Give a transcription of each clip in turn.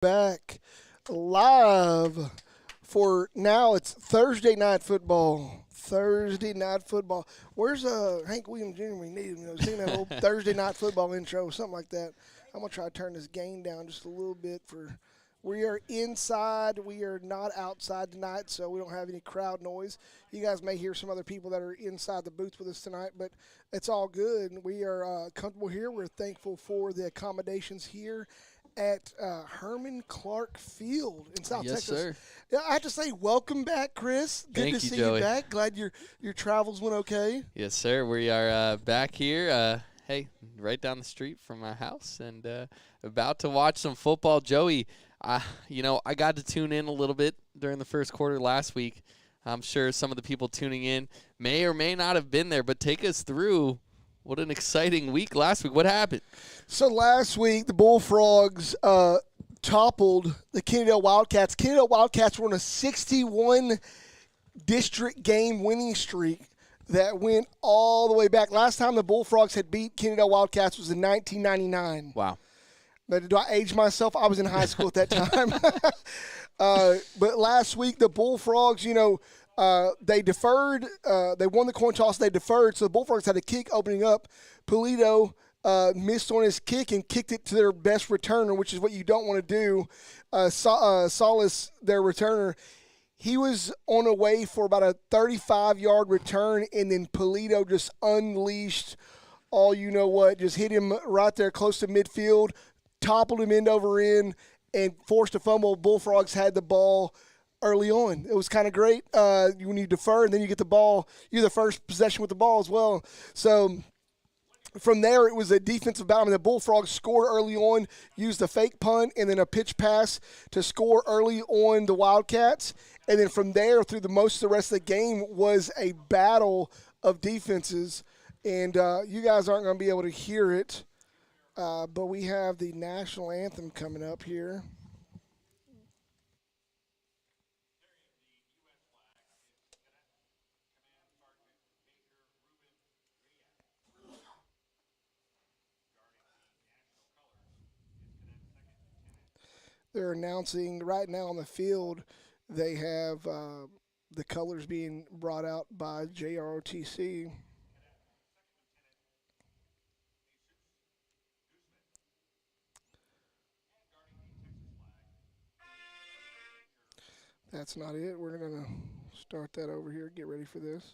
Back live for now. It's Thursday night football. Thursday night football. Where's Hank Williams Jr.? We need him. Sing that old Thursday night football intro, something like that. I'm gonna try to turn this gain down just a little bit. We are inside. We are not outside tonight, so we don't have any crowd noise. You guys may hear some other people that are inside the booth with us tonight, but it's all good. We are comfortable here. We're thankful for the accommodations here at Herman Clark Field in South Yes, Texas. sir. Yeah, I have to say, welcome back, Chris. Good Thank to you, see Joey. you back. Glad your travels went okay. Yes, sir. We are back here, right down the street from our house, and about to watch some football. Joey, I got to tune in a little bit during the first quarter last week. I'm sure some of the people tuning in may or may not have been there, but take us through what an exciting week last week. What happened? So last week, the Bullfrogs toppled the Kennedale Wildcats. Kennedale Wildcats were on a 61 district game winning streak that went all the way back. Last time the Bullfrogs had beat Kennedale Wildcats was in 1999. Wow. Now, do I age myself? I was in high school at that time. But last week, the Bullfrogs, they deferred. They won the coin toss. They deferred, so the Bullfrogs had a kick opening up. Polito missed on his kick and kicked it to their best returner, which is what you don't want to do. Solace, their returner, he was on a way for about a 35-yard return, and then Polito just unleashed all you-know-what, just hit him right there close to midfield, toppled him end over end, and forced a fumble. Bullfrogs had the ball early on. It was kind of great when you defer, and then you get the ball. You're the first possession with the ball as well. So from there, it was a defensive battle. I mean, the Bullfrogs scored early on, used a fake punt, and then a pitch pass to score early on the Wildcats. And then from there, through most of the rest of the game, was a battle of defenses. And you guys aren't going to be able to hear it, but we have the national anthem coming up here. They're announcing right now on the field, they have the colors being brought out by JROTC. That's not it. We're going to start that over here. Get ready for this.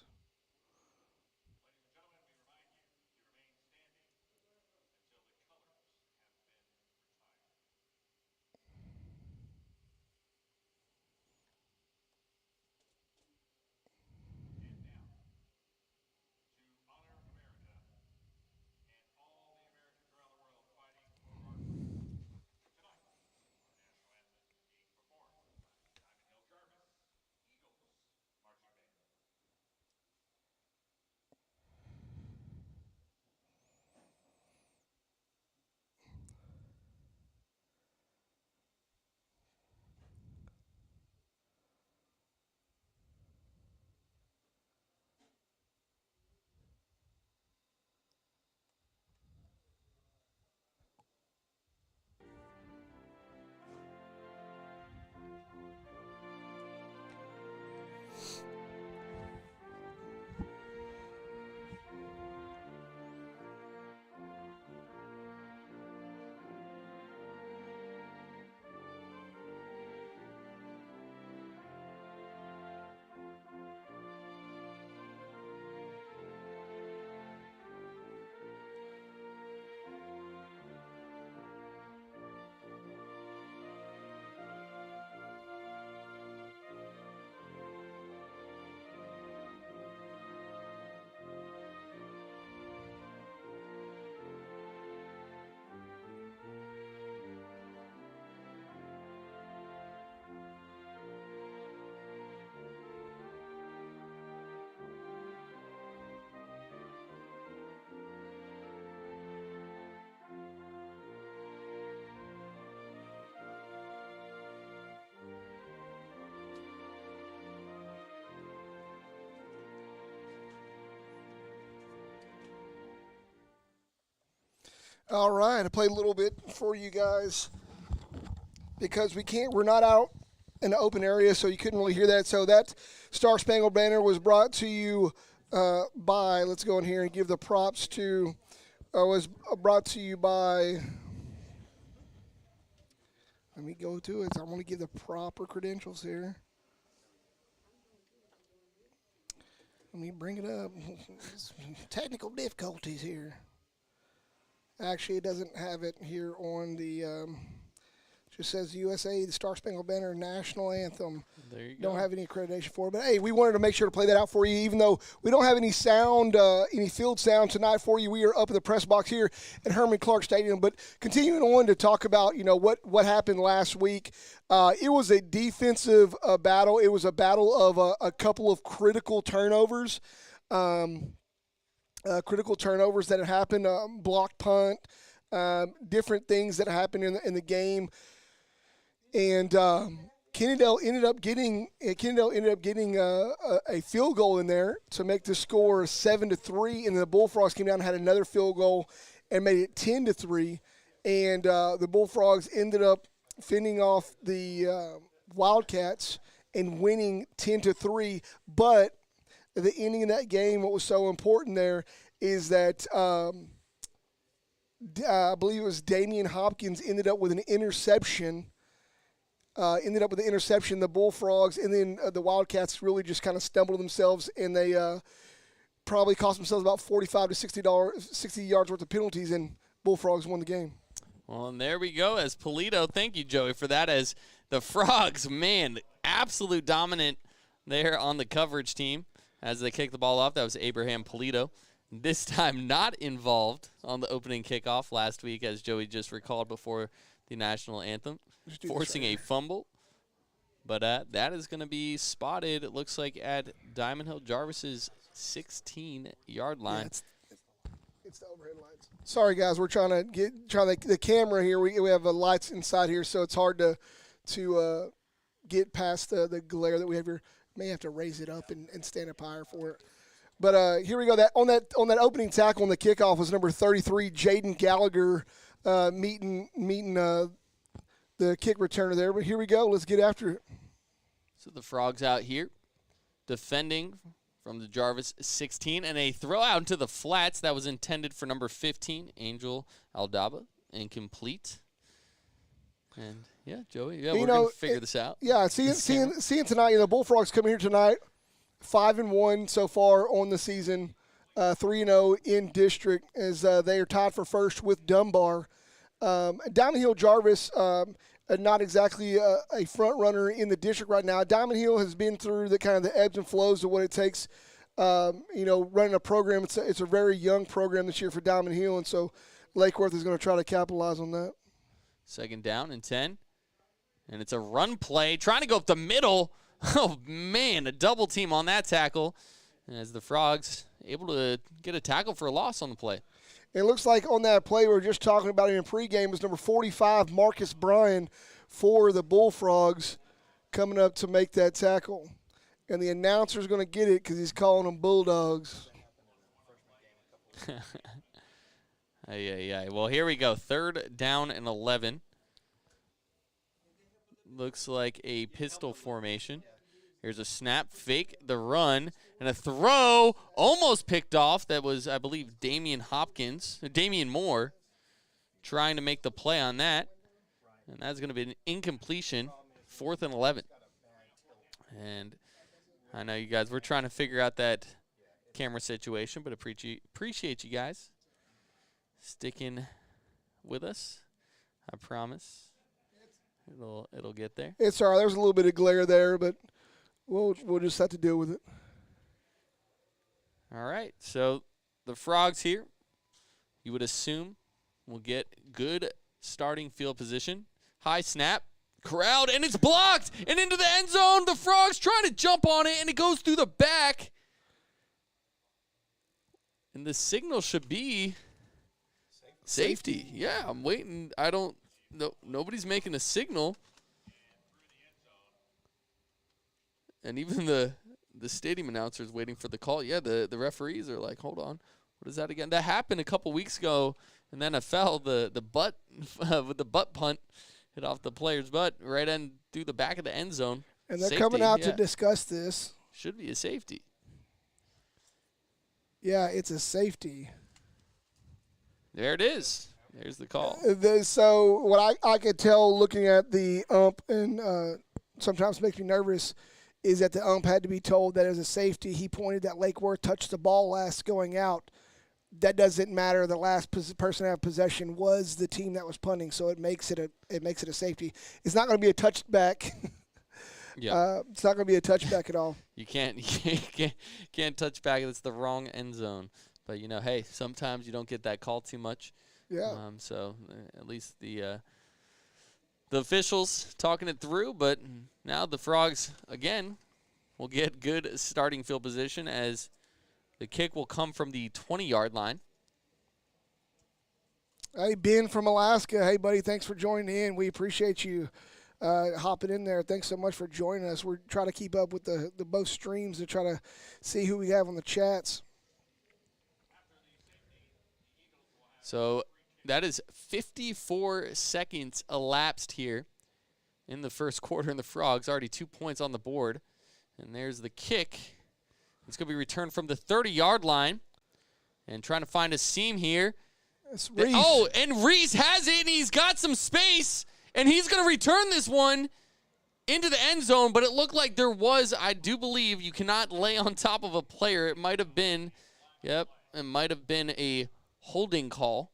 All right, I played a little bit for you guys because we're not out in the open area, so you couldn't really hear that. So that Star Spangled Banner was brought to you by, let's go in here and give the props to, was brought to you by, let me go to it. I want to give the proper credentials here. Let me bring it up. Technical difficulties here. Actually, it doesn't have it here on the, just says USA, the Star Spangled Banner National Anthem. There you go. Don't have any accreditation for it. But, hey, we wanted to make sure to play that out for you, even though we don't have any sound, any field sound tonight for you. We are up in the press box here at Herman Clark Stadium. But continuing on to talk about, what happened last week, it was a defensive battle. It was a battle of a couple of critical turnovers. Critical turnovers that had happened, blocked punt, different things that happened in the game. And Kennedale ended up getting a field goal in there to make the score 7-3, and the Bullfrogs came down and had another field goal and made it 10-3. And the Bullfrogs ended up fending off the Wildcats and winning 10-3. But at the ending of that game, what was so important there is that I believe it was Damian Hopkins ended up with an interception. The Bullfrogs, and then the Wildcats really just kind of stumbled themselves, and they probably cost themselves about $45 to $60 yards worth of penalties, and Bullfrogs won the game. Well, and there we go. As Polito, thank you, Joey, for that. As the Frogs, man, absolute dominant there on the coverage team as they kicked the ball off. That was Abraham Polito. This time not involved on the opening kickoff last week, as Joey just recalled before the national anthem, forcing a fumble. But that is going to be spotted, it looks like, at Diamond Hill Jarvis's 16-yard line. Yeah, it's the overhead lights. Sorry, guys, we're trying the camera here. We have lights inside here, so it's hard to get past the glare that we have here. May have to raise it up and stand up higher for it. But here we go. On that opening tackle on the kickoff was number 33, Jaden Gallagher, meeting the kick returner there. But here we go. Let's get after it. So the Frogs out here defending from the Jarvis 16, and a throw out into the flats that was intended for number 15, Angel Aldaba, incomplete. And yeah, Joey, we're gonna figure this out. Yeah, seeing tonight, the Bullfrogs coming here tonight, 5-1 so far on the season, 3-0 in district, as they are tied for first with Dunbar. Diamond Hill Jarvis, not exactly a front runner in the district right now. Diamond Hill has been through the kind of the ebbs and flows of what it takes. Running a program. It's a very young program this year for Diamond Hill, and so Lake Worth is going to try to capitalize on that. Second down and 10. And it's a run play, trying to go up the middle. Oh, man, a double team on that tackle. As the Frogs able to get a tackle for a loss on the play. It looks like on that play we were just talking about in pregame was number 45, Marcus Bryan, for the Bullfrogs coming up to make that tackle. And the announcer's going to get it because he's calling them Bulldogs. Well, here we go. Third down and 11. Looks like a pistol formation. Here's a snap, fake, the run, and a throw almost picked off. That was, I believe, Damian Moore trying to make the play on that. And that's going to be an incompletion, 4th and 11. And I know you guys, we're trying to figure out that camera situation, but appreciate you guys sticking with us. I promise. It'll get there. It's all right. There's a little bit of glare there, but we'll just have to deal with it. All right. So the Frogs here, you would assume, will get good starting field position. High snap, crowd, and it's blocked and into the end zone. The Frogs trying to jump on it, and it goes through the back. And the signal should be safety. Yeah, I'm waiting. Nobody's making a signal. And even the stadium announcer is waiting for the call. Yeah, the referees are like, hold on. What is that again? That happened a couple weeks ago in the NFL, the butt with the butt punt hit off the player's butt right through the back of the end zone. And they're Safety, coming out to discuss this. Should be a safety. Yeah, it's a safety. There it is. There's the call. So what I could tell looking at the ump, and sometimes makes me nervous, is that the ump had to be told that as a safety, he pointed that Lake Worth touched the ball last going out. That doesn't matter. The last person to have possession was the team that was punting, so it makes it a safety. It's not going to be a touchback. Yeah. It's not going to be a touchback at all. You can't touch back. It's the wrong end zone. But hey, sometimes you don't get that call too much. Yeah. So at least the officials talking it through. But now the Frogs again will get good starting field position as the kick will come from the 20-yard line. Hey, Ben from Alaska. Hey, buddy, thanks for joining in. We appreciate you hopping in there. Thanks so much for joining us. We're trying to keep up with the both streams to try to see who we have on the chats. So that is 54 seconds elapsed here in the first quarter, and the Frogs already 2 points on the board. And there's the kick. It's going to be returned from the 30-yard line. And trying to find a seam here. It's Reese. Oh, and Reese has it, and he's got some space. And he's going to return this one into the end zone. But it looked like there was, I do believe, you cannot lay on top of a player. It might have been, it might have been a holding call.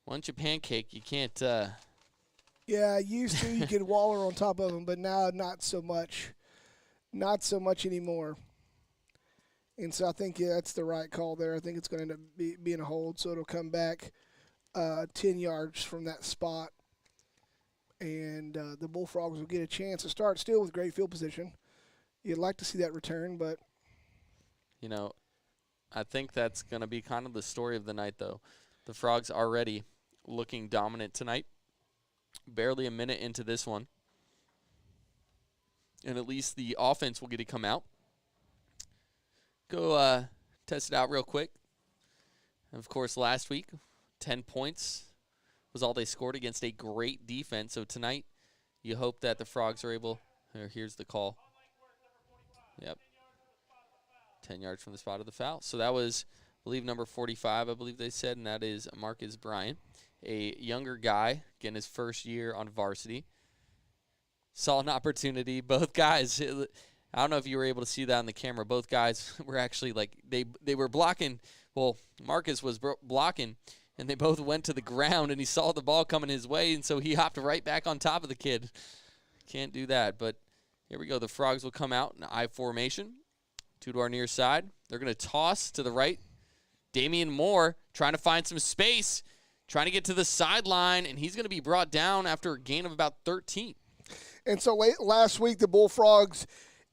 Once you pancake, you can't. Yeah, used to you could waller on top of them, but now not so much. Not so much anymore. And so I think that's the right call there. I think it's going to end up being a hold, so it'll come back 10 yards from that spot. And the Bullfrogs will get a chance to start still with great field position. You'd like to see that return, but. I think that's going to be kind of the story of the night, though. The Frogs already looking dominant tonight. Barely a minute into this one. And at least the offense will get to come out. Go test it out real quick. And of course, last week, 10 points was all they scored against a great defense. So tonight, you hope that the Frogs are able. Here's the call. Yep. 10 yards from the spot of the foul. So that was, I believe, number 45, I believe they said, and that is Marcus Bryant, a younger guy, getting his first year on varsity. Saw an opportunity. Both guys, I don't know if you were able to see that on the camera. Both guys were actually they were blocking. Well, Marcus was blocking, and they both went to the ground, and he saw the ball coming his way, and so he hopped right back on top of the kid. Can't do that, but here we go. The Frogs will come out in I formation. Two to our near side. They're going to toss to the right. Damian Moore trying to find some space, trying to get to the sideline, and he's going to be brought down after a gain of about 13. And so last week, the Bullfrogs,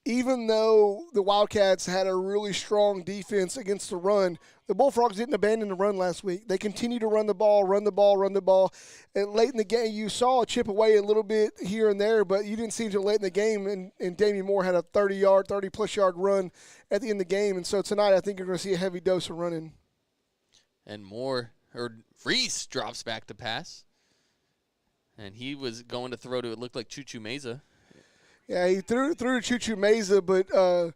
even though the Wildcats had a really strong defense against the run, the Bullfrogs didn't abandon the run last week. They continued to run the ball. And late in the game, you saw it chip away a little bit here and there, but you didn't see until late in the game, and Damian Moore had a 30-plus yard run at the end of the game. And so tonight, I think you're going to see a heavy dose of running. And Reese drops back to pass. And he was going to throw to, it looked like Chuchu Meza. Yeah, he threw to Chuchu Meza, but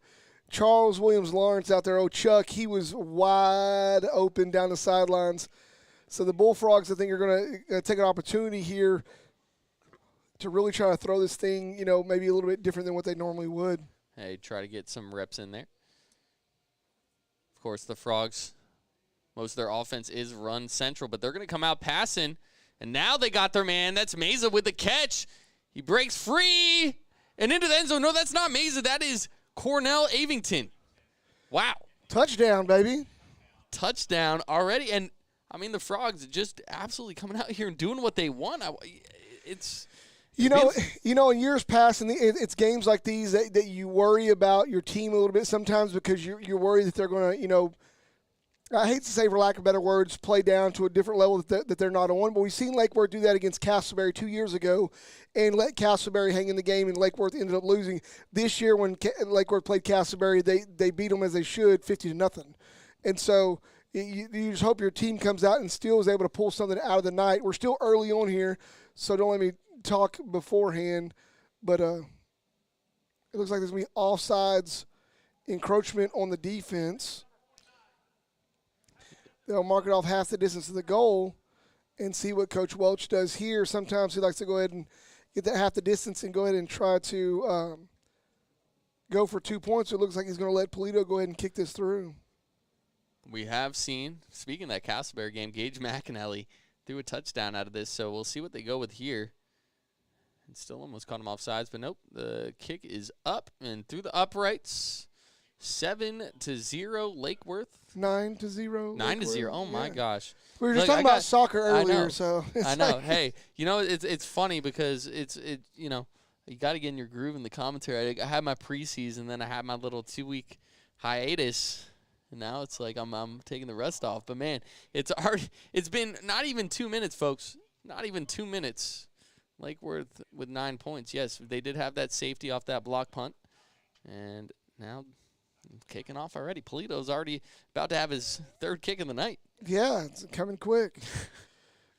Charles Williams Lawrence out there, Chuck, he was wide open down the sidelines. So the Bullfrogs, I think, are going to take an opportunity here to really try to throw this thing, maybe a little bit different than what they normally would. Hey, try to get some reps in there. Of course, the Frogs, most of their offense is run central, but they're going to come out passing. And now they got their man. That's Meza with the catch. He breaks free and into the end zone. No, that's not Meza. That is Cornell Avington. Wow. Touchdown, baby. Touchdown already. And, the Frogs just absolutely coming out here and doing what they want. In years past, it's games like these that you worry about your team a little bit sometimes because you're worried that they're going to, I hate to say, for lack of better words, play down to a different level that they're not on. But we've seen Lake Worth do that against Castleberry 2 years ago and let Castleberry hang in the game, and Lake Worth ended up losing. This year when Lake Worth played Castleberry, they beat them as they should, 50-0. And so you just hope your team comes out and still is able to pull something out of the night. We're still early on here, so don't let me talk beforehand. But it looks like there's going to be offsides encroachment on the defense. They'll mark it off half the distance of the goal and see what Coach Welch does here. Sometimes he likes to go ahead and get that half the distance and go ahead and try to go for 2 points. It looks like he's going to let Polito go ahead and kick this through. We have seen, speaking of that Castleberry game, Gage McAnally threw a touchdown out of this, so we'll see what they go with here. And still almost caught him offsides, but nope. The kick is up and through the uprights. 7-0 Lake Worth. 9-0. 9-0. Oh my gosh. We were just talking about soccer earlier, so I know. Hey, it's funny because you got to get in your groove in the commentary. I had my preseason, then I had my little 2-week hiatus, and now it's like I'm taking the rest off. But man, it's been not even 2 minutes, folks. Not even 2 minutes. Lake Worth with 9 points. Yes, they did have that safety off that block punt, and now kicking off already. Polito's already about to have his third kick of the night. Yeah, it's coming quick.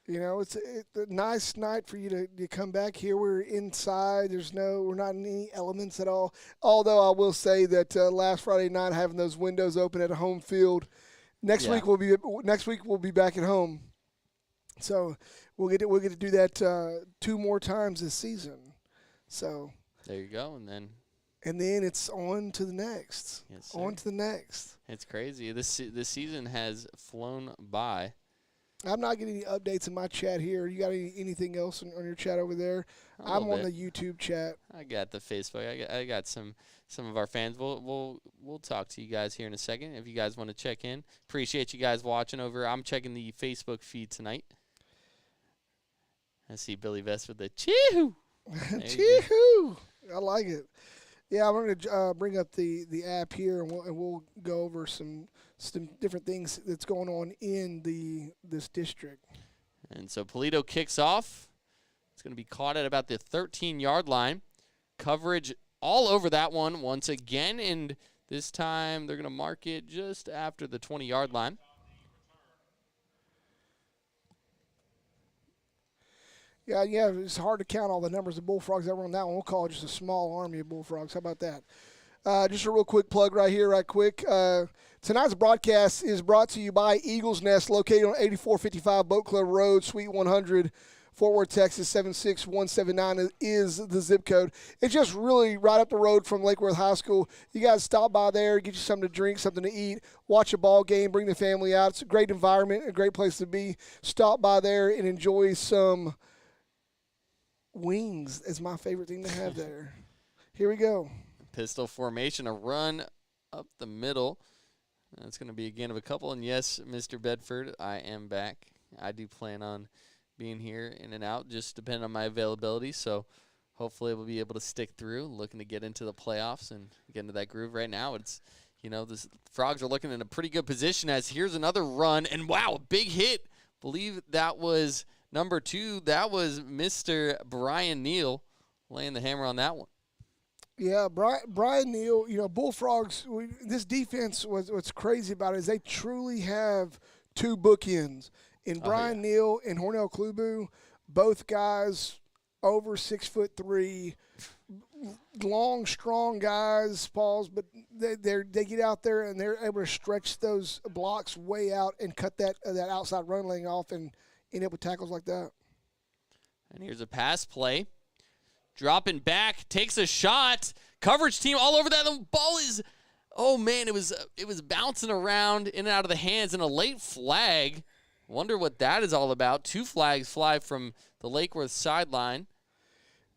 It's a nice night for you to come back here. We're inside. We're not in any elements at all. Although I will say that last Friday night, having those windows open at a home field. Next week we'll be back at home. So we'll get to do that 2 more times this season. So there you go, and then it's on to the next. Yes, sir. On to the next. It's crazy. This season has flown by. I'm not getting any updates in my chat here. You got anything else on your chat over there? I'm on the YouTube chat. I got the Facebook. I got some of our fans. We'll talk to you guys here in a second if you guys want to check in. Appreciate you guys watching over. I'm checking the Facebook feed tonight. I see Billy Vest with the chee-hoo. Chee-hoo. I like it. Yeah, I'm going to bring up the app here, and we'll go over some different things that's going on in this district. And so Polito kicks off. It's going to be caught at about the 13-yard line. Coverage all over that one once again, and this time they're going to mark it just after the 20-yard line. Yeah, it's hard to count all the numbers of Bullfrogs that were on that one. We'll call it just a small army of Bullfrogs. How about that? Just a real quick plug right quick. Tonight's broadcast is brought to you by Eagles Nest, located on 8455 Boat Club Road, Suite 100, Fort Worth, Texas, 76179 is the zip code. It's just really right up the road from Lake Worth High School. You guys stop by there, get you something to drink, something to eat, watch a ball game, bring the family out. It's a great environment, a great place to be. Stop by there and enjoy some wings is my favorite thing to have there. Here we go. Pistol formation, a run up the middle. That's going to be again of a couple. And yes, Mr. Bedford, I am back. I do plan on being here in and out, just depending on my availability. So hopefully we'll be able to stick through, looking to get into the playoffs and get into that groove. Right now, it's, the Frogs are looking in a pretty good position as here's another run. And wow, a big hit. Believe that was number 2, that was Mr. Brian Neal laying the hammer on that one. Yeah, Brian Neal, Bullfrogs, this defense, what's crazy about it is they truly have 2 bookends. In Brian Neal and Hornell Klubu, both guys over 6'3", long, strong guys, Pauls, but they get out there and they're able to stretch those blocks way out and cut that outside run lane off and end up with tackles like that. And here's a pass play. Dropping back, takes a shot. Coverage team all over that. The ball is, it was bouncing around in and out of the hands, and a late flag. Wonder what that is all about. 2 flags fly from the Lake Worth sideline.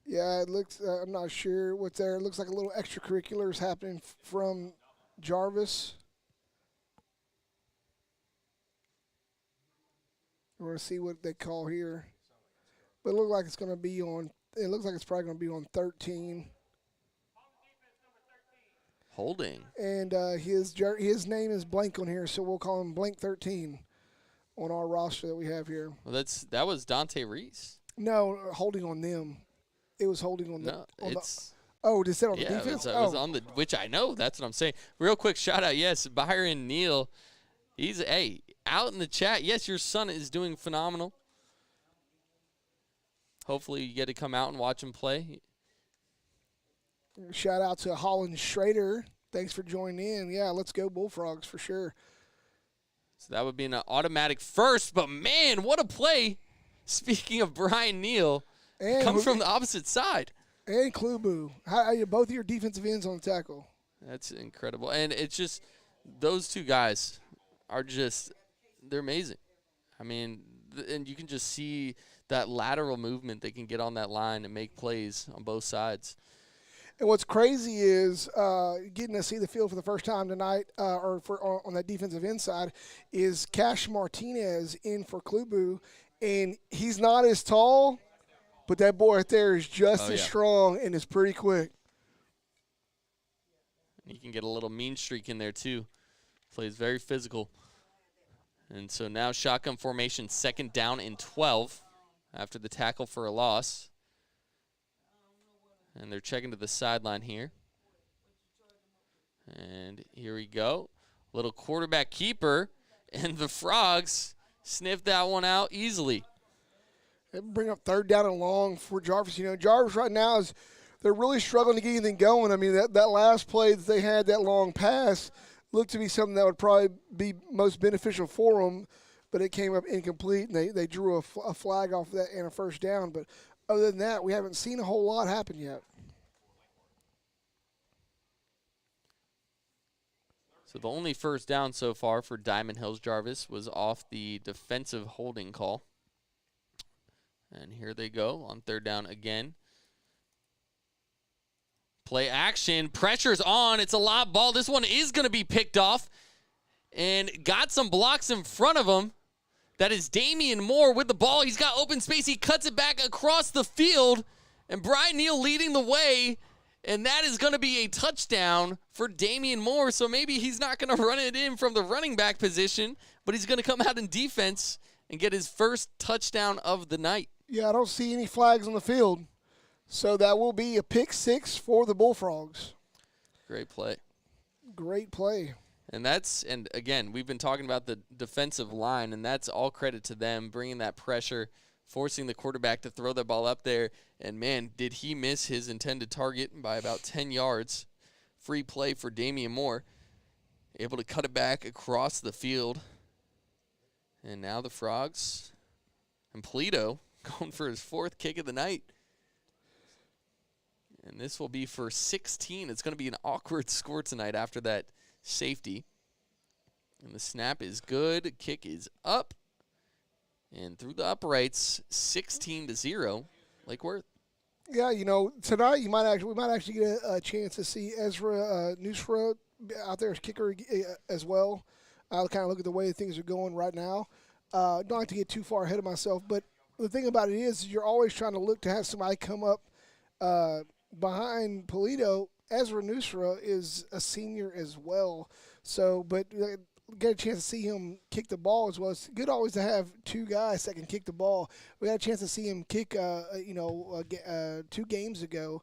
Yeah, it looks, I'm not sure what's there. It looks like a little extracurriculars happening from Jarvis. We're going to see what they call here. But it looks like it's going to be on, it looks like it's probably going to be on 13. Holding. And his name is blank on here, so we'll call him blank 13 on our roster that we have here. Well, that was Dante Reese. No, holding on them. It was holding on no, the. It's. Oh, is that on the defense? It was on the, which I know. That's what I'm saying. Real quick shout out, yes, Byron Neal. He's out in the chat. Yes, your son is doing phenomenal. hopefully you get to come out and watch him play. Shout out to Holland Schrader. Thanks for joining in. Yeah, let's go Bullfrogs for sure. So that would be an automatic first, but man, what a play. Speaking of Brian Neal, comes from the opposite side. And Klubu. Both of your defensive ends on the tackle. That's incredible. And it's just, those two guys are just, they're amazing. I mean, and you can just see that lateral movement they can get on that line and make plays on both sides. And what's crazy is getting to see the field for the first time tonight, on that defensive end side, is Cash Martinez in for Klubu, and he's not as tall, but that boy right there is just as strong and is pretty quick. He can get a little mean streak in there too. Plays very physical. And so now shotgun formation, 2nd down and 12 after the tackle for a loss. And they're checking to the sideline here. And here we go. Little quarterback keeper. And the Frogs sniffed that one out easily. They bring up 3rd down and long for Jarvis. You know, Jarvis right now they're really struggling to get anything going. I mean, that last play that they had, that long pass, looked to be something that would probably be most beneficial for them, but it came up incomplete, and they drew a flag off of that and a first down. But other than that, we haven't seen a whole lot happen yet. So the only first down so far for Diamond Hills Jarvis was off the defensive holding call. And here they go on 3rd down again. Play action. Pressure's on. It's a lob ball. This one is going to be picked off. And got some blocks in front of him. That is Damian Moore with the ball. He's got open space. He cuts it back across the field. And Brian Neal leading the way. And that is going to be a touchdown for Damian Moore. So maybe he's not going to run it in from the running back position, but he's going to come out in defense and get his first touchdown of the night. Yeah, I don't see any flags on the field. So that will be a pick 6 for the Bullfrogs. Great play. Great play. And again, we've been talking about the defensive line, and that's all credit to them, bringing that pressure, forcing the quarterback to throw that ball up there. And, man, did he miss his intended target by about 10 yards. Free play for Damian Moore. Able to cut it back across the field. And now the Frogs and Polito going for his 4th kick of the night. And this will be for 16. It's going to be an awkward score tonight after that safety. And the snap is good. Kick is up. And through the uprights, 16-0, Lake Worth. Yeah, you know, tonight we might actually get a chance to see Ezra Nusra out there as kicker as well. I'll kind of look at the way things are going right now. Don't like to get too far ahead of myself, but the thing about it is you're always trying to look to have somebody come up behind Polito. Ezra Nusra is a senior as well, so but get a chance to see him kick the ball as well. It's good always to have two guys that can kick the ball. We had a chance to see him kick 2 games ago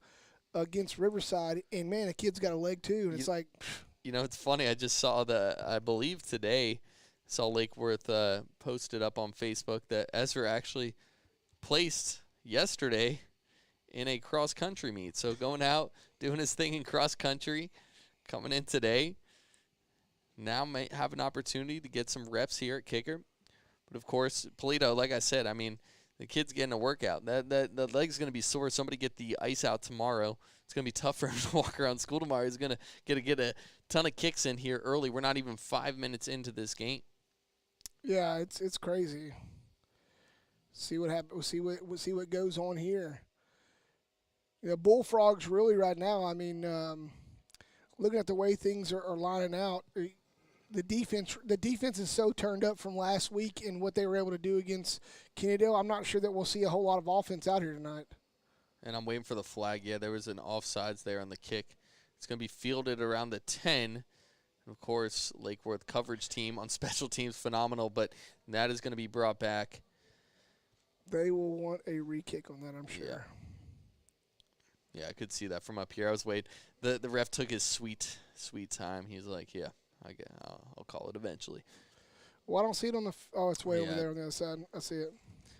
against Riverside, and man, the kid's got a leg too, and it's like. You know, it's funny. I just saw I believe today, saw Lake Worth posted up on Facebook that Ezra actually placed yesterday in a cross-country meet. So going out, doing his thing in cross-country, coming in today. Now may have an opportunity to get some reps here at kicker. But, of course, Polito, like I said, I mean, the kid's getting a workout. The leg's going to be sore. Somebody get the ice out tomorrow. It's going to be tough for him to walk around school tomorrow. He's going to get a ton of kicks in here early. We're not even 5 minutes into this game. Yeah, it's crazy. See what happens. We'll see what goes on here. You know, Bullfrogs really right now. I mean, looking at the way things are lining out, the defense is so turned up from last week and what they were able to do against Kennedale. I'm not sure that we'll see a whole lot of offense out here tonight. And I'm waiting for the flag. Yeah, there was an offsides there on the kick. It's going to be fielded around the 10. And of course, Lake Worth coverage team on special teams, phenomenal, but that is going to be brought back. They will want a re-kick on that, I'm sure. Yeah, I could see that from up here. I was waiting. The ref took his sweet time. He's like, yeah, I'll call it eventually. Well, I don't see it on the – oh, it's way over there on the other side. I see it.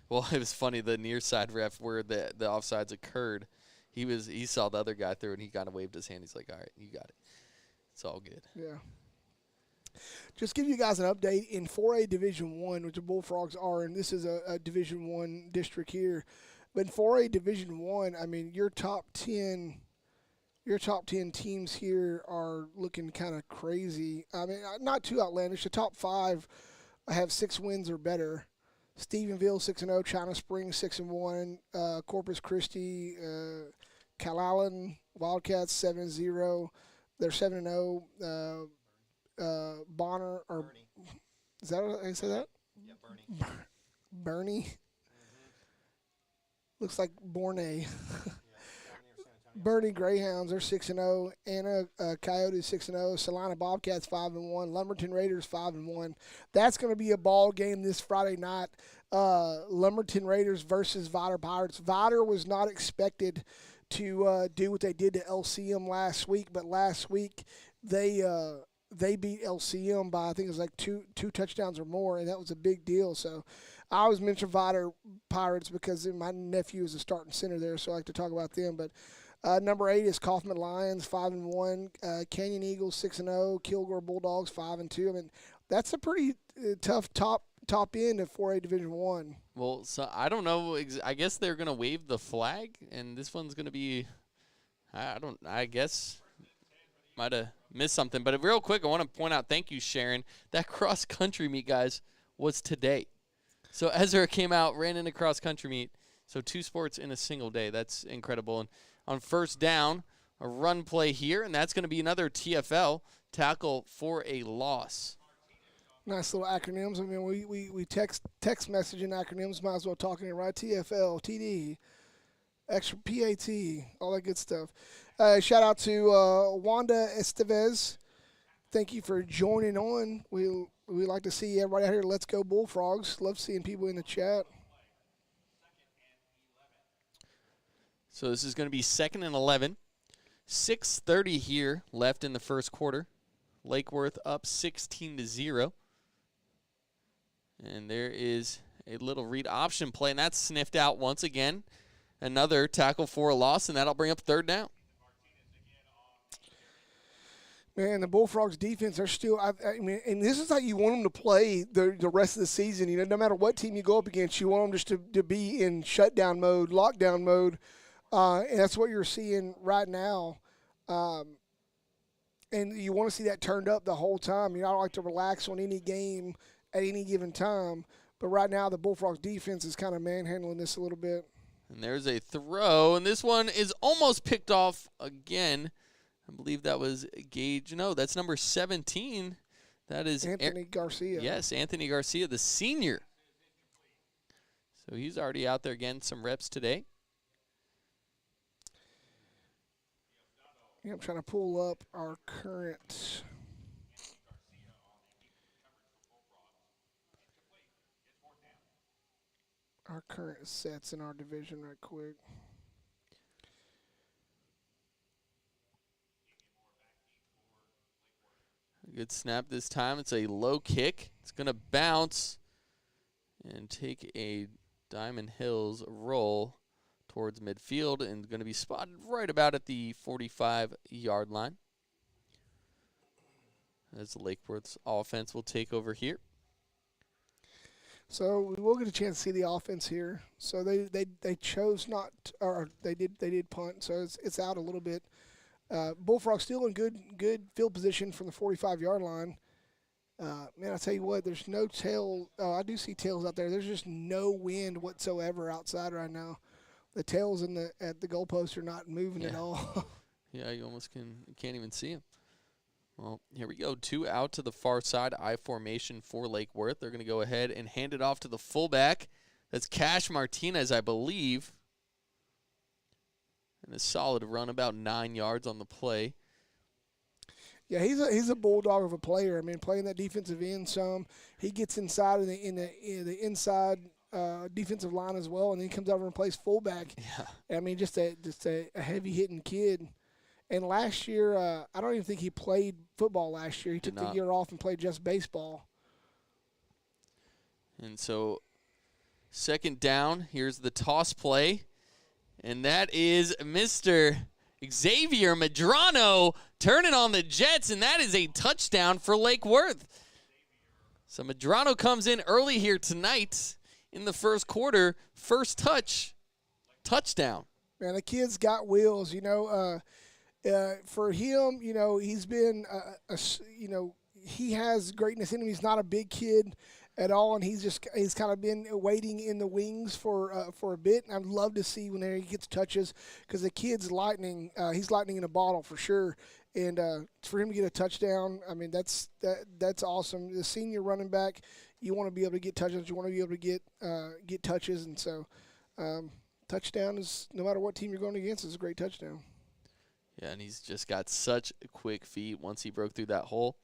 Well, it was funny. The near side ref where the offsides occurred, he saw the other guy through and he kind of waved his hand. He's like, "All right, you got it. It's all good." Yeah. Just give you guys an update in 4A Division 1, which the Bullfrogs are, and this is a Division 1 district here. But in 4A Division 1, I mean, your top 10 teams here are looking kind of crazy. I mean, not too outlandish. The top 5 have 6 wins or better. Stephenville 6-0, China Springs 6-1, Corpus Christi, Calallen Wildcats 7-0. They're 7-0. Bonner or Bernie. Is that how you say that? Yeah, Bernie. Bernie. Looks like Bornay. Bernie Greyhounds are 6-0. Anna Coyotes 6-0. Salina Bobcats 5-1. Lumberton Raiders 5-1. That's going to be a ball game this Friday night. Lumberton Raiders versus Vidor Pirates. Vidor was not expected to do what they did to LCM last week, but last week they beat LCM by, I think it was like two touchdowns or more, and that was a big deal. So I always mention Vidor Pirates because my nephew is a starting center there, so I like to talk about them. But number 8 is Kaufman Lions, 5-1. Canyon Eagles, 6-0. Kilgore Bulldogs, 5-2. I mean, that's a pretty tough top end of 4A Division 1. Well, so I don't know. I guess they're going to wave the flag, and this one's going to be, I guess, might have missed something. But real quick, I want to point out, thank you, Sharon. That cross-country meet, guys, was today. So Ezra came out, ran into cross-country meet. So 2 sports in a single day. That's incredible. And on first down, a run play here, and that's going to be another TFL tackle for a loss. Nice little acronyms. I mean, we text messaging acronyms. Might as well talk in it, right? TFL, TD, extra PAT, all that good stuff. Shout out to Wanda Estevez. Thank you for joining on. We like to see everybody out here. Let's go Bullfrogs. Love seeing people in the chat. So this is going to be 2nd and 11. 6:30 here left in the first quarter. Lake Worth up 16-0. And there is a little read option play, and that's sniffed out once again. Another tackle for a loss, and that'll bring up 3rd down. Man, the Bullfrogs defense are still, I mean, and this is how you want them to play the rest of the season. You know, no matter what team you go up against, you want them just to be in shutdown mode, lockdown mode, and that's what you're seeing right now. And you want to see that turned up the whole time. You know, I don't like to relax on any game at any given time, but right now the Bullfrogs defense is kind of manhandling this a little bit. And there's a throw, and this one is almost picked off again. I believe that was Gage. No, that's number 17. That is Anthony Garcia. Yes, Anthony Garcia, the senior. So he's already out there getting some reps today. Yeah, I'm trying to pull up our current sets in our division right quick. Good snap this time. It's a low kick. It's going to bounce and take a Diamond Hills roll towards midfield and going to be spotted right about at the 45-yard line. As the Lake Worth's offense will take over here. So we will get a chance to see the offense here. So they chose not, or they did punt. So it's out a little bit. Bullfrogs still in good field position from the 45-yard line. Man, I tell you what, there's no tail. Oh, I do see tails out there. There's just no wind whatsoever outside right now. The tails at the goalpost are not moving at all. Yeah, you almost can't even see them. Well, here we go. 2 out to the far side, I formation for Lake Worth. They're going to go ahead and hand it off to the fullback. That's Cash Martinez, I believe. And a solid run, about 9 yards on the play. Yeah, he's a bulldog of a player. I mean, playing that defensive end some. He gets inside in the inside defensive line as well, and then he comes over and plays fullback. Yeah. I mean, just a heavy hitting kid. And last year, I don't even think he played football last year. He took the year off and played just baseball. And so Second down. Here's the toss play. And that is Mr. Xavier Madrone turning on the Jets, and that is a touchdown for Lake Worth. So Madrone comes in early here tonight in the first quarter. First touchdown. Man, the kid's got wheels, for him, he's been, he has greatness in him. He's not a big kid at all, and he's kind of been waiting in the wings for a bit. And I'd love to see when he gets touches because the kid's lightning. He's lightning in a bottle for sure. And for him to get a touchdown, I mean that's awesome. The senior running back, you want to be able to get touchdowns. You want to be able to get touches, and so touchdown is no matter what team you're going against, is a great touchdown. Yeah, and he's just got such quick feet once he broke through that hole.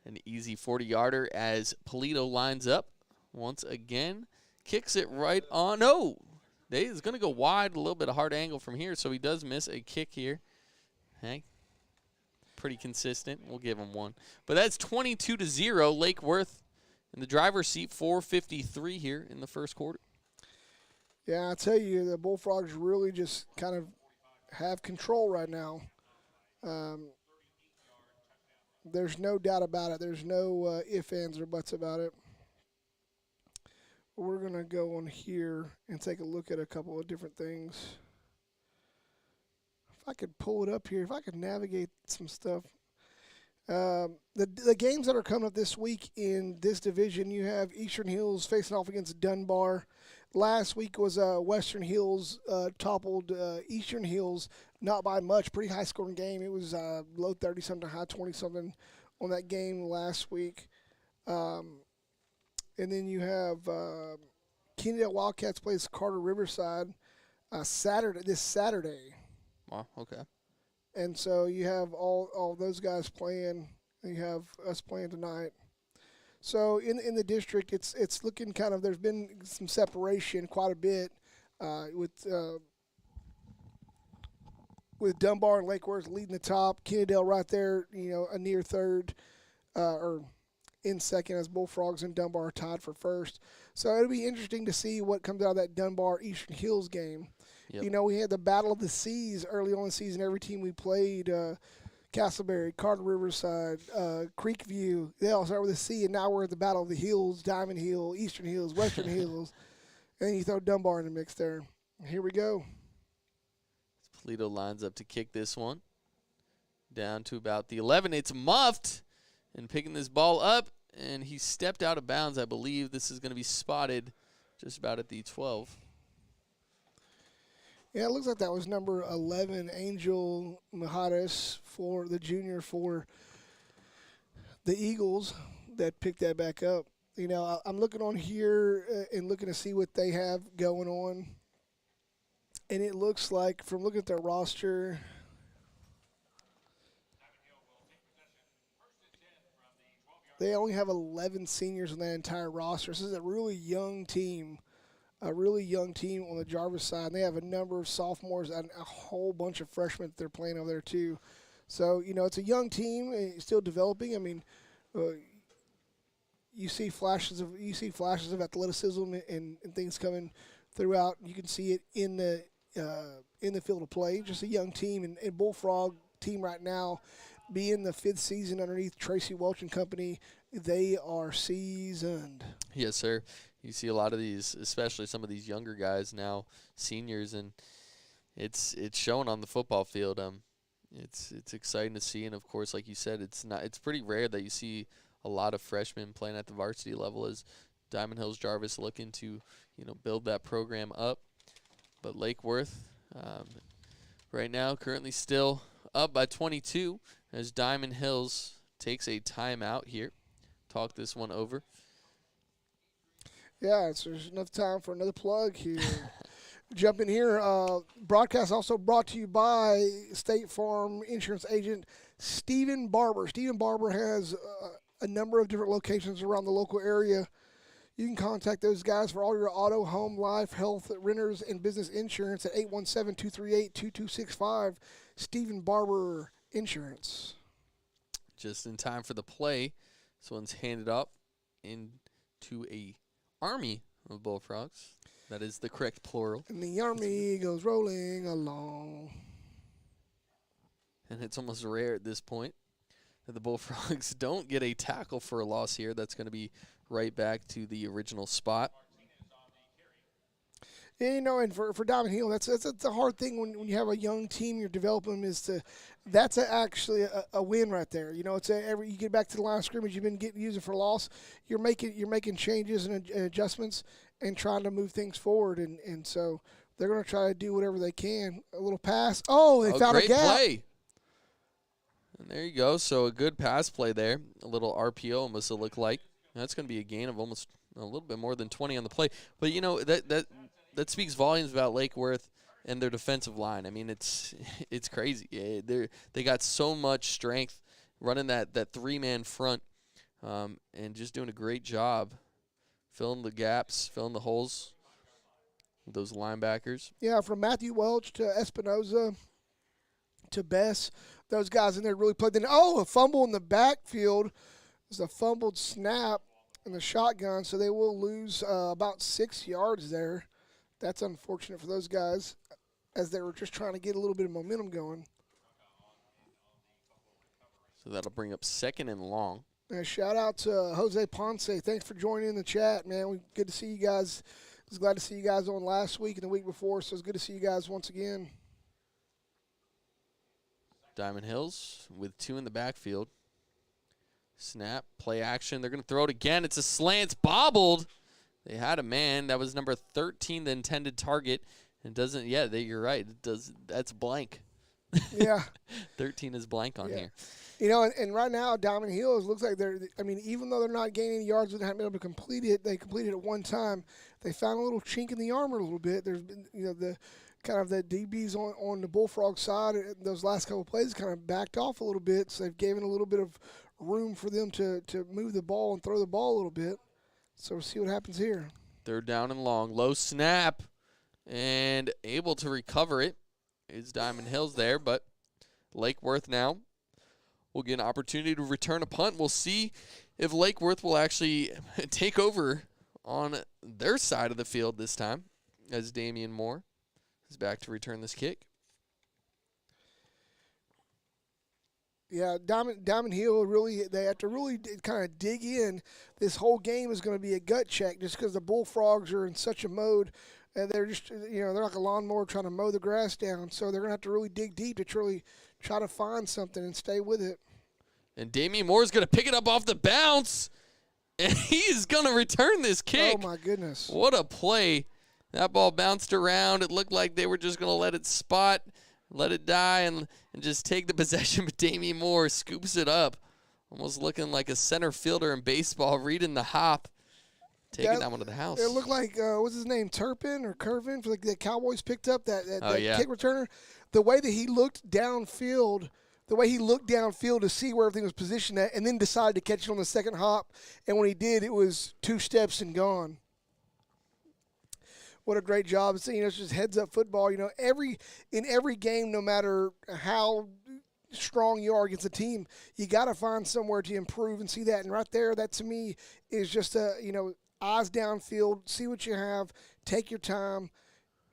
An easy 40-yarder as Polito lines up once again. Kicks it right on. No! He's going to go wide, a little bit of hard angle from here, so he does miss a kick here. Hey, pretty consistent. We'll give him one. But that's 22-0. Lake Worth in the driver's seat, 4:53 here in the first quarter. Yeah, I tell you, the Bullfrogs really just kind of have control right now. There's no doubt about it. There's no ifs, ands, or buts about it. We're going to go on here and take a look at a couple of different things. If I could pull it up here, if I could navigate some stuff. The games that are coming up this week in this division, you have Eastern Hills facing off against Dunbar. Last week was Western Hills toppled Eastern Hills, not by much. Pretty high-scoring game. It was low 30-something, high 20-something on that game last week. And then you have Kennedale Wildcats plays Carter Riverside this Saturday. Wow, okay. And so you have all those guys playing, and you have us playing tonight. So in the district, it's looking kind of, there's been some separation quite a bit with Dunbar and Lake Worth leading the top. Kennedale right there, a near third or in second as Bullfrogs and Dunbar are tied for first. So it'll be interesting to see what comes out of that Dunbar Eastern Hills game. Yep. We had the Battle of the Seas early on in the season. Every team we played, Castleberry, Carter Riverside, Creekview, they all start with a C, and now we're at the Battle of the Hills, Diamond Hill, Eastern Hills, Western Hills, and then you throw Dunbar in the mix there. Here we go. Polito lines up to kick this one. Down to about the 11. It's muffed, and picking this ball up, and he stepped out of bounds. I believe this is going to be spotted just about at the 12. Yeah, it looks like that was number 11, Angel Maharis, for the junior for the Eagles that picked that back up. I'm looking on here and looking to see what they have going on. And it looks like, from looking at their roster, they only have 11 seniors on that entire roster. This is a really young team. On the Jarvis side. They have a number of sophomores and a whole bunch of freshmen that they're playing over there too. So, it's a young team, still developing. I mean, you see flashes of athleticism and things coming throughout. You can see it in the field of play. Just a young team, and Bullfrog team right now, being the 5th season underneath Tracy Welch and company, they are seasoned. Yes, sir. You see a lot of these, especially some of these younger guys now, seniors, and it's showing on the football field. It's exciting to see, and of course, like you said, it's pretty rare that you see a lot of freshmen playing at the varsity level as Diamond Hills Jarvis looking to build that program up. But Lake Worth right now currently still up by 22 as Diamond Hills takes a timeout here. Talk this one over. Yeah, there's enough time for another plug here. Jump in here. Broadcast also brought to you by State Farm Insurance Agent Stephen Barber. Stephen Barber has a number of different locations around the local area. You can contact those guys for all your auto, home, life, health, renters, and business insurance at 817-238-2265. Stephen Barber Insurance. Just in time for the play. This one's handed up into a Army of Bullfrogs. That is the correct plural. And the army goes rolling along. And it's almost rare at this point that the Bullfrogs don't get a tackle for a loss here. That's going to be right back to the original spot. Yeah, and for Diamond Hill, that's a hard thing when you have a young team you're developing that's actually a win right there. It's you get back to the line of scrimmage you've been using for loss, you're making changes and adjustments and trying to move things forward, and so they're going to try to do whatever they can. A little pass. Oh, they found a gap. Great play. And there you go. So a good pass play there. A little RPO almost it looked like. That's going to be a gain of almost a little bit more than 20 on the play. But that speaks volumes about Lake Worth and their defensive line. I mean, it's crazy. They got so much strength running that three-man front, and just doing a great job filling the gaps, filling the holes with those linebackers. Yeah, from Matthew Welch to Espinoza to Bess, those guys in there really played. Then a fumble in the backfield. It's a fumbled snap in the shotgun, so they will lose about 6 yards there. That's unfortunate for those guys as they were just trying to get a little bit of momentum going. So that'll bring up 2nd and long. And a shout out to Jose Ponce. Thanks for joining in the chat, man. Good to see you guys. I was glad to see you guys on last week and the week before, so it's good to see you guys once again. Diamond Hills with 2 in the backfield. Snap, play action. They're going to throw it again. It's a slant. It's bobbled. They had a man. That was number 13, the intended target. And doesn't, you're right. It does. That's blank. Yeah. 13 is blank on here. And right now, Diamond Hills looks like even though they're not gaining any yards and haven't been able to complete it, they completed it one time. They found a little chink in the armor a little bit. There's been, the kind of the DBs on the Bullfrog side, those last couple of plays kind of backed off a little bit, so they've given a little bit of room for them to move the ball and throw the ball a little bit. So we'll see what happens here. 3rd down and long. Low snap. And able to recover it is Diamond Hills there, but Lake Worth now will get an opportunity to return a punt. We'll see if Lake Worth will actually take over on their side of the field this time, as Damian Moore is back to return this kick. Yeah, Diamond Hill they have to really kind of dig in. This whole game is going to be a gut check just because the Bullfrogs are in such a mode. And they're just, they're like a lawnmower trying to mow the grass down. So they're going to have to really dig deep to truly try to find something and stay with it. And Damian Moore is going to pick it up off the bounce. And he's going to return this kick. Oh, my goodness. What a play. That ball bounced around. It looked like they were just going to let it spot, let it die, and just take the possession. But Damian Moore scoops it up, almost looking like a center fielder in baseball, reading the hop. Taking that one to the house. It looked like, what's his name, Turpin or Curvin, for the Cowboys picked up that kick returner. The way that he looked downfield, to see where everything was positioned at, and then decided to catch it on the second hop. And when he did, it was 2 steps and gone. What a great job. It's just heads-up football. In every game, no matter how strong you are against a team, you got to find somewhere to improve and see that. And right there, that to me is just eyes downfield, see what you have, take your time,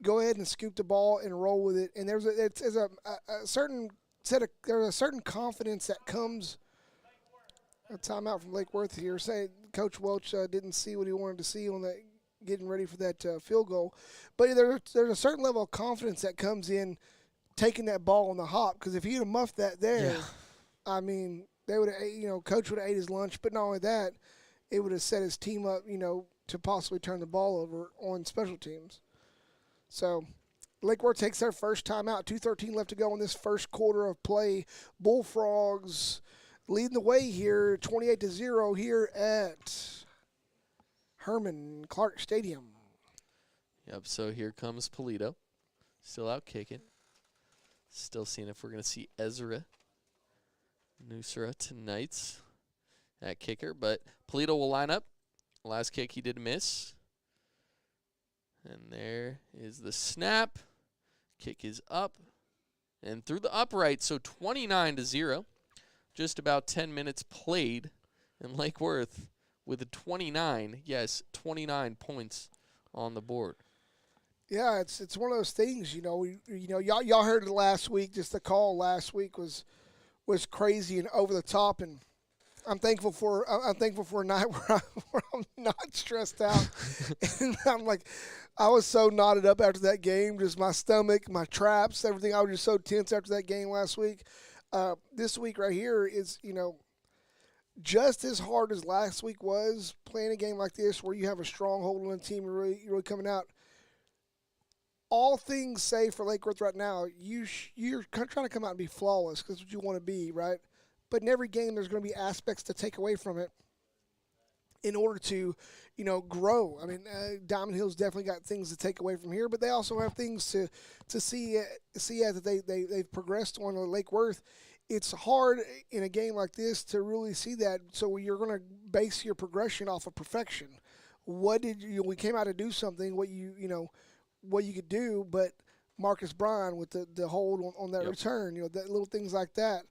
go ahead and scoop the ball and roll with it. And there's a certain confidence that comes. A timeout from Lake Worth here, saying Coach Welch didn't see what he wanted to see on that, getting ready for that field goal. But there's a certain level of confidence that comes in taking that ball on the hop, because if he'd have muffed that there, I mean, they would have, Coach would have ate his lunch. But not only that, it would have set his team up, to possibly turn the ball over on special teams. So Lake Worth takes their first time out. 2:13 left to go in this first quarter of play. Bullfrogs leading the way here, 28-0 here at Herman Clark Stadium. Yep, so here comes Polito. Still out kicking. Still seeing if we're going to see Ezra Nusra tonight at kicker. But Polito will line up. Last kick he did miss. And there is the snap. Kick is up and through the upright. So 29-0. Just about 10 minutes played. And Lake Worth with a 29 points on the board. Yeah, it's one of those things. Y'all heard it last week. Just the call last week was crazy and over the top, and I'm thankful for a night where I'm not stressed out. And I was so knotted up after that game, just my stomach, my traps, everything. I was just so tense after that game last week. This week right here is, just as hard as last week was playing a game like this where you have a stronghold on the team and really coming out. All things say for Lake Worth right now, you're trying to come out and be flawless because that's what you want to be, right? But in every game, there's going to be aspects to take away from it in order to, grow. I mean, Diamond Hill's definitely got things to take away from here, but they also have things to see as they've progressed on Lake Worth. It's hard in a game like this to really see that. So you're going to base your progression off of perfection. We came out to do something, what you could do, but Marcus Bryan with the hold on that return, that little things like that.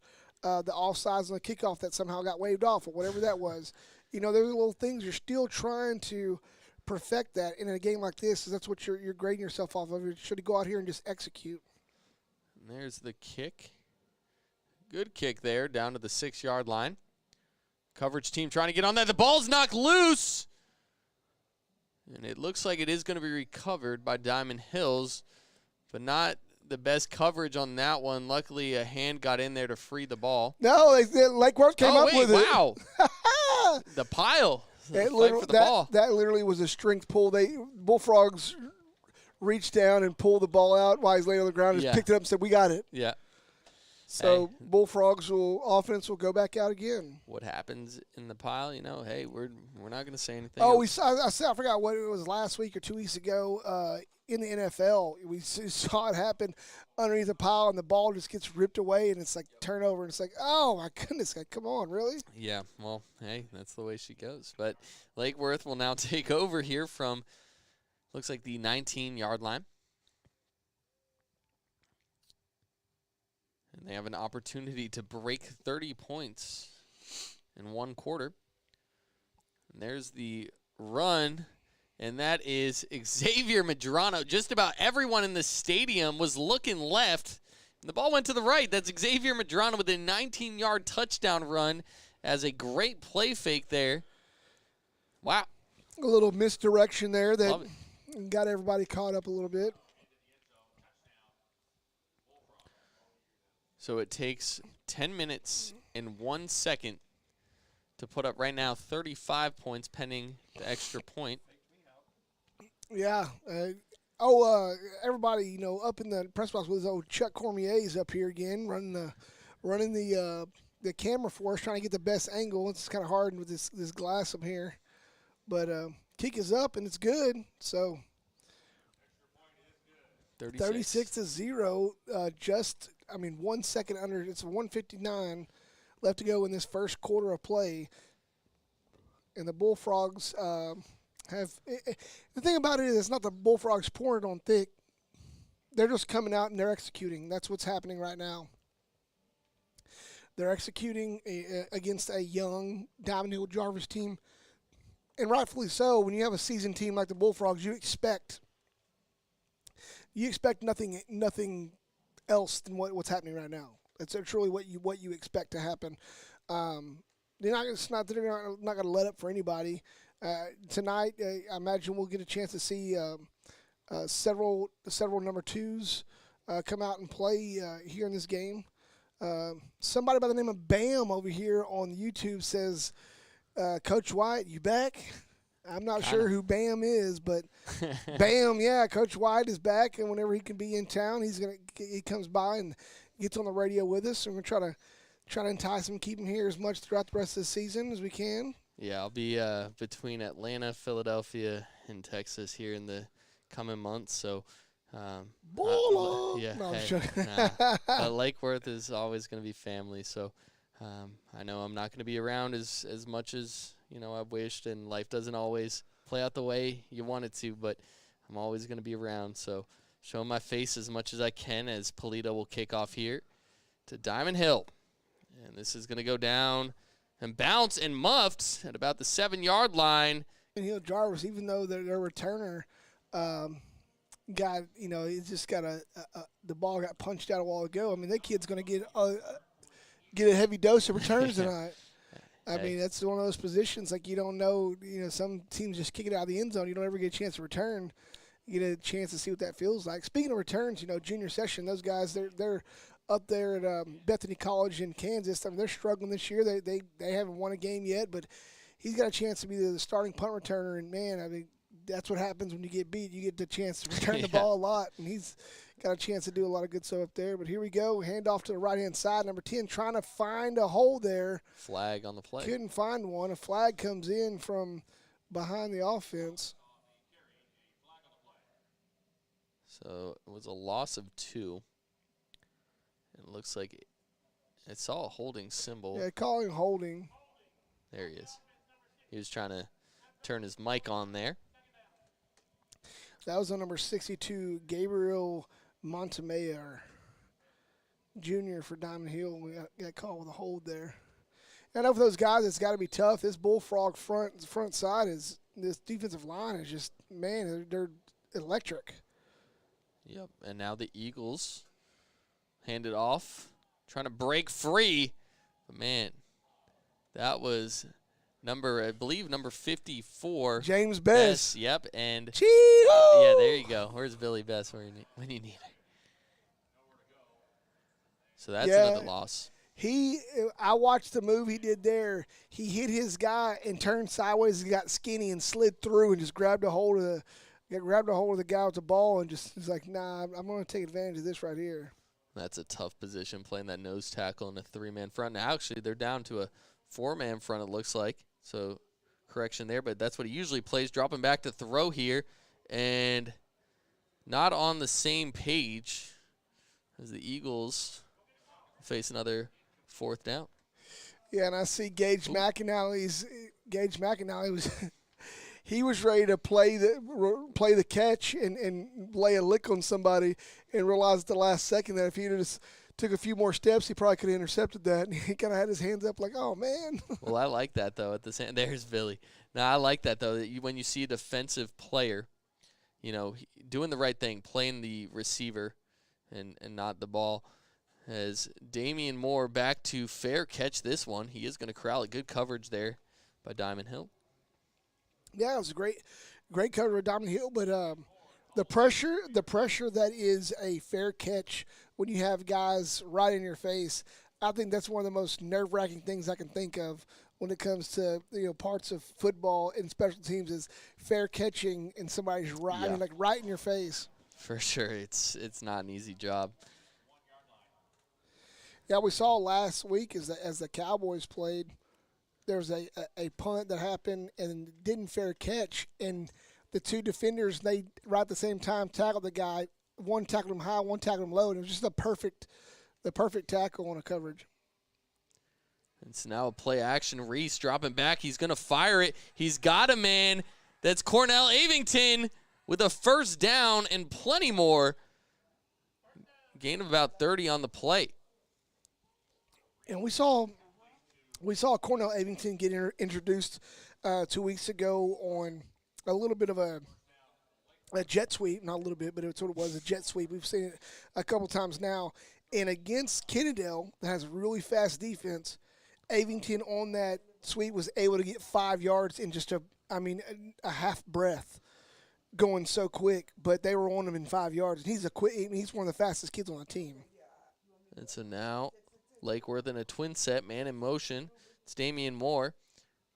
The offsides on the kickoff that somehow got waved off or whatever that was. There's little things you're still trying to perfect that. And in a game like this, that's what you're grading yourself off of. You should go out here and just execute. And there's the kick. Good kick there down to the 6-yard line. Coverage team trying to get on that. The ball's knocked loose. And it looks like it is going to be recovered by Diamond Hills, but not the best coverage on that one. Luckily, a hand got in there to free the ball. No, Lake Worth came up with it. Wow. The pile. That literally was a strength pull. Bullfrogs reached down and pulled the ball out while he's laying on the ground and just picked it up and said, "We got it." Yeah. So Bullfrogs offense will go back out again. What happens in the pile, hey, we're not going to say anything. Oh, I forgot what it was last week or 2 weeks ago in the NFL. We saw it happen underneath the pile, and the ball just gets ripped away, and it's like turnover. And it's like, oh, my goodness, come on, really? Yeah, well, hey, that's the way she goes. But Lake Worth will now take over here from, looks like the 19-yard line. And they have an opportunity to break 30 points in one quarter. And there's the run, and that is Xavier Madrone. Just about everyone in the stadium was looking left, and the ball went to the right. That's Xavier Madrone with a 19-yard touchdown run as a great play fake there. Wow. A little misdirection there that got everybody caught up a little bit. So it takes 10 minutes and 1 second to put up right now 35 points pending the extra point. Yeah. Everybody, up in the press box with his old Chuck Cormier's up here again, running the camera for us, trying to get the best angle. It's kind of hard with this glass up here. But kick is up, and it's good. So 36-0, 1 second under. It's 1:59 left to go in this first quarter of play. And the Bullfrogs have – the thing about it is it's not the Bullfrogs pouring it on thick. They're just coming out and they're executing. That's what's happening right now. They're executing against a young Diamond Hill Jarvis team. And rightfully so. When you have a seasoned team like the Bullfrogs, you expect nothing else than what's happening right now. It's truly what you expect to happen. They're not going to let up for anybody. Tonight, I imagine we'll get a chance to see several number twos come out and play here in this game. Somebody by the name of Bam over here on YouTube says, Coach White, you back? I'm not sure who Bam is, but Bam, yeah, Coach White is back, and whenever he can be in town, he comes by and gets on the radio with us, and we're try to entice him, keep him here as much throughout the rest of the season as we can. Yeah, I'll be between Atlanta, Philadelphia, and Texas here in the coming months, so Lake Worth is always going to be family, so I know I'm not going to be around as much as I've wished, and life doesn't always play out the way you want it to, but I'm always going to be around. So showing my face as much as I can as Polito will kick off here to Diamond Hill. And this is going to go down and bounce and muffed at about the 7-yard line. And Jarvis, even though their returner got, he's just got the ball got punched out a while ago. I mean, that kid's going to get a heavy dose of returns tonight. I mean, that's one of those positions, like, you don't know, some teams just kick it out of the end zone. You don't ever get a chance to return. You get a chance to see what that feels like. Speaking of returns, junior session, those guys, they're up there at Bethany College in Kansas. I mean, they're struggling this year. They haven't won a game yet, but he's got a chance to be the starting punt returner. And, man, I mean, that's what happens when you get beat. You get the chance to return the ball a lot, and he's got a chance to do a lot of good stuff up there. But here we go. Hand off to the right-hand side. Number 10 trying to find a hole there. Flag on the play. Couldn't find one. A flag comes in from behind the offense. So it was a loss of 2. It looks like I saw a holding symbol. Yeah, calling holding. There he is. He was trying to turn his mic on there. That was on number 62, Gabriel Montemayor, junior for Diamond Hill. We got caught with a hold there. And I know for those guys, it's got to be tough. This Bullfrog front side is this defensive line is just, man, they're electric. Yep, and now the Eagles hand it off, trying to break free. But, man, that was number 54. James Bess. Yep, and Chee-hoo! yeah, there you go. Where's Billy Bess when you need her? So that's another loss. I watched the move he did there. He hit his guy and turned sideways and got skinny and slid through and just grabbed a hold of the guy with the ball and just was like, nah, I'm going to take advantage of this right here. That's a tough position, playing that nose tackle in a 3-man front. Now, actually, they're down to a 4-man front, it looks like. So, correction there, but that's what he usually plays. Dropping back to throw here, and not on the same page as the Eagles face another 4th down. Yeah, and I see Gage McAnally was he was ready to play the catch and lay a lick on somebody, and realized at the last second that if he just took a few more steps, he probably could have intercepted that. And he kind of had his hands up like, oh, man. Well, I like that, though. There's Billy. Now, I like that, though, that when you see a defensive player, doing the right thing, playing the receiver and not the ball. As Damian Moore back to fair catch this one. He is going to corral it. Good coverage there by Diamond Hill. Yeah, it was a great cover with Diamond Hill, but the pressure that is a fair catch when you have guys right in your face, I think that's one of the most nerve-wracking things I can think of when it comes to parts of football and special teams is fair catching and somebody's right in your face. For sure, it's not an easy job. Yeah, we saw last week as the Cowboys played, there was a punt that happened and didn't fair catch, and the two defenders, they right at the same time tackled the guy. One tackled him high, one tackled him low, and it was just the perfect tackle on a coverage. It's now a play action. Reese dropping back. He's going to fire it. He's got a man. That's Cornell Avington with a first down and plenty more. Gain of about 30 on the play. And we saw Cornell Avington get introduced 2 weeks ago on a little bit of a jet sweep. Not a little bit, but it sort of was a jet sweep. We've seen it a couple times now. And against Kennedale, that has a really fast defense, Avington on that sweep was able to get 5 yards in just a half breath, going so quick. But they were on him in 5 yards. And he's one of the fastest kids on the team. And so now Lakeworth in a twin set, man in motion. It's Damian Moore.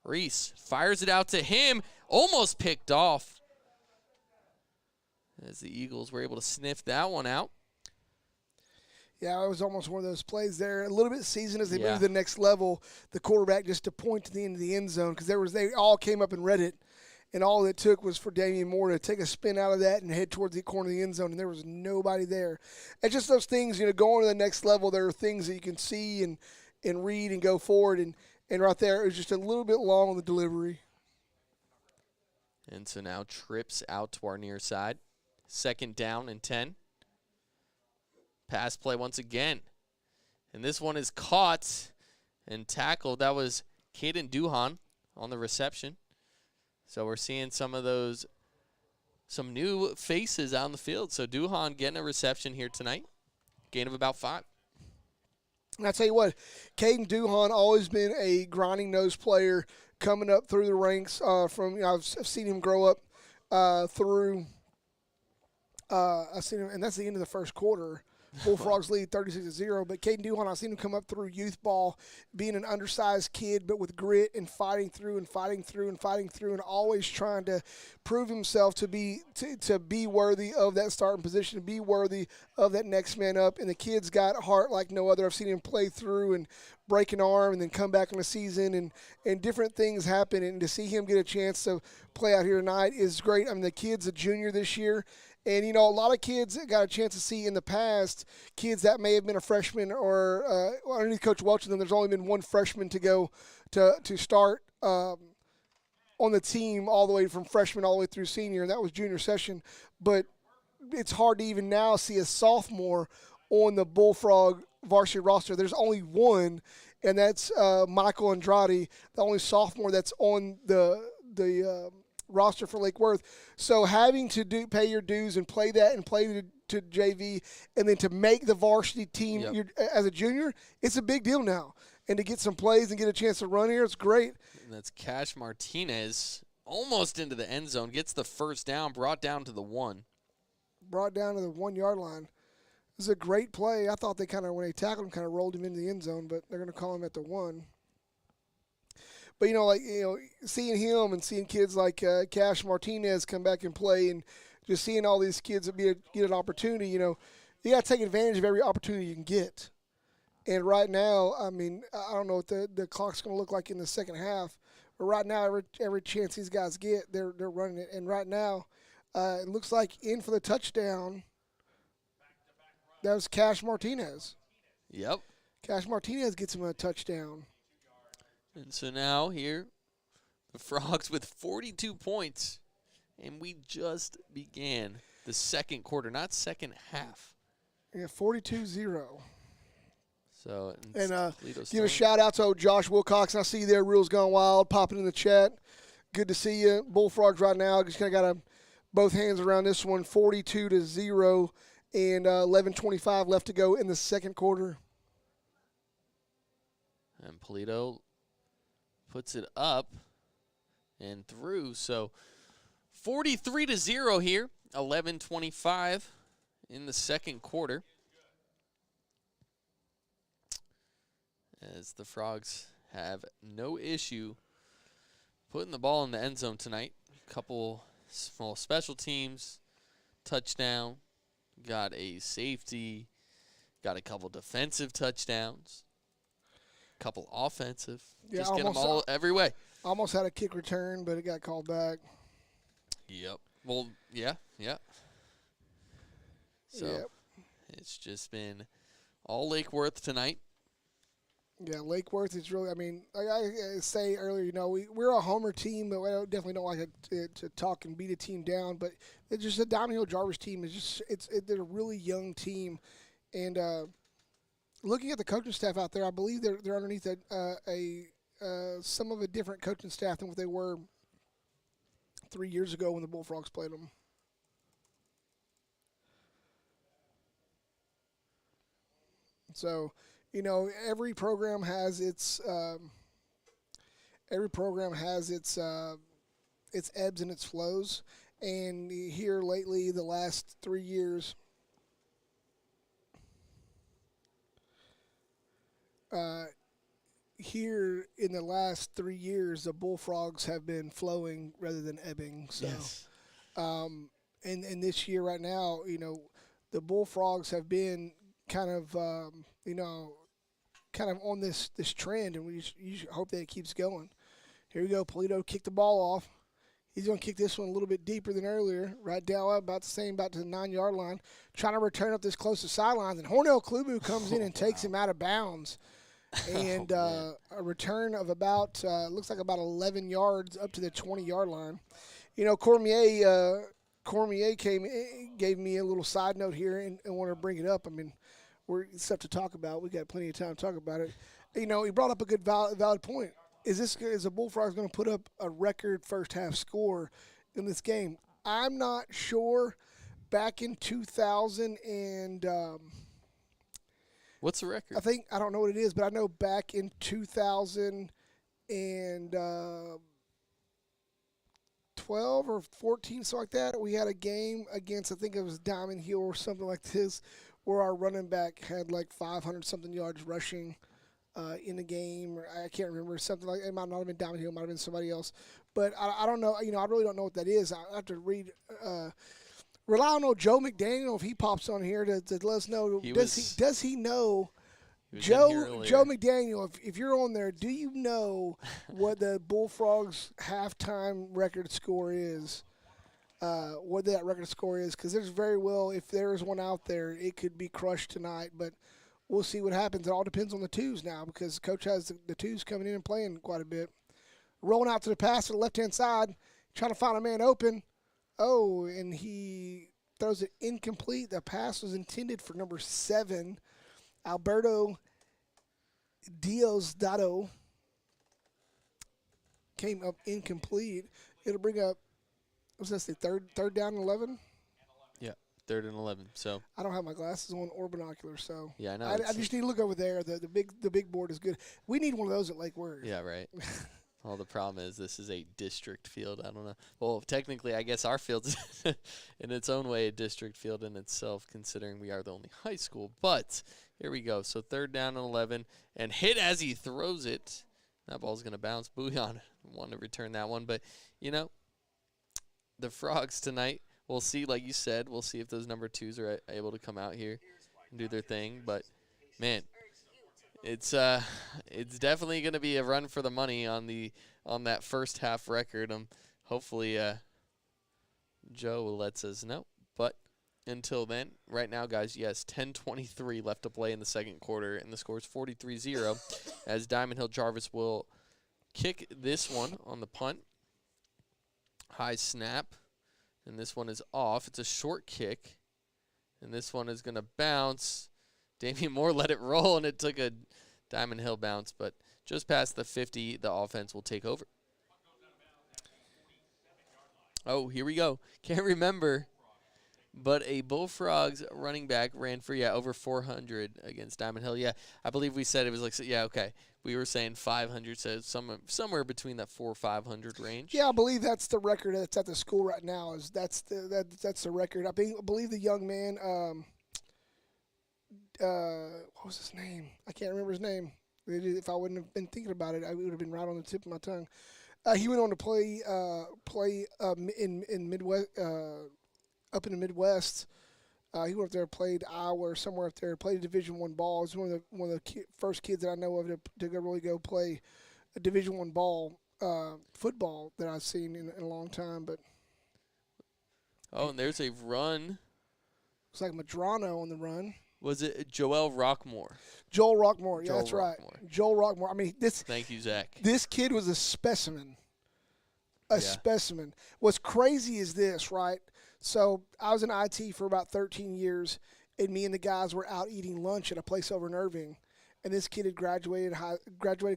Reese fires it out to him, almost picked off. As the Eagles were able to sniff that one out. Yeah, it was almost one of those plays there. A little bit seasoned as they moved to the next level. The quarterback just to point to the end of the end zone because they all came up and read it, and all it took was for Damian Moore to take a spin out of that and head towards the corner of the end zone, and there was nobody there. It's just those things, going to the next level. There are things that you can see and read and go forward, and right there it was just a little bit long on the delivery. And so now trips out to our near side. 2nd down and 10. Pass play once again. And this one is caught and tackled. That was Caden Duhan on the reception. So we're seeing some of those some new faces out on the field. So Duhan getting a reception here tonight. Gain of about 5. And I tell you what, Caden Duhan always been a grinding nose player coming up through the ranks. I've seen him grow up through. I've seen him, and that's the end of the first quarter. Bullfrogs lead 36-0. But Caden Duhan, I've seen him come up through youth ball, being an undersized kid, but with grit and fighting through, and always trying to prove himself to be worthy of that starting position, to be worthy of that next man up. And the kid's got a heart like no other. I've seen him play through and break an arm and then come back in the season, and different things happen. And to see him get a chance to play out here tonight is great. I mean, the kid's a junior this year. And, a lot of kids got a chance to see in the past, kids that may have been a freshman or underneath Coach Welch, and then there's only been one freshman to go to start on the team all the way from freshman all the way through senior, and that was junior session. But it's hard to even now see a sophomore on the Bullfrog varsity roster. There's only one, and that's Michael Andrade, the only sophomore that's on the roster for Lake Worth. So having to pay your dues and play that and play to JV and then to make the varsity team as a junior, it's a big deal now. And to get some plays and get a chance to run here, it's great. And that's Cash Martinez almost into the end zone, gets the first down, brought down to the 1. Brought down to the 1-yard line. This is a great play. I thought when they tackled him, kind of rolled him into the end zone, but they're going to call him at the 1. But, seeing him and seeing kids like Cash Martinez come back and play and just seeing all these kids get an opportunity, you got to take advantage of every opportunity you can get. And right now, I mean, I don't know what the clock's going to look like in the second half, but right now, every chance these guys get, they're running it. And right now, it looks like in for the touchdown, that was Cash Martinez. Yep. Cash Martinez gets him a touchdown. And so now here, the Frogs with 42 points, and we just began the second quarter, not second half. Yeah, 42-0. So, and give a shout-out to Josh Wilcox. I see you there, Reels Gone Wild, popping in the chat. Good to see you. Bullfrogs right now, just kind of got both hands around this one, 42-0, and 11:25 left to go in the second quarter. And Polito puts it up and through. So 43-0 here, 11:25 in the second quarter. As the Frogs have no issue putting the ball in the end zone tonight. A couple small special teams, touchdown, got a safety, got a couple defensive touchdowns. Couple offensive. Yeah, just get them all every way. Almost had a kick return, but it got called back. Yep. Well, yeah. So it's just been all Lake Worth tonight. Yeah, Lake Worth is really, I mean, like I say earlier, we're a homer team, but we definitely don't like to talk and beat a team down. But it's just a Downhill Jarvis team. They're a really young team. And, looking at the coaching staff out there, I believe they're underneath some of a different coaching staff than what they were 3 years ago when the Bullfrogs played them. So, every program has its ebbs and its flows, and here lately, the last 3 years. Here in the last 3 years, the Bullfrogs have been flowing rather than ebbing. So, yes. And this year right now, the Bullfrogs have been kind of on this trend, and we hope that it keeps going. Here we go. Polito kicked the ball off. He's going to kick this one a little bit deeper than earlier, right down about to the 9-yard line, trying to return up this close to sidelines. And Hornell Klubu comes in and takes him out of bounds. And a return of about, looks like about 11 yards up to the 20-yard line. Cormier gave me a little side note here and want to bring it up. I mean, we're stuff to talk about. We got plenty of time to talk about it. He brought up a good valid point. Is the Bullfrogs going to put up a record first half score in this game? I'm not sure. Back in 2000 and What's the record? I don't know what it is, but I know back in 2000 and 12 or 14, something like that, we had a game against, I think it was Diamond Hill or something like this, where our running back had like 500-something yards rushing in the game. Or I can't remember, something like it might not have been Diamond Hill, it might have been somebody else. But I don't know. I really don't know what that is. I have to rely on old Joe McDaniel if he pops on here to let us know. Does he know? Joe McDaniel, if you're on there, do you know what the Bullfrogs halftime record score is? What that record score is? Because there's very well, if there's one out there, it could be crushed tonight. But we'll see what happens. It all depends on the twos now because Coach has the twos coming in and playing quite a bit. Rolling out to the pass to the left-hand side, trying to find a man open. Oh, and he throws it incomplete. The pass was intended for number 7, Alberto Diosdado. Came up incomplete. It'll bring up, what's that say, third down and 11? Yeah, 3rd and 11. So I don't have my glasses on or binoculars, so yeah, I know. I just need to look over there. The big board is good. We need one of those at Lake Worth. Yeah, right. Well, the problem is this is a district field. I don't know. Well, technically, I guess our field's in its own way a district field in itself, considering we are the only high school. But here we go. So 3rd down and 11, and hit as he throws it. That ball's going to bounce. Bouillon wanted to return that one. But, the Frogs tonight, we'll see, like you said, we'll see if those number 2s are able to come out here and do their thing. But, man, it's definitely going to be a run for the money on that first half record. Hopefully Joe lets us know. But until then, right now, guys, yes, 10:23 left to play in the second quarter, and the score is 43-0 as Diamond Hill Jarvis will kick this one on the punt. High snap, and this one is off. It's a short kick, and this one is going to bounce. Damian Moore let it roll, and it took a Diamond Hill bounce, but just past the 50, the offense will take over. Oh, here we go. Can't remember, but a Bullfrogs running back ran for, over 400 against Diamond Hill. Yeah, I believe we said it was like, okay. We were saying 500, so somewhere between that 400 or 500 range. Yeah, I believe that's the record that's at the school right now. That's the record. I believe the young man, what was his name? I can't remember his name. If I wouldn't have been thinking about it, it would have been right on the tip of my tongue. He went on to play in Midwest, up in the Midwest. He went up there, played Iowa or somewhere up there, played a Division I ball. He's one of the first kids that I know of to really go play a Division I ball football that I've seen in a long time. But and there's a run. It's like Madrone on the run. Was it Joelle Rockmore? Joelle Rockmore, yeah, that's right. Joelle Rockmore. I mean, Thank you, Zach. This kid was a specimen. Specimen. What's crazy is this, right? So I was in IT for about 13 years, and me and the guys were out eating lunch at a place over in Irving. And this kid had graduated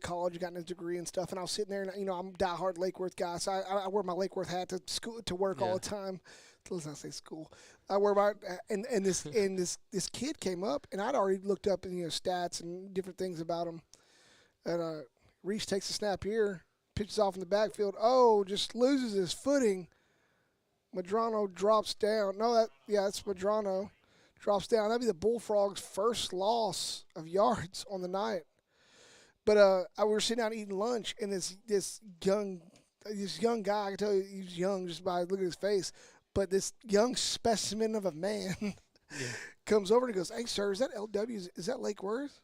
college, gotten his degree and stuff. And I was sitting there, and I'm a diehard Lake Worth guy, so I wear my Lake Worth hat to school to work all the time. Let's not say school. I wear my and this kid came up, and I'd already looked up stats and different things about him. And Reese takes a snap here, pitches off in the backfield. Oh, just loses his footing. Madrone drops down. That's Madrone. Drops down. That'd be the Bullfrogs' first loss of yards on the night. But we were sitting down eating lunch, and this young guy, I can tell you he's young just by looking at his face, but this young specimen of a man comes over and goes, "Hey, sir, is that LW? Is that Lake Worth?"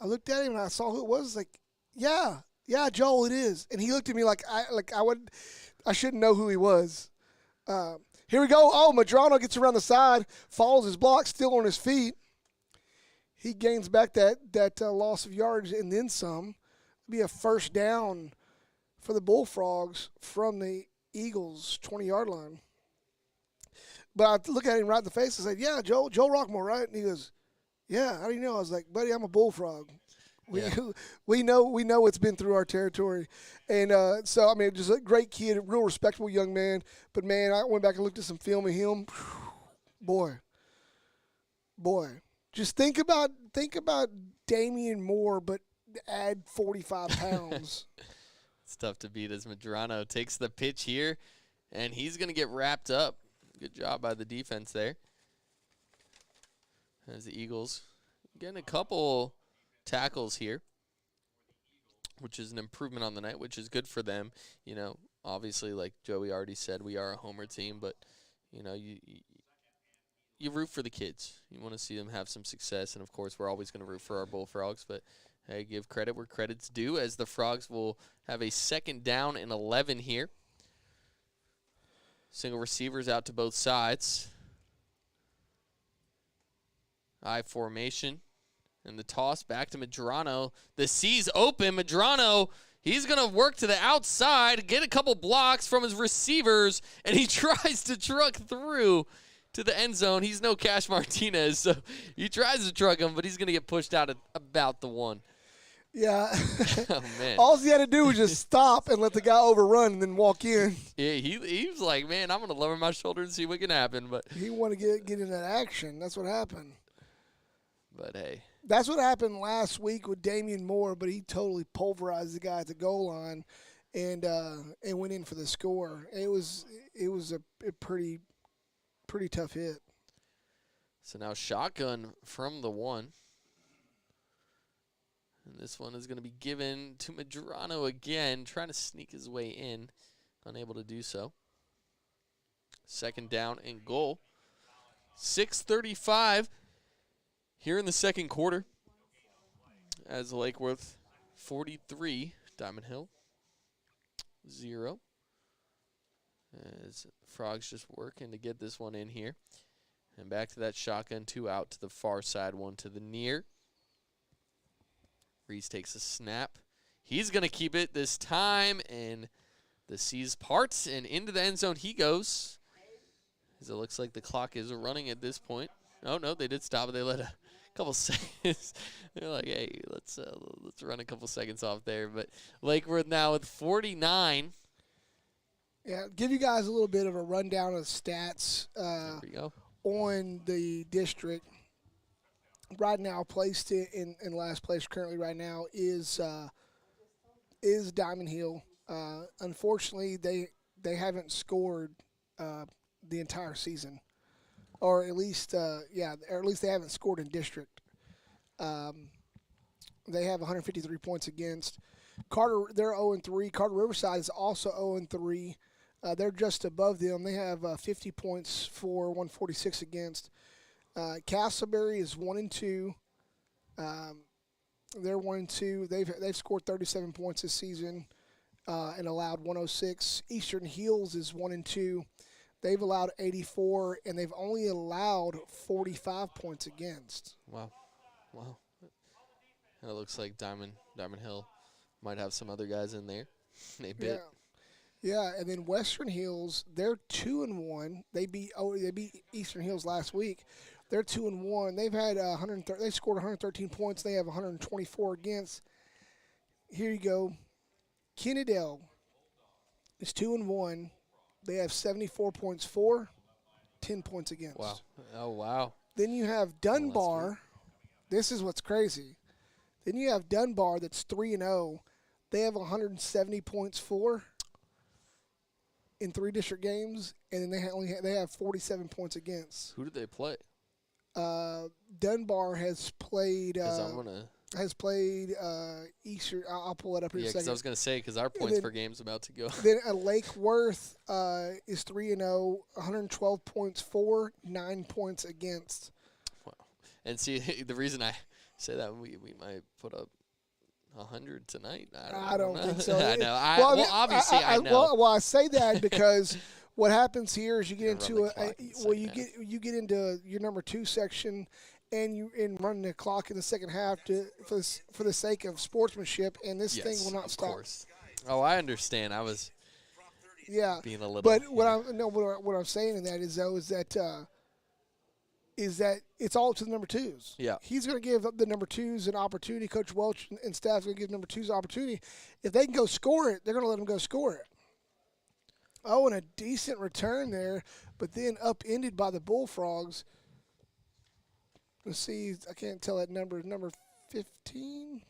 I looked at him and I saw who it was. I was like, yeah, Joel, it is. And he looked at me like I shouldn't know who he was. Here we go. Oh, Madrone gets around the side, follows his block, still on his feet. He gains back that loss of yards and then some. It'll be a first down for the Bullfrogs from the Eagles' 20-yard line. But I look at him right in the face and said, "Yeah, Joel Rockmore, right?" And he goes, "Yeah, how do you know?" I was like, "Buddy, I'm a Bullfrog." We know it's been through our territory, and so I mean, just a great kid, a real respectable young man. But man, I went back and looked at some film of him. Boy, just think about Damian Moore, but add 45 pounds. It's tough to beat as Madrone takes the pitch here, and he's going to get wrapped up. Good job by the defense there. As the Eagles getting a couple tackles here, which is an improvement on the night, which is good for them. You know, obviously, like Joey already said, we are a homer team, but, you know, you root for the kids. You want to see them have some success, and, of course, we're always going to root for our Bullfrogs, but hey, give credit where credit's due, as the Frogs will have a 2nd down and 11 here. Single receivers out to both sides. I formation. And the toss back to Madrone. The C's open. Madrone, he's going to work to the outside, get a couple blocks from his receivers, and he tries to truck through to the end zone. He's no Cash Martinez, so he tries to truck him, but he's going to get pushed out at about the 1. Yeah. Oh, man. All he had to do was just stop and let the guy overrun and then walk in. Yeah, he was like, man, I'm going to lower my shoulder and see what can happen. But he wanted to get in that action. That's what happened. But, hey. That's what happened last week with Damian Moore, but he totally pulverized the guy at the goal line and went in for the score. It was a pretty tough hit. So now shotgun from the 1. And this one is going to be given to Madrone again, trying to sneak his way in. Unable to do so. 2nd down and goal. 6:35 here in the 2nd quarter. As Lake Worth 43, Diamond Hill 0. As Frogs just working to get this one in here. And back to that shotgun, 2 out to the far side, 1 to the near. Reese takes a snap. He's going to keep it this time, and the C's parts, and into the end zone he goes. As it looks like the clock is running at this point. Oh, no, they did stop it. They let a couple seconds. They're like, hey, let's run a couple seconds off there. But Lake Worth now with 49. Yeah, give you guys a little bit of a rundown of the stats There we go. on the district. Right now, placed in last place currently right now is Diamond Hill. Unfortunately, they haven't scored the entire season, or at least they haven't scored in district. They have 153 points against. Carter, they're 0-3. Carter Riverside is also 0-3. They're just above them. They have 50 points for 146 against. Castleberry is 1-2. They're 1-2. They've scored 37 points this season and allowed 106. Eastern Hills is 1-2. They've allowed 84, and they've only allowed 45 points against. Wow. And it looks like Diamond Hill might have some other guys in there. They bit. Yeah, and then Western Hills, they're 2-1. They beat Eastern Hills last week. They're 2-1. They've had they scored 113 points. They have 124 against. Here you go. Kennedale is 2-1. They have 74 points for, 10 points against. Wow. Oh, wow. Then you have Dunbar. This is what's crazy. Then you have Dunbar that's 3-0. They have 170 points for in 3 district games, and then they have 47 points against. Who did they play? Dunbar has played. I'm gonna Eastern. I'll pull it up here in a second. I was gonna say because our points per game is about to go. Then Lake Worth is 3-0, 112 points for, 9 points against. Wow. And see, the reason I say that we might put up 100 tonight. I don't think so. I know. Obviously I know. Well, I say that because what happens here is you get into you get into your number 2 section, and you run the clock in the second half for the sake of sportsmanship, and this thing will not stop. Of course. Oh, I understand. I was being a little. But what I'm saying in that is that is that it's all to the number twos. Yeah. He's going to give the number twos an opportunity. Coach Welch and staff going to give number twos an opportunity. If they can go score it, they're going to let them go score it. Oh, and a decent return there, but then upended by the Bullfrogs. Let's see. I can't tell that number. Number 15?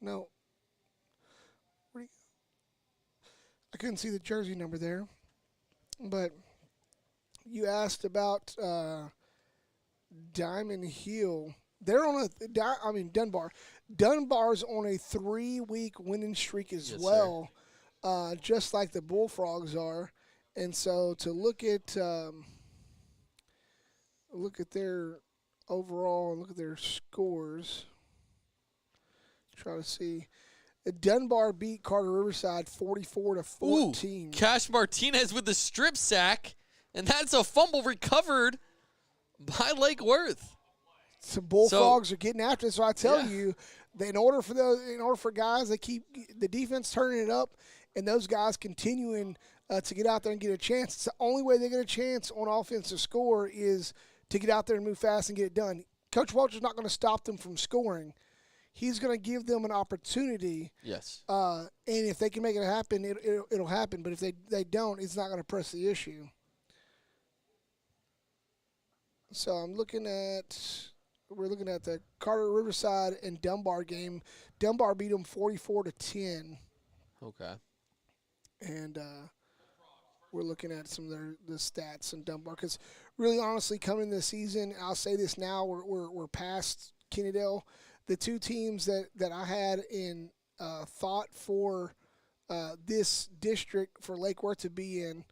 No. I couldn't see the jersey number there. But you asked about Diamond Hill. They're on Dunbar. Dunbar's on a 3-week winning streak as well, just like the Bullfrogs are. And so to look at their overall and look at their scores, try to see. Dunbar beat Carter Riverside 44-14. Cash Martinez with the strip sack, and that's a fumble recovered by Lake Worth. Some Bullfrogs are getting after it. So I tell you, that in order for guys to keep the defense turning it up, and those guys continuing to get out there and get a chance, it's the only way they get a chance on offense to score is to get out there and move fast and get it done. Coach Welch is not going to stop them from scoring. He's going to give them an opportunity. Yes. And if they can make it happen, it'll happen. But if they don't, it's not going to press the issue. So we're looking at the Carter Riverside and Dunbar game. Dunbar beat them 44-10. Okay. And we're looking at some of the stats in Dunbar because really, honestly, coming into the season, I'll say this now, we're past Kennedale. The two teams that I had in thought for this district for Lake Worth to be in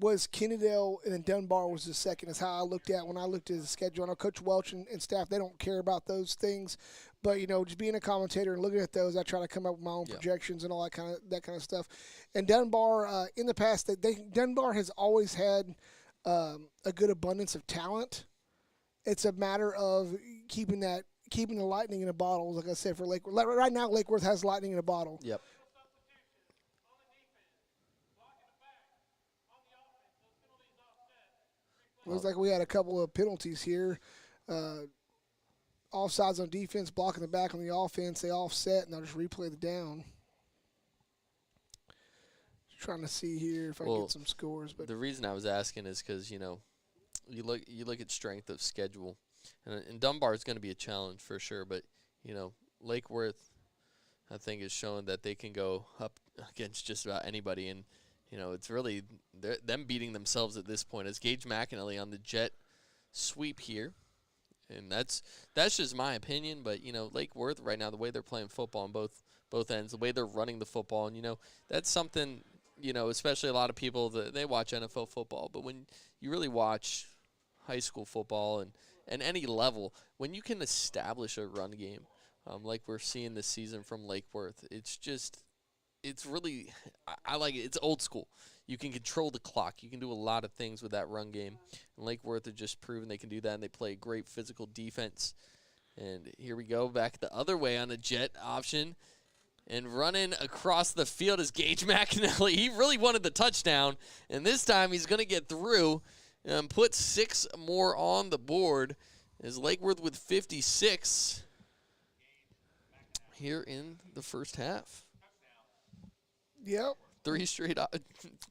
was Kennedale, and then Dunbar was the second. Is how I looked at when I looked at the schedule. I know Coach Welch and staff, they don't care about those things, but just being a commentator and looking at those, I try to come up with my own projections and all that kind of stuff. And Dunbar, in the past, Dunbar has always had a good abundance of talent. It's a matter of keeping the lightning in a bottle, like I said, for Lake Worth. Right now, Lake Worth has lightning in a bottle. Yep. Looks like we had a couple of penalties here. Offsides on defense, blocking the back on the offense. They offset, and they'll just replay the down. Just trying to see here if I can get some scores. But the reason I was asking is because, you look at strength of schedule. And Dunbar is going to be a challenge for sure, but, Lake Worth, I think, is showing that they can go up against just about anybody. And, it's really them beating themselves at this point. As Gage McAnally on the jet sweep here, and that's just my opinion. But, Lake Worth right now, the way they're playing football on both ends, the way they're running the football, and, that's something, especially a lot of people, they watch NFL football. But when you really watch high school football and any level, when you can establish a run game, like we're seeing this season from Lake Worth, it's really, I like it. It's old school. You can control the clock. You can do a lot of things with that run game. And Lake Worth have just proven they can do that, and they play great physical defense. And here we go, back the other way on the jet option. And running across the field is Gage McAnally. He really wanted the touchdown, and this time he's going to get through and put 6 more on the board. Is Lake Worth with 56 here in the first half. Yep. 3 straight.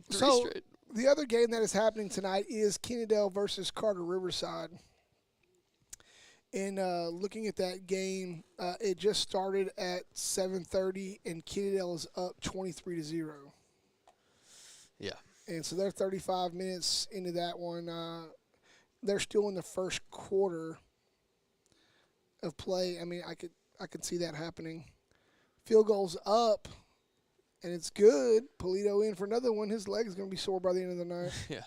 Straight. The other game that is happening tonight is Kennedale versus Carter Riverside. And looking at that game, it just started at 7:30, and Kennedale is up 23-0. Yeah. And so they're 35 minutes into that one. They're still in the first quarter of play. I mean, I could see that happening. Field goal's up, and it's good. Polito in for another one. His leg is going to be sore by the end of the night. Yeah.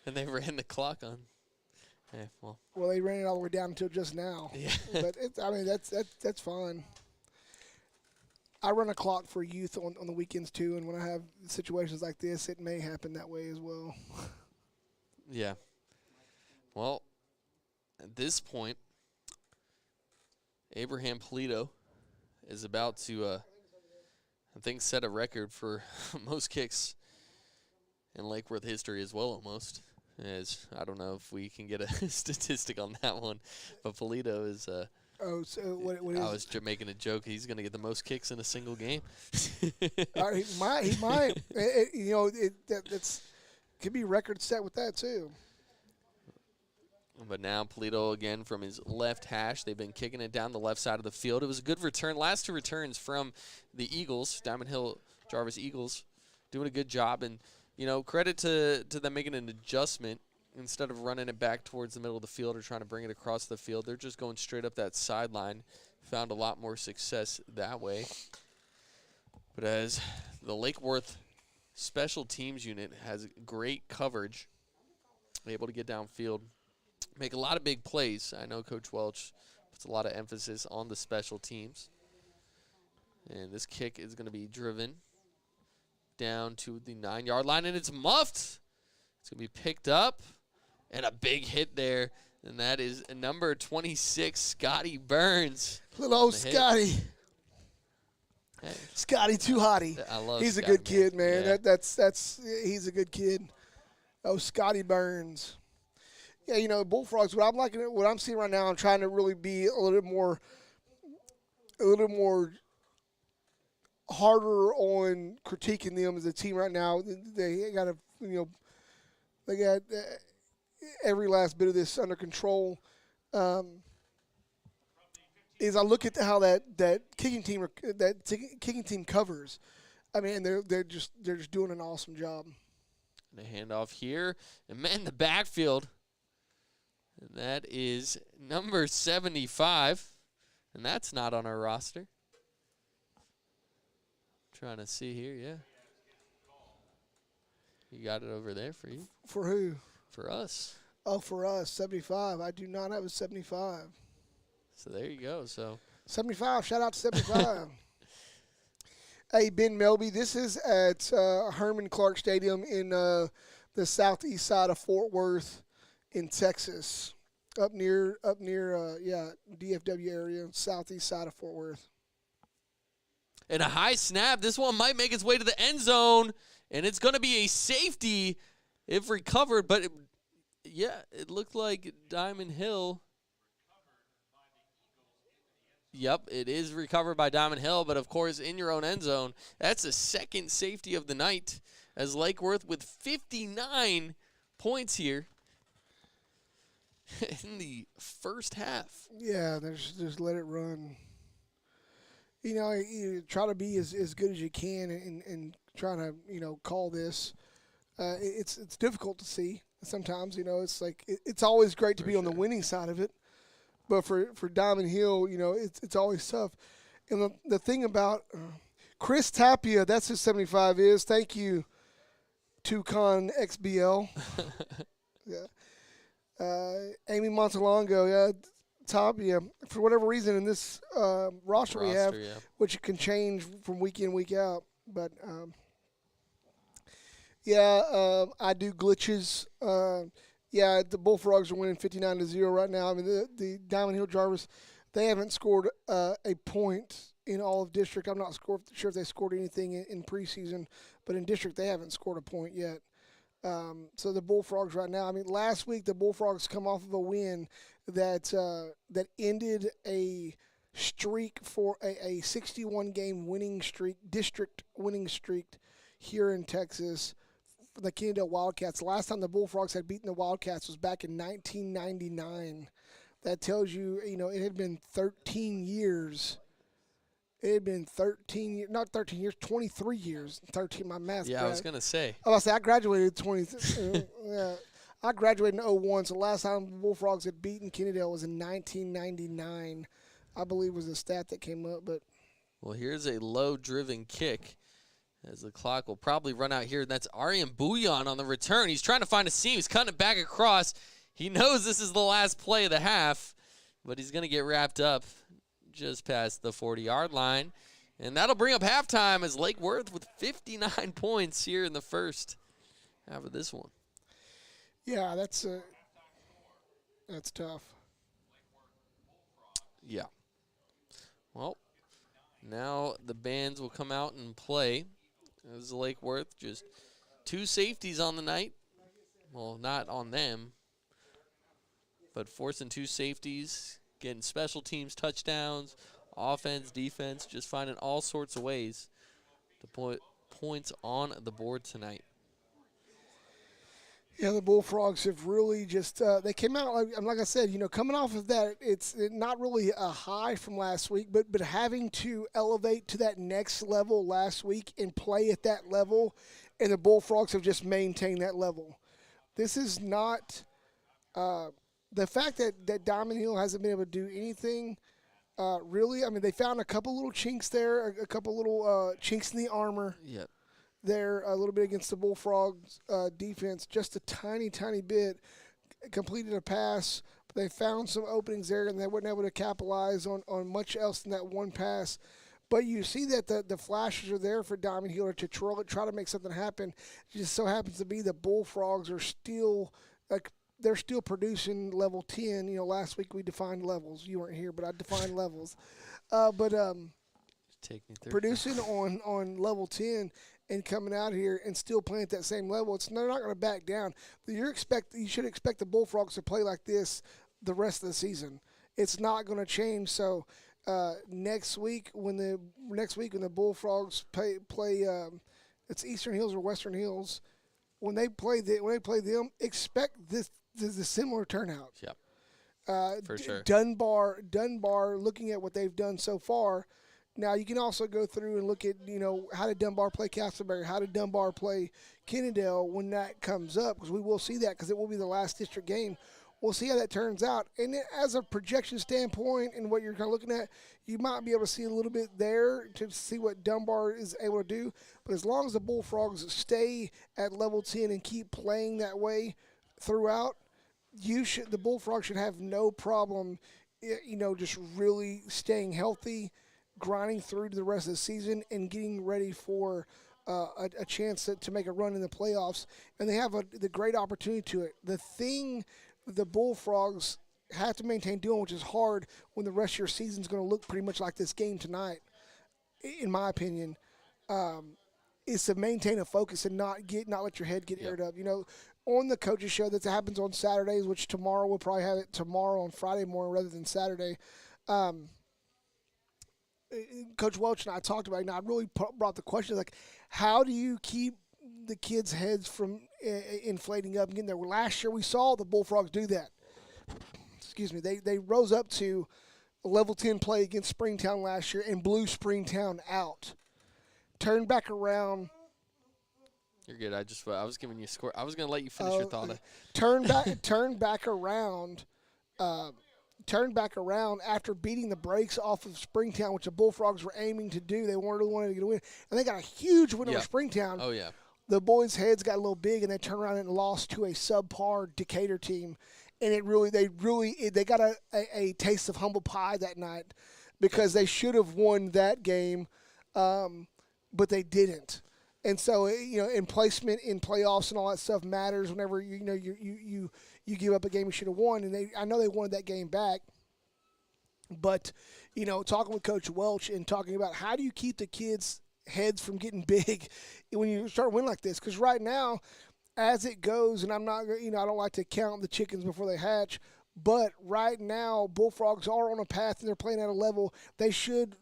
And they ran the clock on. Yeah, well, they ran it all the way down until just now. Yeah. But that's fine. I run a clock for youth on the weekends too, and when I have situations like this, it may happen that way as well. Yeah. Well, at this point, Abraham Polito is about to, I think, set a record for most kicks in Lake Worth history as well, almost. I don't know if we can get a statistic on that one, but Polito is. What is I was making a joke. He's going to get the most kicks in a single game. He might. That's could be record set with that too. But now Polito again from his left hash. They've been kicking it down the left side of the field. It was a good return. Last two returns from the Eagles, Diamond Hill Jarvis Eagles, doing a good job. And, credit to them making an adjustment. Instead of running it back towards the middle of the field or trying to bring it across the field, they're just going straight up that sideline. Found a lot more success that way. But as the Lake Worth special teams unit has great coverage, able to get downfield, make a lot of big plays. I know Coach Welch puts a lot of emphasis on the special teams. And this kick is going to be driven down to the 9-yard line, and it's muffed. It's going to be picked up, and a big hit there. And that is number 26, Scotty Burns. Little old Scotty. Hey. Scotty too hotty. I love He's Scotty, a good kid, man. Yeah. He's a good kid. Oh, Scotty Burns. Yeah, Bullfrogs. What I'm seeing right now, I'm trying to really be a little more harder on critiquing them as a team right now. They got they got every last bit of this under control. Is I look at how that kicking team covers. I mean, they're just doing an awesome job. And a handoff here, and man, the backfield. And that is number 75, and that's not on our roster. Trying to see here, yeah. You got it over there for you. For who? For us. Oh, for us, 75. I do not have a 75. So there you go. So 75. Shout out to 75. Hey, Ben Melby, this is at Herman Clark Stadium in the southeast side of Fort Worth in Texas, up near DFW area, southeast side of Fort Worth. And a high snap. This one might make its way to the end zone, and it's going to be a safety if recovered. But, it looked like Diamond Hill. Yep, it is recovered by Diamond Hill, but, of course, in your own end zone. That's the second safety of the night as Lake Worth with 59 points here in the first half. Yeah, just let it run. You try to be as good as you can and try to, call this. It's difficult to see sometimes. It's like it's always great to be on the winning side of it. But for Diamond Hill, it's always tough. And the thing about Chris Tapia, that's who 75 is. Thank you, Tucon XBL. Yeah. Amy Montalongo, yeah. Tapia, for whatever reason in this roster we have, which can change from week in, week out. But, I do glitches. The Bullfrogs are winning 59-0 right now. I mean, the Diamond Hill Jarvis, they haven't scored a point in all of district. I'm not sure if they scored anything in preseason, but in district they haven't scored a point yet. So the Bullfrogs right now, I mean, last week the Bullfrogs come off of a win that ended a streak for a 61-game winning streak, district winning streak here in Texas for the Kennedale Wildcats. The last time the Bullfrogs had beaten the Wildcats was back in 1999. That tells you, it had been 13 years. It had been 13 years, not 13 years, 23 years. 13, my math. Yeah, I was going to say. I graduated I graduated in 01, so the last time the Bullfrogs had beaten Kennedale was in 1999, I believe was the stat that came up. But well, here's a low-driven kick as the clock will probably run out here. That's Arian Bouillon on the return. He's trying to find a seam. He's cutting it back across. He knows this is the last play of the half, but he's going to get wrapped up just past the 40-yard line. And that'll bring up halftime as Lake Worth with 59 points here in the first half of this one. Yeah, that's tough. Yeah. Well, now the bands will come out and play. As Lake Worth, just two safeties on the night. well, not on them, but forcing 2 safeties, getting special teams touchdowns, offense, defense, just finding all sorts of ways to put points on the board tonight. Yeah, the Bullfrogs have really just they came out like I said, coming off of that, it's not really a high from last week, but having to elevate to that next level last week and play at that level, and the Bullfrogs have just maintained that level. This is not the fact that Diamond Hill hasn't been able to do anything. Really, I mean, they found a couple little chinks there, a couple little chinks in the armor. Yep. There a little bit against the Bullfrogs defense, just a tiny bit. Completed a pass, but they found some openings there, and they weren't able to capitalize on much else than that one pass. But you see that the flashes are there for Diamond Hill to try to make something happen. It just so happens to be the Bullfrogs are still they're still producing level 10. Last week we defined levels. You weren't here, but I defined levels. Take me through. Producing on level 10 and coming out here and still playing at that same level, they're not going to back down. You should expect the Bullfrogs to play like this the rest of the season. It's not going to change. So next week when the Bullfrogs play it's Eastern Hills or Western Hills, when they play them, expect this a similar turnout. Yep. For sure. Dunbar, looking at what they've done so far. Now, you can also go through and look at, how did Dunbar play Castleberry? How did Dunbar play Kennedale when that comes up? Because we will see that because it will be the last district game. We'll see how that turns out. And then as a projection standpoint and what you're kind of looking at, you might be able to see a little bit there to see what Dunbar is able to do. But as long as the Bullfrogs stay at level 10 and keep playing that way throughout, the Bullfrogs should have no problem, just really staying healthy, grinding through to the rest of the season and getting ready for a chance to make a run in the playoffs. And they have the great opportunity to it. The thing the Bullfrogs have to maintain doing, which is hard when the rest of your season is going to look pretty much like this game tonight, in my opinion, is to maintain a focus and not let your head get aired up. On the coaches show that happens on Saturdays, which tomorrow we'll probably have it tomorrow on Friday morning rather than Saturday. Coach Welch and I talked about it, and I really brought the question, how do you keep the kids' heads from inflating up and getting there? Well, last year we saw the Bullfrogs do that. Excuse me. They rose up to a level 10 play against Springtown last year and blew Springtown out. Turned back around. You're good. I was giving you a score. I was going to let you finish your thought. Turned back around. Turned back around after beating the brakes off of Springtown, which the Bullfrogs were aiming to do. They really wanted to get a win. And they got a huge win over Springtown. Oh, yeah. The boys' heads got a little big, and they turned around and lost to a subpar Decatur team. And they got a taste of humble pie that night because they should have won that game, but they didn't. And so, in placement in playoffs and all that stuff matters whenever you give up a game you should have won. And I know they wanted that game back. But, talking with Coach Welch and talking about how do you keep the kids' heads from getting big when you start winning like this? Because right now, as it goes, and I'm not, I don't like to count the chickens before they hatch. But right now, Bullfrogs are on a path and they're playing at a level they should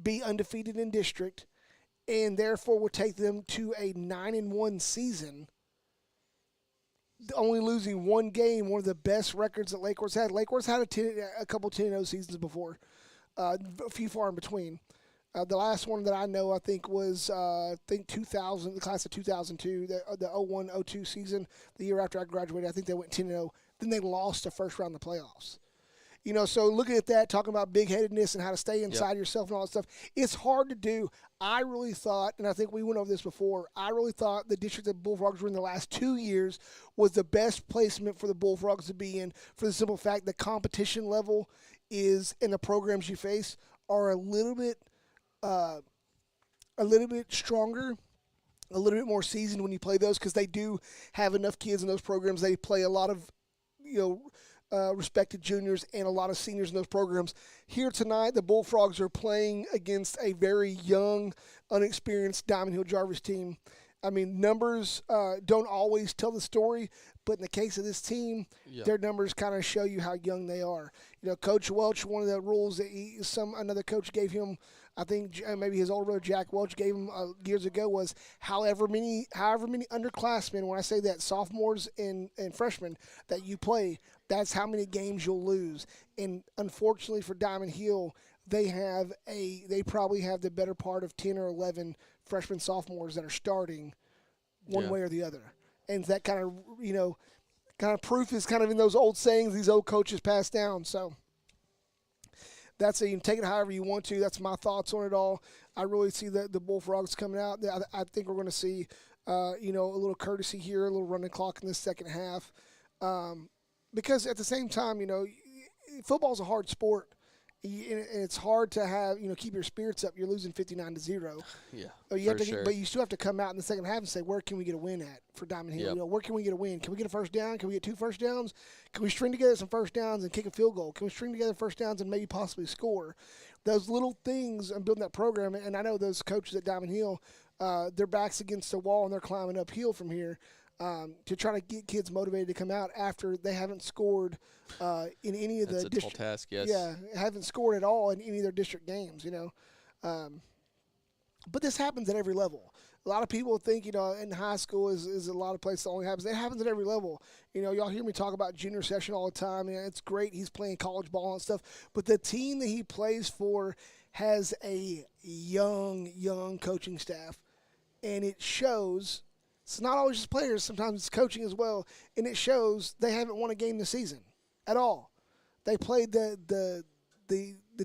be undefeated in district. And therefore will take them to a 9-1 season, only losing one game, one of the best records that Lake Worth's had. Lake Worth's had a couple 10-0 seasons before, a few far in between. The last one that I know, I think, was 2000, the class of 2002, the 01-02 season, the year after I graduated. I think they went 10-0. Then they lost the first round of the playoffs. So looking at that, talking about big-headedness and how to stay inside yourself and all that stuff, it's hard to do. I really thought, and I think we went over this before, I really thought the district that Bullfrogs were in the last 2 years was the best placement for the Bullfrogs to be in for the simple fact the competition level is, and the programs you face are a little bit stronger, a little bit more seasoned when you play those because they do have enough kids in those programs. They play a lot of, respected juniors and a lot of seniors in those programs. Here tonight, the Bullfrogs are playing against a very young, unexperienced Diamond Hill Jarvis team. I mean, numbers don't always tell the story, but in the case of this team, Yeah. their numbers kind of show you how young they are. You know, Coach Welch, one of the rules that another coach gave him, I think maybe his older brother Jack Welch gave him years ago, was however many underclassmen, when I say that, sophomores and freshmen that you play, that's how many games you'll lose. And unfortunately for Diamond Hill, they probably have the better part of 10 or 11 freshmen, sophomores that are starting one way or the other. And that kind of proof is kind of in those old sayings these old coaches pass down. So you can take it however you want to. That's my thoughts on it all. I really see the Bullfrogs coming out. I think we're going to see, a little courtesy here, a little running clock in the second half. Because at the same time, football's a hard sport. And it's hard to have keep your spirits up. You're losing 59-0. Yeah, but you still have to come out in the second half and say, where can we get a win at for Diamond Hill? Yep. Where can we get a win? Can we get a first down? Can we get 2 first downs? Can we string together some first downs and kick a field goal? Can we string together first downs and maybe possibly score? Those little things and building that program. And I know those coaches at Diamond Hill, their back's against the wall and they're climbing uphill from here. To try to get kids motivated to come out after they haven't scored in any of That's the a tall task, yes. Yeah, haven't scored at all in any of their district games, But this happens at every level. A lot of people think, in high school is a lot of places it only happens. It happens at every level. Y'all hear me talk about junior session all the time. It's great. He's playing college ball and stuff. But the team that he plays for has a young coaching staff. And it shows. It's not always just players. Sometimes it's coaching as well. And it shows they haven't won a game this season at all. They played the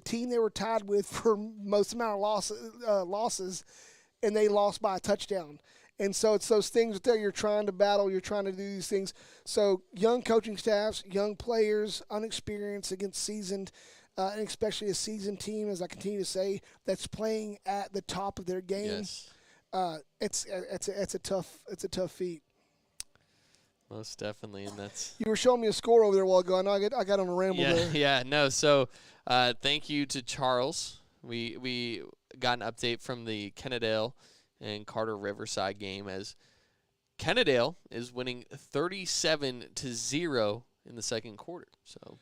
team they were tied with for most amount of losses, and they lost by a touchdown. And so it's those things there you're trying to battle. You're trying to do these things. So young coaching staffs, young players, unexperienced against seasoned, and especially a seasoned team, as I continue to say, that's playing at the top of their game. Yes. It's a tough feat. Most definitely, and that's. You were showing me a score over there a while ago. I know I got on a ramble there. Yeah, no. So, thank you to Charles. We got an update from the Kennedale and Carter Riverside game as Kennedale is winning 37-0 in the second quarter. So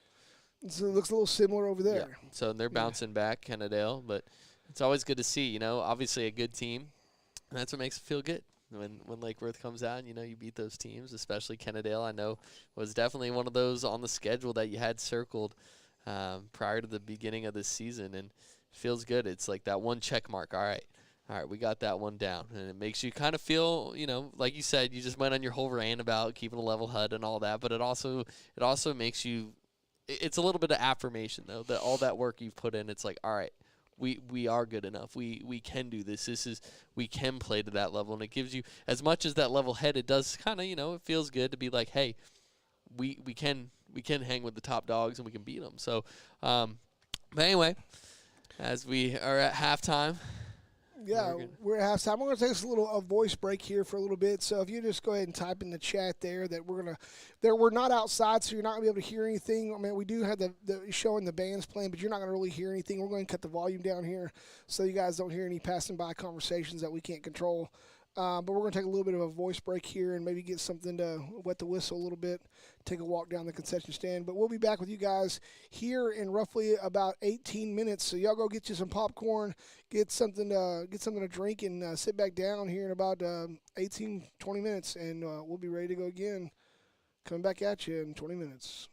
it looks a little similar over there. Yeah. So they're bouncing back, Kennedale, but it's always good to see. Obviously a good team. And that's what makes it feel good when Lake Worth comes out and, you beat those teams, especially Kennedale. I know was definitely one of those on the schedule that you had circled prior to the beginning of this season. And it feels good. It's like that one check mark. All right, we got that one down. And it makes you kind of feel, like you said, you just went on your whole rant about keeping a level head and all that. But it also makes you – it's a little bit of affirmation, though, that all that work you've put in, it's like, all right. We are good enough. We can do this. We can play to that level, and it gives you as much as that level head. It does kind of it feels good to be like, hey, we can hang with the top dogs and we can beat them. So, but anyway, as we are at halftime. Yeah, we're at halftime. We're going to take a voice break here for a little bit. So if you just go ahead and type in the chat there that we're not outside, so you're not going to be able to hear anything. I mean, we do have the showing the bands playing, but you're not going to really hear anything. We're going to cut the volume down here so you guys don't hear any passing by conversations that we can't control. But we're going to take a little bit of a voice break here and maybe get something to wet the whistle a little bit, take a walk down the concession stand. But we'll be back with you guys here in roughly about 18 minutes. So y'all go get you some popcorn, get something to drink, and sit back down here in about 18, 20 minutes, and we'll be ready to go again. Coming back at you in 20 minutes.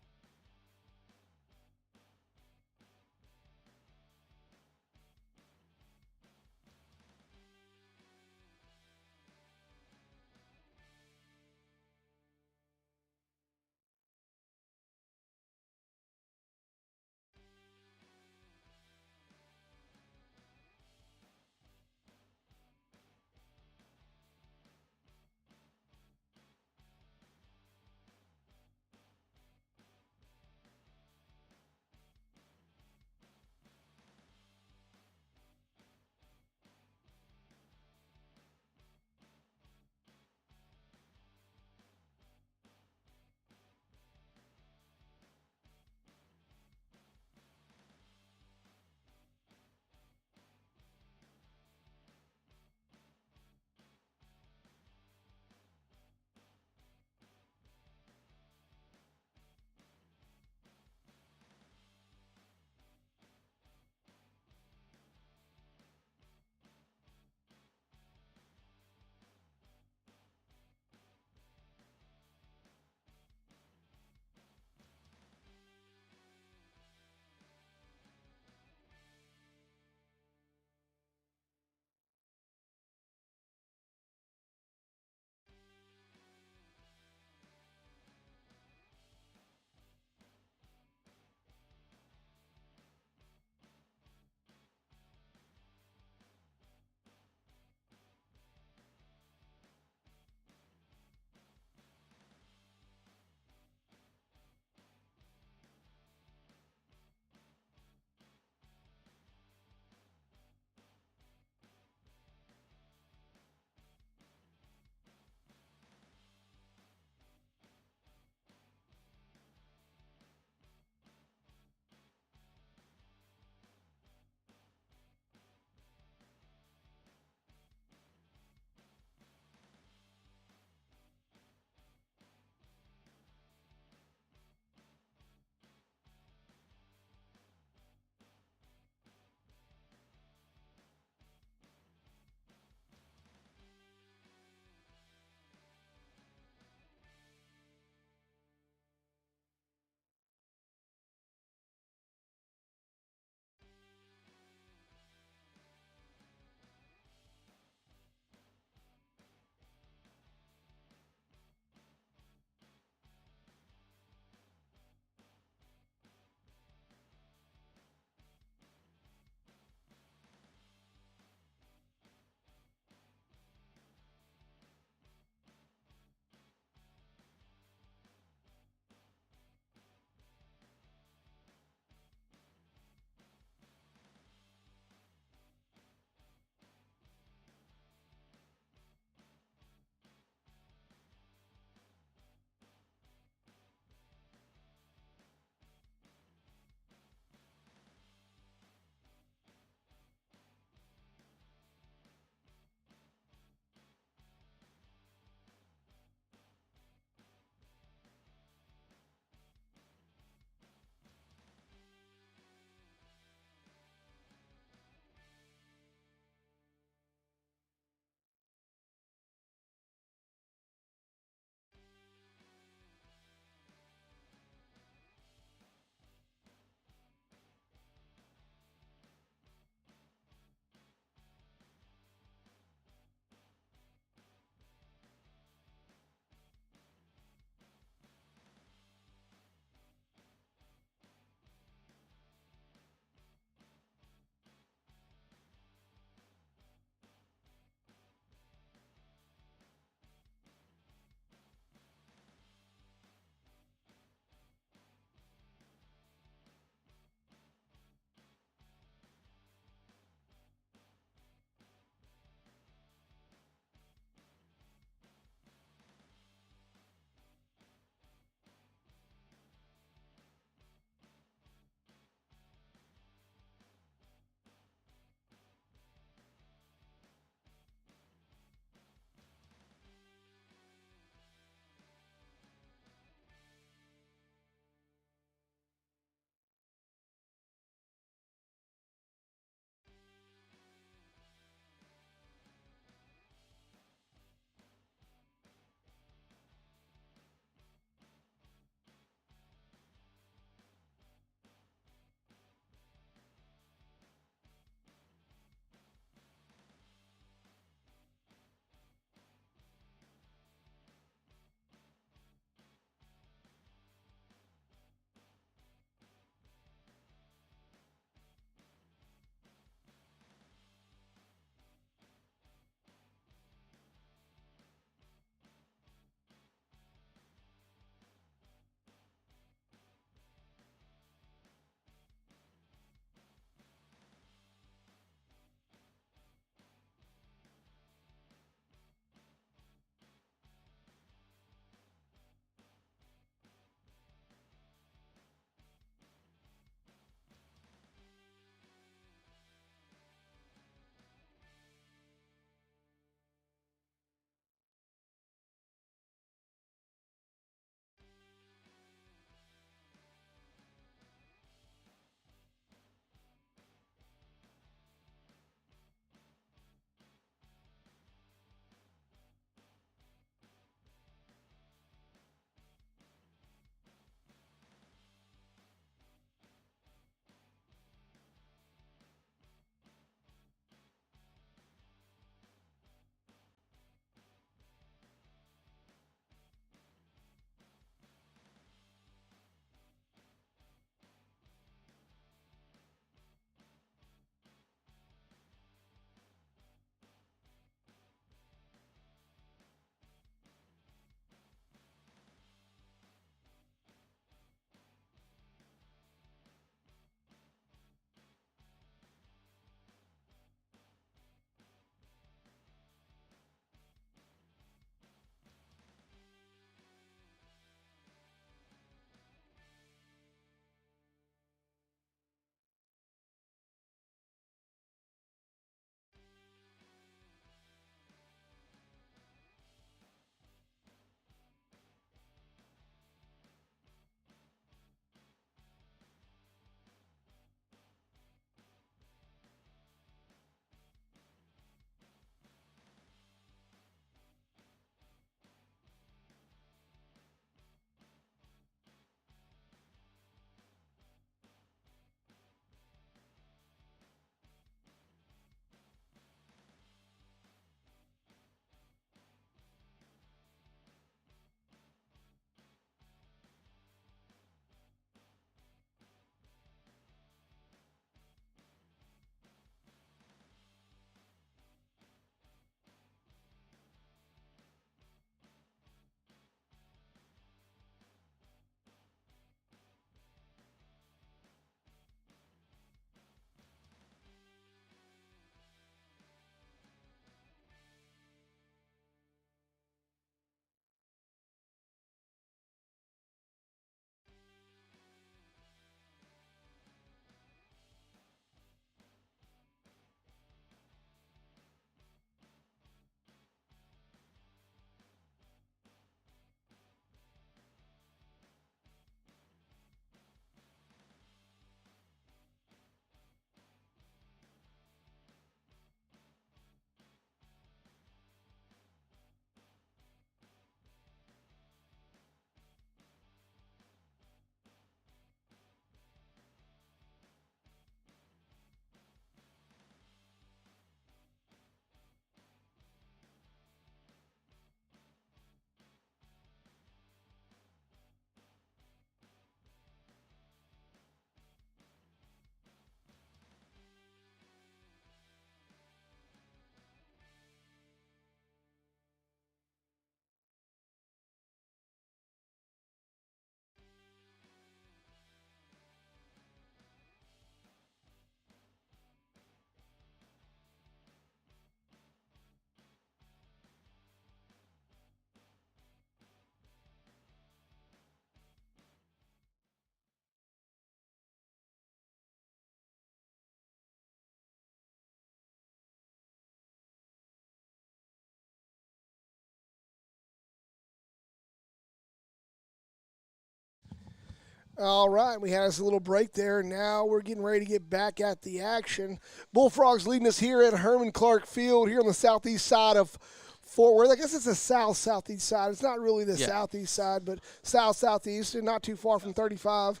All right, we had us a little break there, and now we're getting ready to get back at the action. Bullfrogs leading us here at Herman Clark Field here on the southeast side of Fort Worth. I guess it's the southeast side. It's not really the southeast side, but southeast, and not too far from 35.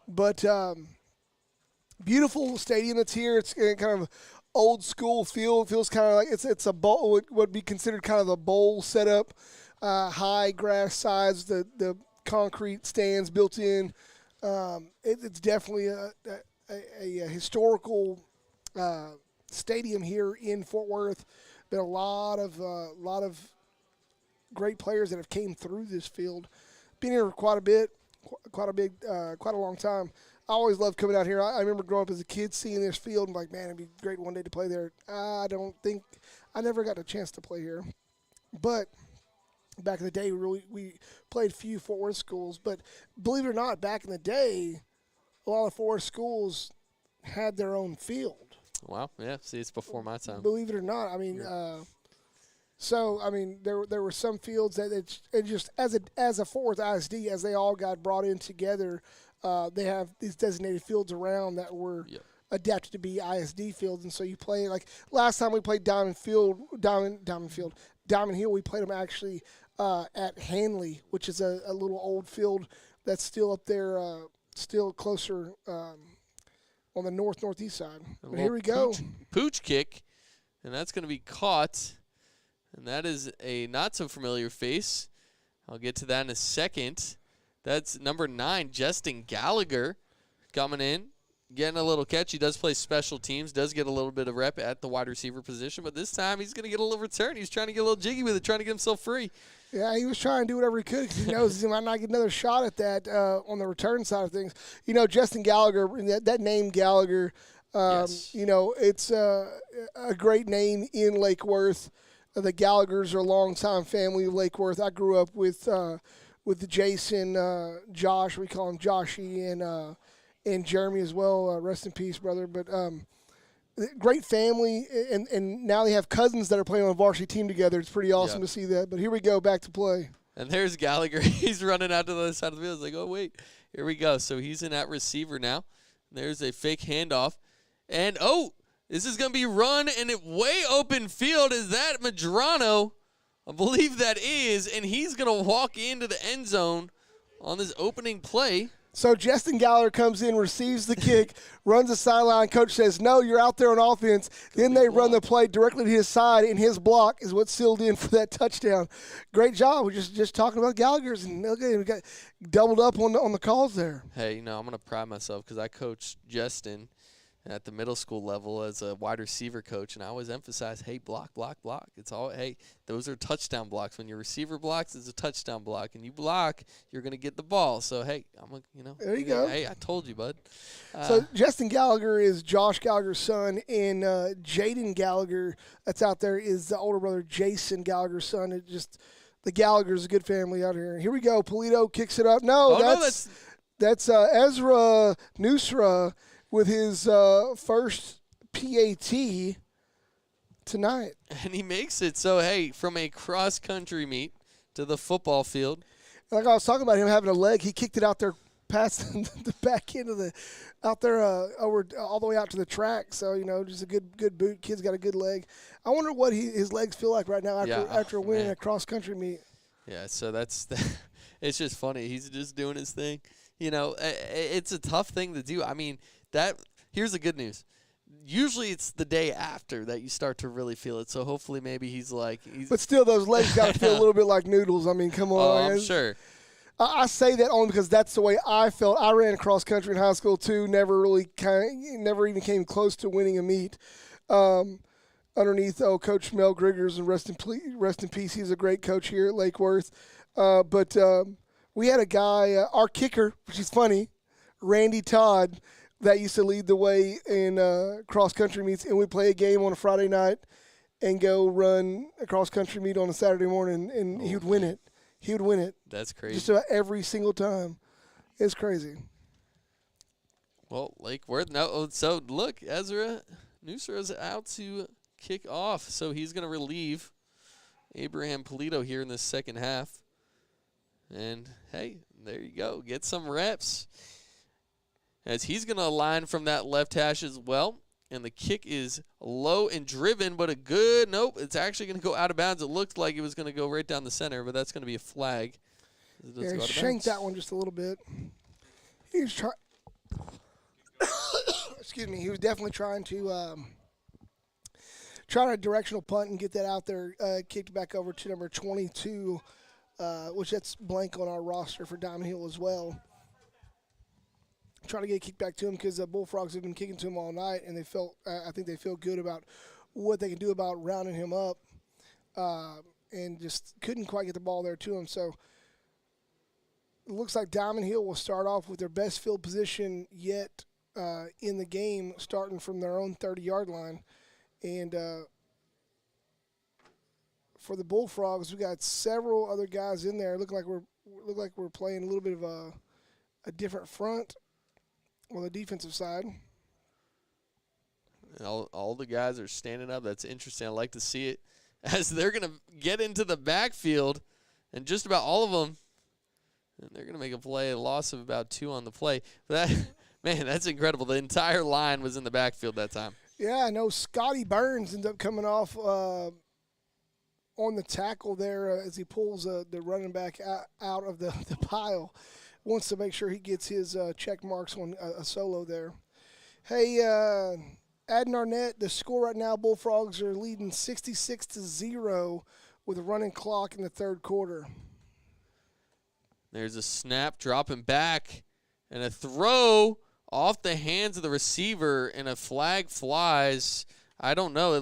But beautiful stadium that's here. It's kind of old school field. It feels kind of like it's a bowl, what would be considered kind of a bowl setup. High grass sides, the concrete stands built in. It's definitely a historical stadium here in Fort Worth. Been a lot of great players that have came through this field. Been here quite a long time. I always loved coming out here. I remember growing up as a kid seeing this field and like, man, it'd be great one day to play there. I never got a chance to play here, but back in the day, we played few Fort Worth schools. But believe it or not, back in the day, a lot of Fort Worth schools had their own field. Wow, yeah. See, it's before my time. Believe it or not, I mean, there were some fields that it just as a Fort Worth ISD, as they all got brought in together, they have these designated fields around that were adapted to be ISD fields, and so you play like last time we played Diamond Hill. We played them actually at Hanley, which is a little old field that's still up there, still closer on the northeast side. But here we go. Pooch kick, and that's going to be caught. And that is a not-so-familiar face. I'll get to that in a second. That's number 9, Justin Gallagher, coming in, getting a little catch. He does play special teams, does get a little bit of rep at the wide receiver position, but this time he's going to get a little return. He's trying to get a little jiggy with it, trying to get himself free. Yeah, he was trying to do whatever he could because he knows he might not get another shot at that on the return side of things. You know, Justin Gallagher, that name Gallagher, you know, it's a great name in Lake Worth. The Gallaghers are a longtime family of Lake Worth. I grew up with Jason, Josh, we call him Joshy, and Jeremy as well. Rest in peace, brother. But great family, and now they have cousins that are playing on a varsity team together. It's pretty awesome to see that. But here we go, back to play. And there's Gallagher. He's running out to the other side of the field. It's like, oh, wait. Here we go. So he's in at receiver now. There's a fake handoff. And, this is going to be run in a way open field. Is that Madrone? I believe that is. And he's going to walk into the end zone on this opening play. So Justin Gallagher comes in, receives the kick, runs the sideline. Coach says, no, you're out there on offense. Then they run the play directly to his side, and his block is what sealed in for that touchdown. Great job. We're just talking about Gallagher's, and we got doubled up on the calls there. Hey, I'm going to pride myself because I coached Justin at the middle school level as a wide receiver coach, and I always emphasize, hey, block. It's all, hey, those are touchdown blocks. When your receiver blocks, it's a touchdown block, and you block, you're going to get the ball. So, hey, there you go. Hey, I told you, bud. So Justin Gallagher is Josh Gallagher's son, and Jaden Gallagher that's out there is the older brother Jason Gallagher's son. It just the Gallagher's a good family out here. Here we go. Polito kicks it up. That's Ezra Nusra with his first PAT tonight. And he makes it. So, hey, from a cross-country meet to the football field. Like I was talking about him having a leg, he kicked it out there past the back end of out there over all the way out to the track. So, just a good boot. Kid's got a good leg. I wonder what his legs feel like right now after winning a cross-country meet. Yeah, so it's just funny. He's just doing his thing. It's a tough thing to do. I mean, here's the good news. Usually it's the day after that you start to really feel it. So hopefully maybe he's but still, those legs got to feel a little bit like noodles. I mean, come on. Oh, I'm sure. I say that only because that's the way I felt. I ran cross country in high school too. Never even came close to winning a meet. Underneath Coach Mel Griggers, and rest in peace. He's a great coach here at Lake Worth. But we had a guy, our kicker, which is funny, Randy Todd, that used to lead the way in cross-country meets, and we'd play a game on a Friday night and go run a cross-country meet on a Saturday morning, and he would win it. He would win it. That's crazy. Just about every single time. It's crazy. Well, Lake Worth. No, so look, Ezra Nusra's out to kick off, so he's going to relieve Abraham Polito here in the second half. And, hey, there you go. Get some reps. as he's going to align from that left hash as well. And the kick is low and driven, but nope, it's actually going to go out of bounds. It looked like it was going to go right down the center, but that's going to be a flag. Yeah, he shanked that one just a little bit. He was trying. Excuse me. He was definitely trying to a directional punt and get that out there. Kicked back over to number 22, which that's blank on our roster for Diamond Hill as well. Trying to get a kick back to him because the Bullfrogs have been kicking to him all night, and I think they feel good about what they can do about rounding him up, and just couldn't quite get the ball there to him. So it looks like Diamond Hill will start off with their best field position yet in the game, starting from their own 30-yard line. And for the Bullfrogs, we got several other guys in there. Look like we're playing a little bit of a different front on the defensive side. All the guys are standing up. That's interesting. I like to see it as they're going to get into the backfield, and just about all of them, and they're going to make a play, a loss of about 2 on the play. Man, that's incredible. The entire line was in the backfield that time. Yeah, I know Scotty Burns ended up coming off on the tackle there as he pulls the running back out of the pile. Wants to make sure he gets his check marks on a solo there. Hey, Adden Arnett, the score right now, Bullfrogs are leading 66-0 with a running clock in the third quarter. There's a snap dropping back and a throw off the hands of the receiver, and a flag flies. I don't know.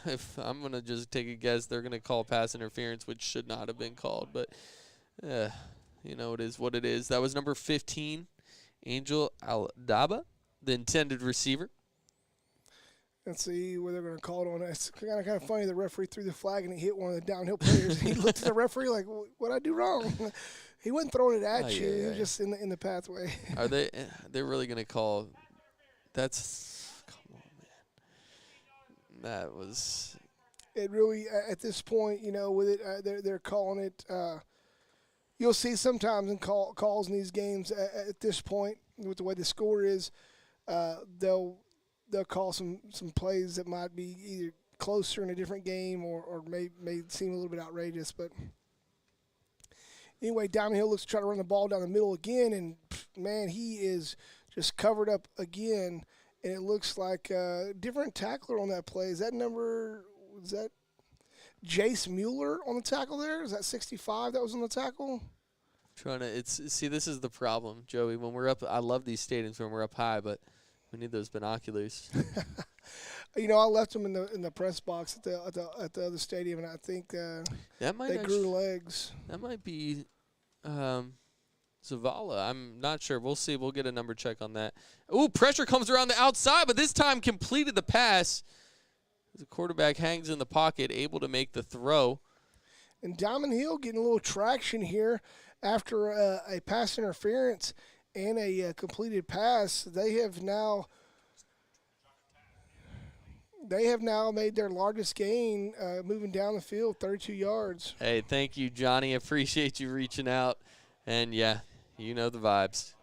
If I'm going to just take a guess, they're going to call pass interference, which should not have been called. But, you know, it is what it is. That was number 15, Angel Aldaba, the intended receiver. Let's see where they're going to call it on. It's kind of funny. The referee threw the flag and he hit one of the downhill players. He looked at the referee like, "What'd I do wrong?" He wasn't throwing it at you. He was just in the pathway. Are they? They're really going to call? That's come on, man. That was. It really at this point, you know, with it, they're calling it. You'll see sometimes in calls in these games at this point with the way the score is, they'll call some plays that might be either closer in a different game or may seem a little bit outrageous. But anyway, Diamond Hill looks to try to run the ball down the middle again, and man, he is just covered up again. And it looks like a different tackler on that play. Is that Jace Mueller on the tackle there? Is that 65 that was on the tackle? See, this is the problem, Joey. When we're up, I love these stadiums when we're up high, but we need those binoculars. You know, I left them in the press box at the other stadium, and I think they grew legs. That might be Zavala. I'm not sure. We'll see. We'll get a number check on that. Ooh, pressure comes around the outside, but this time completed the pass. The quarterback hangs in the pocket, able to make the throw. And Diamond Hill getting a little traction here after a pass interference and a completed pass. They have now made their largest gain, moving down the field, 32 yards. Hey, thank you, Johnny. Appreciate you reaching out. And, yeah, you know the vibes.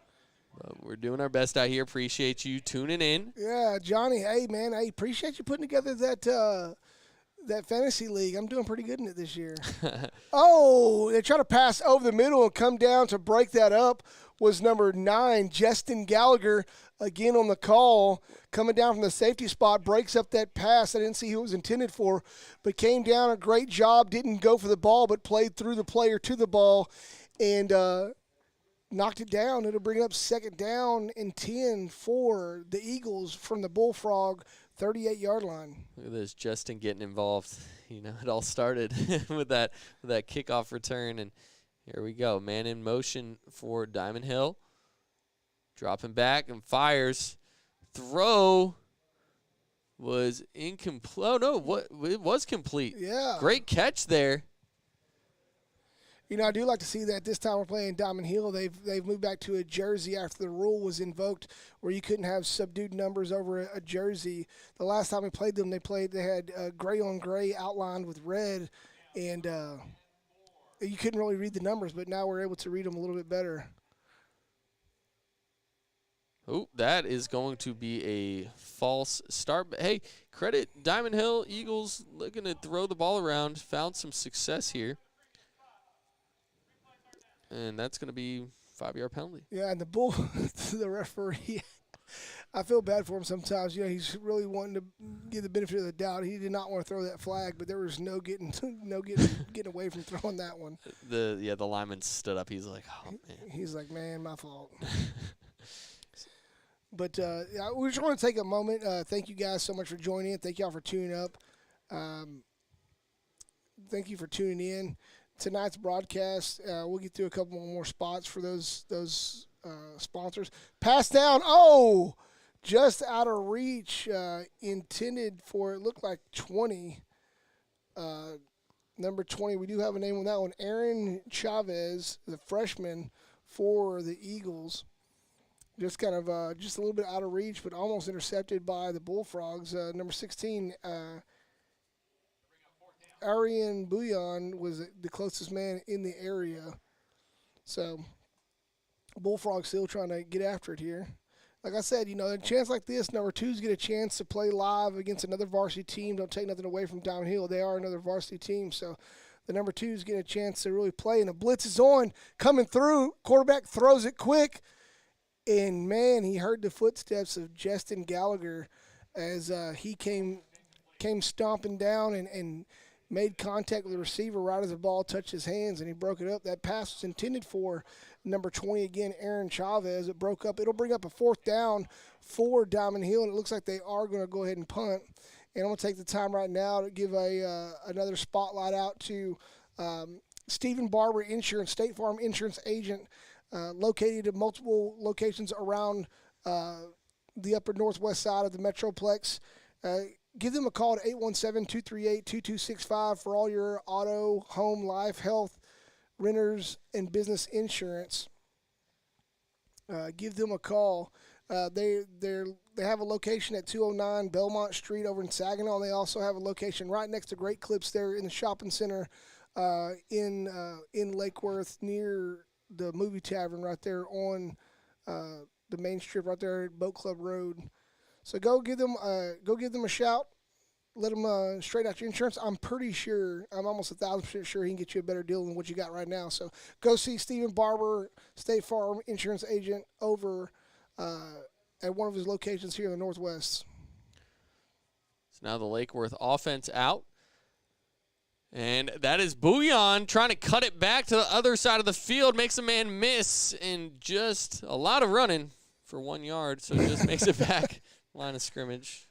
But we're doing our best out here. Appreciate you tuning in. Yeah, Johnny, hey, man, I appreciate you putting together that fantasy league. I'm doing pretty good in it this year. Oh, they try to pass over the middle and come down to break that up was number 9, Justin Gallagher, again on the call, coming down from the safety spot, breaks up that pass. I didn't see who it was intended for, but came down, a great job, didn't go for the ball, but played through the player to the ball and knocked it down. It'll bring it up second down and 10 for the Eagles from the Bullfrog 38-yard line. Look at this, Justin getting involved. You know, it all started with that kickoff return, and here we go. Man in motion for Diamond Hill. Dropping back and fires. Throw was incomplete. Oh, no, it was complete. Yeah. Great catch there. You know, I do like to see that this time we're playing Diamond Hill. They've moved back to a jersey after the rule was invoked where you couldn't have subdued numbers over a jersey. The last time we played them, they had gray on gray outlined with red, and you couldn't really read the numbers, but now we're able to read them a little bit better. Oh, that is going to be a false start. But, hey, credit Diamond Hill Eagles looking to throw the ball around. Found some success here. And that's going to be 5-yard penalty. Yeah, and the referee, I feel bad for him sometimes. You know, he's really wanting to give the benefit of the doubt. He did not want to throw that flag, but there was no getting away from throwing that one. The lineman stood up. He's like, oh, man. He's like, man, my fault. But we just want to take a moment. Thank you guys so much for joining in. Thank y'all for tuning up. Thank you for tuning in. Tonight's broadcast, we'll get through a couple more spots for those sponsors. Pass down. Oh, just out of reach. Intended for, it looked like 20. Number 20, we do have a name on that one. Aaron Chavez, the freshman for the Eagles. Just kind of just a little bit out of reach, but almost intercepted by the Bullfrogs. Number 16, Arian Bouillon was the closest man in the area. So Bullfrogs still trying to get after it here. Like I said, you know, a chance like this, number 2s get a chance to play live against another varsity team. Don't take nothing away from Diamond Hill. They are another varsity team. So the number 2s get a chance to really play. And the blitz is on, coming through. Quarterback throws it quick. And, man, he heard the footsteps of Justin Gallagher as he came stomping down and made contact with the receiver right as the ball touched his hands, and he broke it up. That pass was intended for number 20, again, Aaron Chavez. It broke up. It'll bring up a 4th down for Diamond Hill, and it looks like they are going to go ahead and punt. And I'm going to take the time right now to give another spotlight out to Stephen Barber Insurance, State Farm Insurance Agent, located at multiple locations around the upper northwest side of the Metroplex. Give them a call at 817-238-2265 for all your auto, home, life, health, renters, and business insurance. Give them a call. They have a location at 209 Belmont Street over in Saginaw. They also have a location right next to Great Clips there in the shopping center in Lake Worth near the movie tavern right there on the main strip right there at Boat Club Road. So go give them a shout. Let them straighten out your insurance. I'm pretty sure, I'm almost 1,000% sure he can get you a better deal than what you got right now. So go see Stephen Barber, State Farm Insurance Agent, over at one of his locations here in the Northwest. So now the Lake Worth offense out. And that is Bouillon trying to cut it back to the other side of the field. Makes a man miss, and just a lot of running for 1 yard. So it just makes it back line of scrimmage.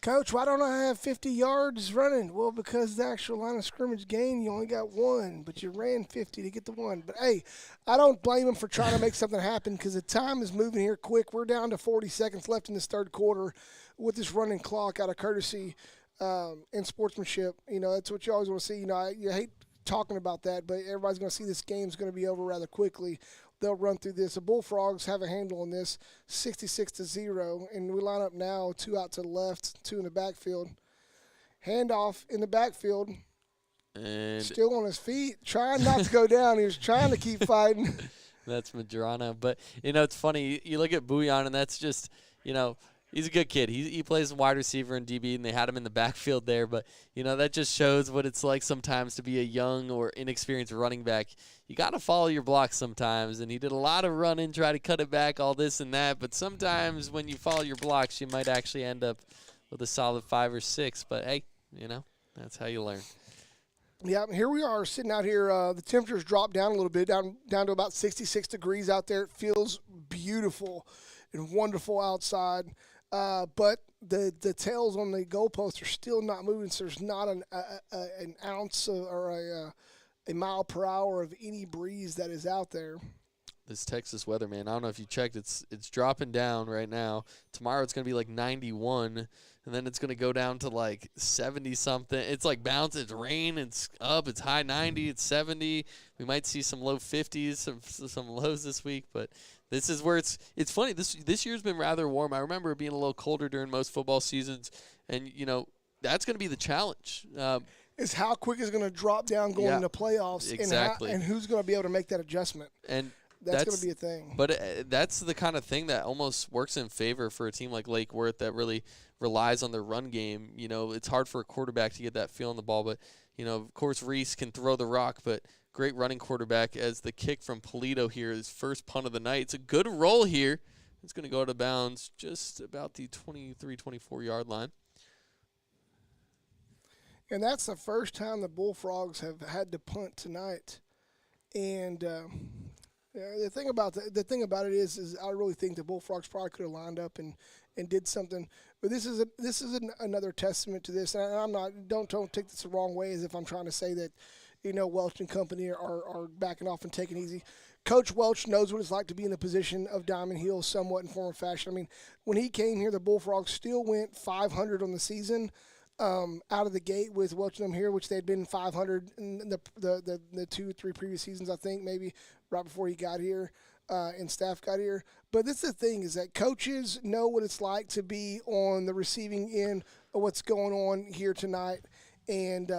Coach, why don't I have 50 yards running? Well, because the actual line of scrimmage gain, you only got 1, but you ran 50 to get the 1. But, hey, I don't blame him for trying to make something happen because the time is moving here quick. We're down to 40 seconds left in this third quarter with this running clock out of courtesy and sportsmanship. You know, that's what you always want to see. You know, I hate talking about that, but everybody's going to see this game's going to be over rather quickly. They'll run through this. The Bullfrogs have a handle on this, 66-0, and we line up now, 2 out to the left, 2 in the backfield. Handoff in the backfield. And still on his feet, trying not to go down. He was trying to keep fighting. That's Madrone. But, you know, it's funny. You look at Bouillon, and that's just, you know, he's a good kid. He plays wide receiver and DB, and they had him in the backfield there. But, you know, that just shows what it's like sometimes to be a young or inexperienced running back. You got to follow your blocks sometimes, and he did a lot of running, try to cut it back, all this and that. But sometimes when you follow your blocks, you might actually end up with a solid 5 or 6. But, hey, you know, that's how you learn. Yeah, here we are sitting out here. The temperature's dropped down a little bit, down to about 66 degrees out there. It feels beautiful and wonderful outside. But the tails on the goalposts are still not moving, so there's not an ounce or a mile per hour of any breeze that is out there. This Texas weather, man, I don't know if you checked. It's dropping down right now. Tomorrow it's going to be like 91, and then it's going to go down to like 70-something. It's like bounce. It's rain. It's up. It's high 90. It's 70. We might see some low 50s, some lows this week, but this is where it's funny. This year's been rather warm. I remember it being a little colder during most football seasons, and, you know, that's going to be the challenge. Is how quick is going to drop down going into playoffs, exactly. and who's going to be able to make that adjustment. And That's going to be a thing. But that's the kind of thing that almost works in favor for a team like Lake Worth that really relies on their run game. You know, it's hard for a quarterback to get that feel on the ball, but, you know, of course Reese can throw the rock, but great running quarterback as the kick from Polito here, his first punt of the night. It's a good roll here. It's going to go out of bounds just about the 23, 24-yard line. And that's the first time the Bullfrogs have had to punt tonight. And the thing about it is I really think the Bullfrogs probably could have lined up and did something. But this is another testament to this. And I'm not don't take this the wrong way as if I'm trying to say that, you know, Welch and company are backing off and taking it easy. Coach Welch knows what it's like to be in the position of Diamond Hill somewhat in form or fashion. I mean, when he came here, the Bullfrogs still went 500 on the season. Out of the gate with Welch and them here, which they'd been 500 in the 2-3 previous seasons, I think, maybe right before he got here and staff got here. But this is the thing, is that coaches know what it's like to be on the receiving end of what's going on here tonight. And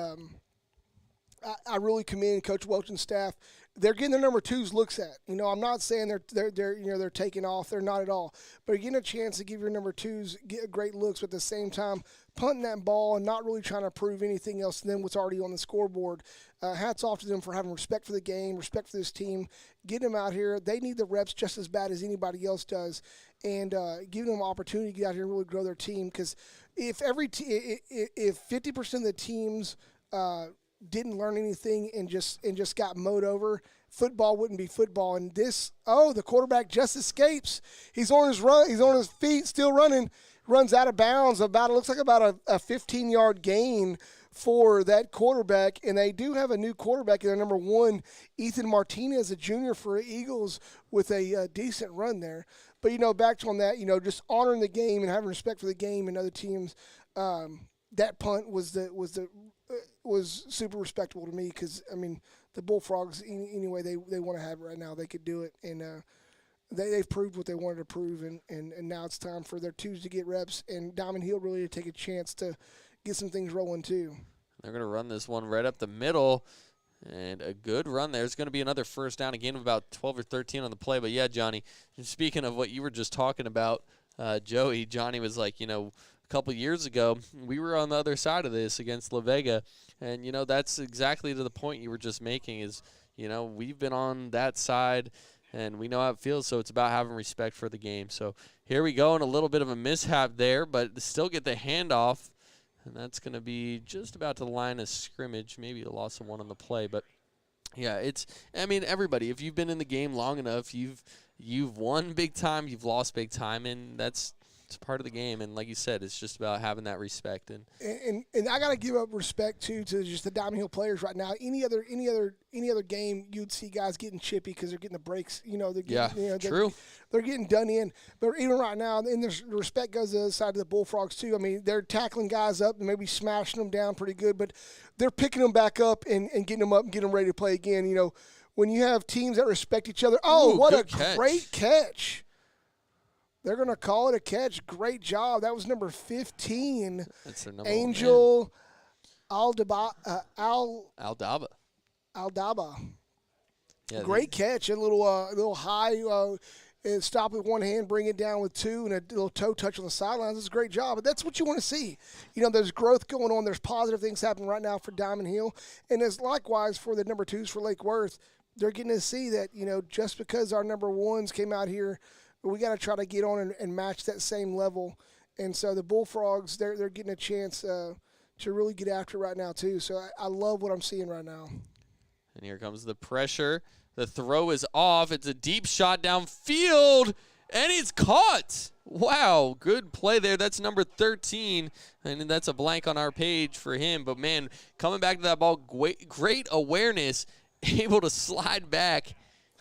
I really commend Coach Welch and staff. They're getting their number twos looks at. You know, I'm not saying they're taking off. They're not at all. But you're getting a chance to give your number twos get great looks, but at the same time punting that ball and not really trying to prove anything else than what's already on the scoreboard. Hats off to them for having respect for the game, respect for this team, getting them out here. They need the reps just as bad as anybody else does, and giving them an opportunity to get out here and really grow their team. Because if 50% of the teams didn't learn anything and just got mowed over, football wouldn't be football. And the quarterback just escapes. He's on his feet, still running, runs out of bounds. Looks like about a 15-yard gain for that quarterback. And they do have a new quarterback in their number one, Ethan Martinez, a junior for Eagles, with a decent run there. But, you know, back on that, you know, just honoring the game and having respect for the game and other teams. That punt was super respectable to me because, I mean, the Bullfrogs, anyway, they want to have it right now. They could do it, and they've proved what they wanted to prove, and now it's time for their twos to get reps and Diamond Hill really to take a chance to get some things rolling too. They're going to run this one right up the middle, and a good run there. It's going to be another first down, a gain of about 12 or 13 on the play. But, yeah, Johnny, speaking of what you were just talking about, Johnny was like, you know, couple years ago, we were on the other side of this against La Vega, and you know that's exactly to the point you were just making. Is, you know, we've been on that side and we know how it feels, so it's about having respect for the game. So here we go, and a little bit of a mishap there, but still get the handoff, and that's going to be just about to the line of scrimmage, maybe a loss of one on the play. But yeah, I mean, everybody, if you've been in the game long enough, you've won big time, you've lost big time, and it's part of the game. And like you said, it's just about having that respect. And I got to give up respect to just the Diamond Hill players right now. Any other game, you'd see guys getting chippy because they're getting the breaks. You know, they're getting, true. They're getting done in. But even right now, and the respect goes to the other side of the Bullfrogs too. I mean, they're tackling guys up and maybe smashing them down pretty good, but they're picking them back up and getting them up and getting them ready to play again. You know, when you have teams that respect each other. Oh, what a great catch. They're going to call it a catch. Great job. That was number 15. That's their number Angel Aldaba. Yeah, great catch. A little high. Stop with one hand, bring it down with two, and a little toe touch on the sidelines. It's a great job. But that's what you want to see. You know, there's growth going on. There's positive things happening right now for Diamond Hill. And as likewise for the number twos for Lake Worth, they're getting to see that, you know, just because our number ones came out here, we got to try to get on and match that same level. And so the Bullfrogs, they're getting a chance to really get after it right now too. So I love what I'm seeing right now. And here comes the pressure. The throw is off. It's a deep shot downfield, and it's caught. Wow, good play there. That's number 13, and that's a blank on our page for him. But, man, coming back to that ball, great awareness, able to slide back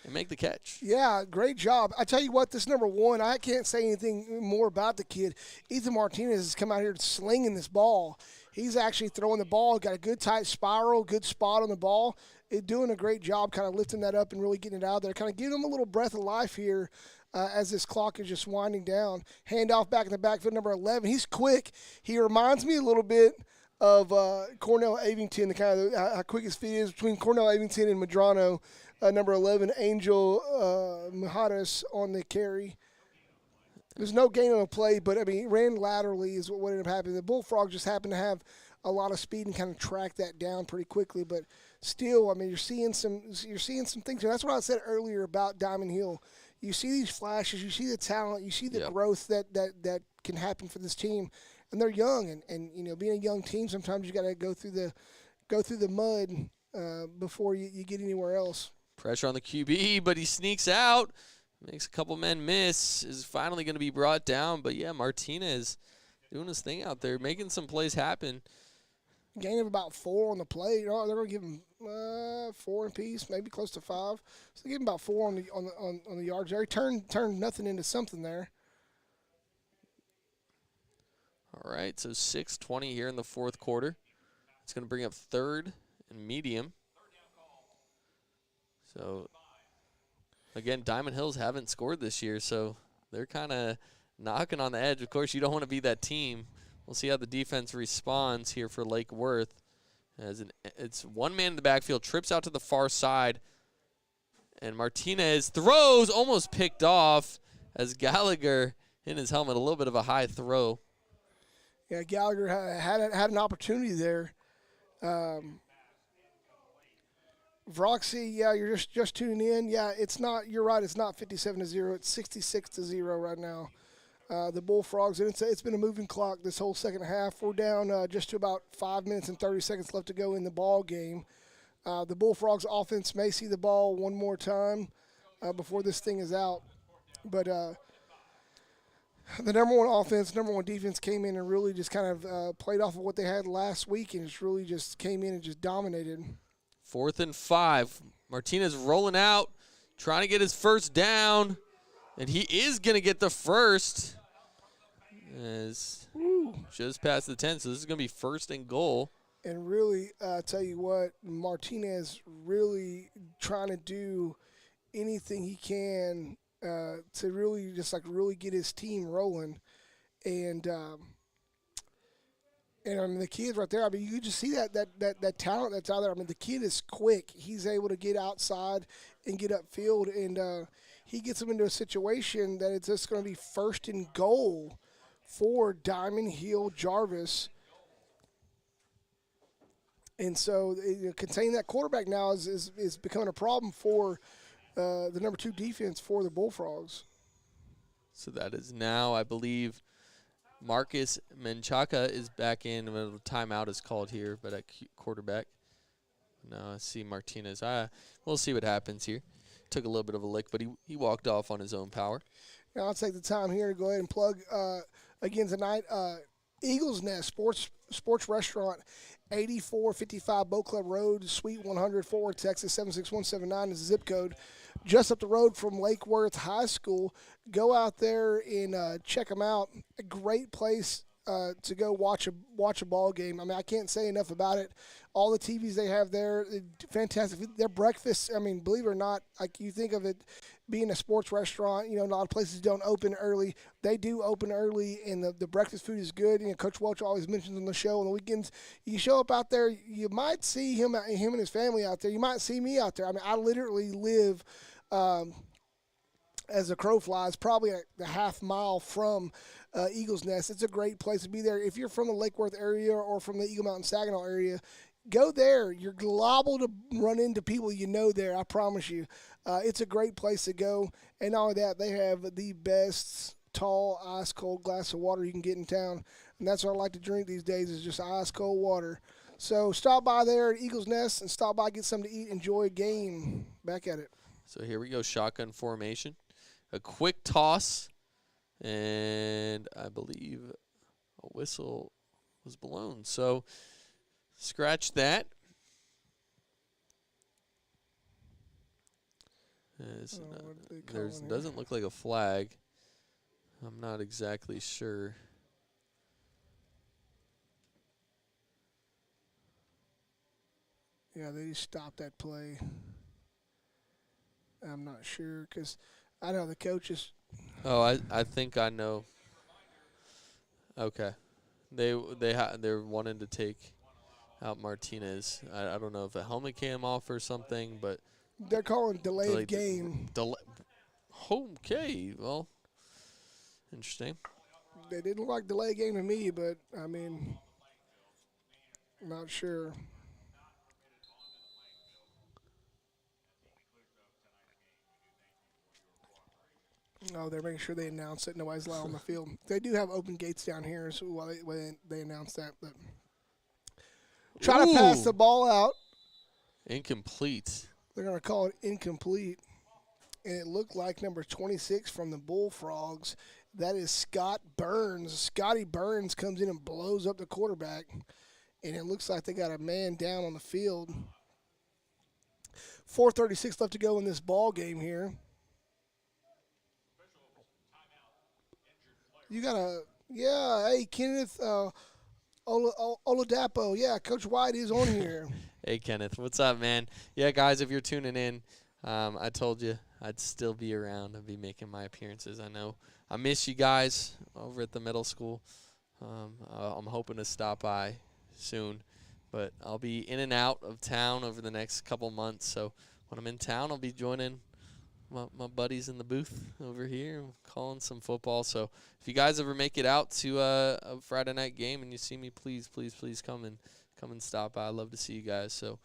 and make the catch. Yeah, great job. I tell you what, this number one, I can't say anything more about the kid. Ethan Martinez has come out here slinging this ball. He's actually throwing the ball, got a good tight spiral, good spot on the ball. Doing a great job kind of lifting that up and really getting it out there, kind of giving him a little breath of life here as this clock is just winding down. Handoff back in the backfield, number 11. He's quick. He reminds me a little bit of Cornell Avington, the kind of how quick his feet is between Cornell Avington and Madrone, number 11, Angel Mijares on the carry. There's no gain on a play, but I mean, he ran laterally is what ended up happening. The Bullfrogs just happened to have a lot of speed and kind of track that down pretty quickly. But still, I mean, you're seeing some things. And that's what I said earlier about Diamond Hill. You see these flashes, you see the talent, you see the growth that can happen for this team, and they're young. And you know, being a young team, sometimes you got to go through the mud before you get anywhere else. Pressure on the QB, but he sneaks out. Makes a couple men miss, is finally going to be brought down. But, yeah, Martinez doing his thing out there, making some plays happen. Gain of about 4 on the play. Oh, they're going to give him 4 apiece, maybe close to 5. So they give him about 4 on the yards there. He turned nothing into something there. All right, so 6:20 here in the fourth quarter. It's going to bring up 3rd and medium. So, again, Diamond Hills haven't scored this year, so they're kind of knocking on the edge. Of course, you don't want to be that team. We'll see how the defense responds here for Lake Worth. It's one man in the backfield, trips out to the far side, and Martinez throws, almost picked off as Gallagher in his helmet, a little bit of a high throw. Yeah, Gallagher had an opportunity there. Vroxy, yeah, you're just tuning in. Yeah, it's not. You're right. It's not 57-0. It's 66-0 right now. The Bullfrogs, and it's been a moving clock this whole second half. We're down just to about 5 minutes and 30 seconds left to go in the ball game. The Bullfrogs offense may see the ball one more time before this thing is out, but the number one offense, number one defense came in and really just kind of played off of what they had last week, and just really just came in and just dominated. 4th and 5. Martinez rolling out, trying to get his first down, and he is going to get the first. Just past the 10, so this is going to be 1st and goal. And really, tell you what, Martinez really trying to do anything he can to really just really get his team rolling. And I mean, the kids right there, I mean, you just see that talent that's out there. I mean, the kid is quick. He's able to get outside and get upfield, and he gets them into a situation that it's just going to be 1st and goal for Diamond Hill Jarvis. And so containing that quarterback now is becoming a problem for the number 2 defense for the Bullfrogs. So that is now, I believe, Marcus Menchaca is back in. A timeout is called here, but at quarterback. No, I see Martinez. We'll see what happens here. Took a little bit of a lick, but he walked off on his own power. Now I'll take the time here to go ahead and plug again tonight. Eagles Nest Sports Restaurant, 8455 Boat Club Road, Suite 100, Fort Worth, Texas 76179 is the zip code. Just up the road from Lake Worth High School. Go out there and check them out. A great place to go watch a ball game. I mean, I can't say enough about it. All the TVs they have there, fantastic. Their breakfast, I mean, believe it or not, like you think of it being a sports restaurant, you know, a lot of places don't open early. They do open early, and the breakfast food is good. You know, Coach Welch always mentions on the show on the weekends, you show up out there, you might see him and his family out there. You might see me out there. I mean, I literally live as the crow flies, probably a half mile from Eagles Nest. It's a great place to be there. If you're from the Lake Worth area or from the Eagle Mountain Saginaw area, go there. You're liable to run into people you know there, I promise you. It's a great place to go. And not only that, they have the best tall, ice-cold glass of water you can get in town. And that's what I like to drink these days is just ice-cold water. So stop by there at Eagles Nest and stop by, get something to eat, enjoy a game. Back at it. So here we go, shotgun formation. A quick toss, and I believe a whistle was blown. So scratch that. Doesn't look like a flag. I'm not exactly sure. Yeah, they just stopped that play. I'm not sure because I know the coaches. Oh, I think I know. Okay. They're wanting to take out Martinez. I don't know if a helmet came off or something, but they're calling delayed game. Okay, well, interesting. They didn't look like delayed game to me, but I mean, I'm not sure. Oh, they're making sure they announce it. Nobody's allowed on the field. They do have open gates down here, so while they announce that, but try to pass the ball out. Incomplete. They're going to call it incomplete, and it looked like number 26 from the Bullfrogs. That is Scott Burns. Scotty Burns comes in and blows up the quarterback, and it looks like they got a man down on the field. 4:36 left to go in this ball game here. You got hey, Kenneth Oladapo. Yeah, Coach White is on here. Hey, Kenneth. What's up, man? Yeah, guys, if you're tuning in, I told you I'd still be around. I'd be making my appearances. I know I miss you guys over at the middle school. I'm hoping to stop by soon, but I'll be in and out of town over the next couple months. So when I'm in town, I'll be joining my buddies in the booth over here calling some football. So if you guys ever make it out to a Friday night game and you see me, please come and stop by. I'd love to see you guys. So,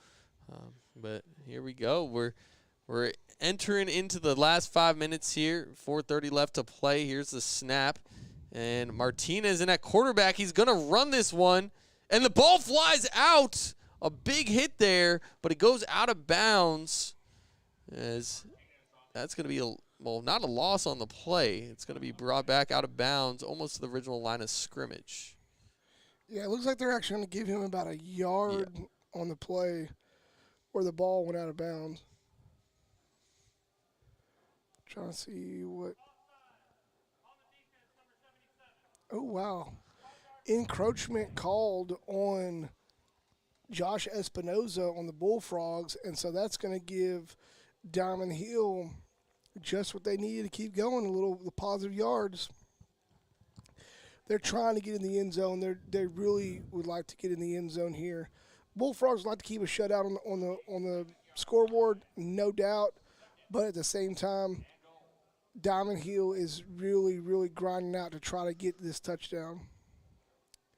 but here we go. We're entering into the last 5 minutes here. 4:30 left to play. Here's the snap, and Martinez in at quarterback. He's gonna run this one, and the ball flies out. A big hit there, but it goes out of bounds. As that's going to be, not a loss on the play. It's going to be brought back out of bounds, almost to the original line of scrimmage. Yeah, it looks like they're actually going to give him about a yard on the play where the ball went out of bounds. Trying to see what. Oh, wow. Encroachment called on Josh Espinoza on the Bullfrogs, and so that's going to give Diamond Hill just what they needed to keep going, the positive yards. They're trying to get in the end zone. They really would like to get in the end zone here. Bullfrogs would like to keep a shutout on the scoreboard, no doubt, but at the same time, Diamond Hill is really, really grinding out to try to get this touchdown.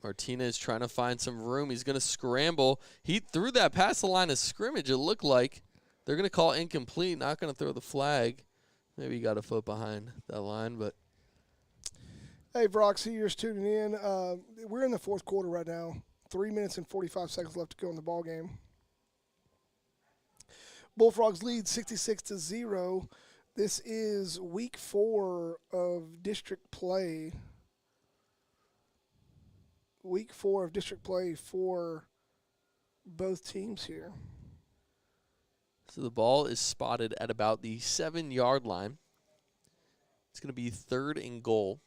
Martinez trying to find some room. He's going to scramble. He threw that past the line of scrimmage, it looked like. They're going to call incomplete, not going to throw the flag. Maybe he got a foot behind that line, but. Hey, Brock, see you're tuning in. We're in the fourth quarter right now. 3 minutes and 45 seconds left to go in the ball game. Bullfrogs lead 66-0. This is week 4 of district play. Week 4 of district play for both teams here. So the ball is spotted at about the 7-yard line. It's going to be 3rd and goal.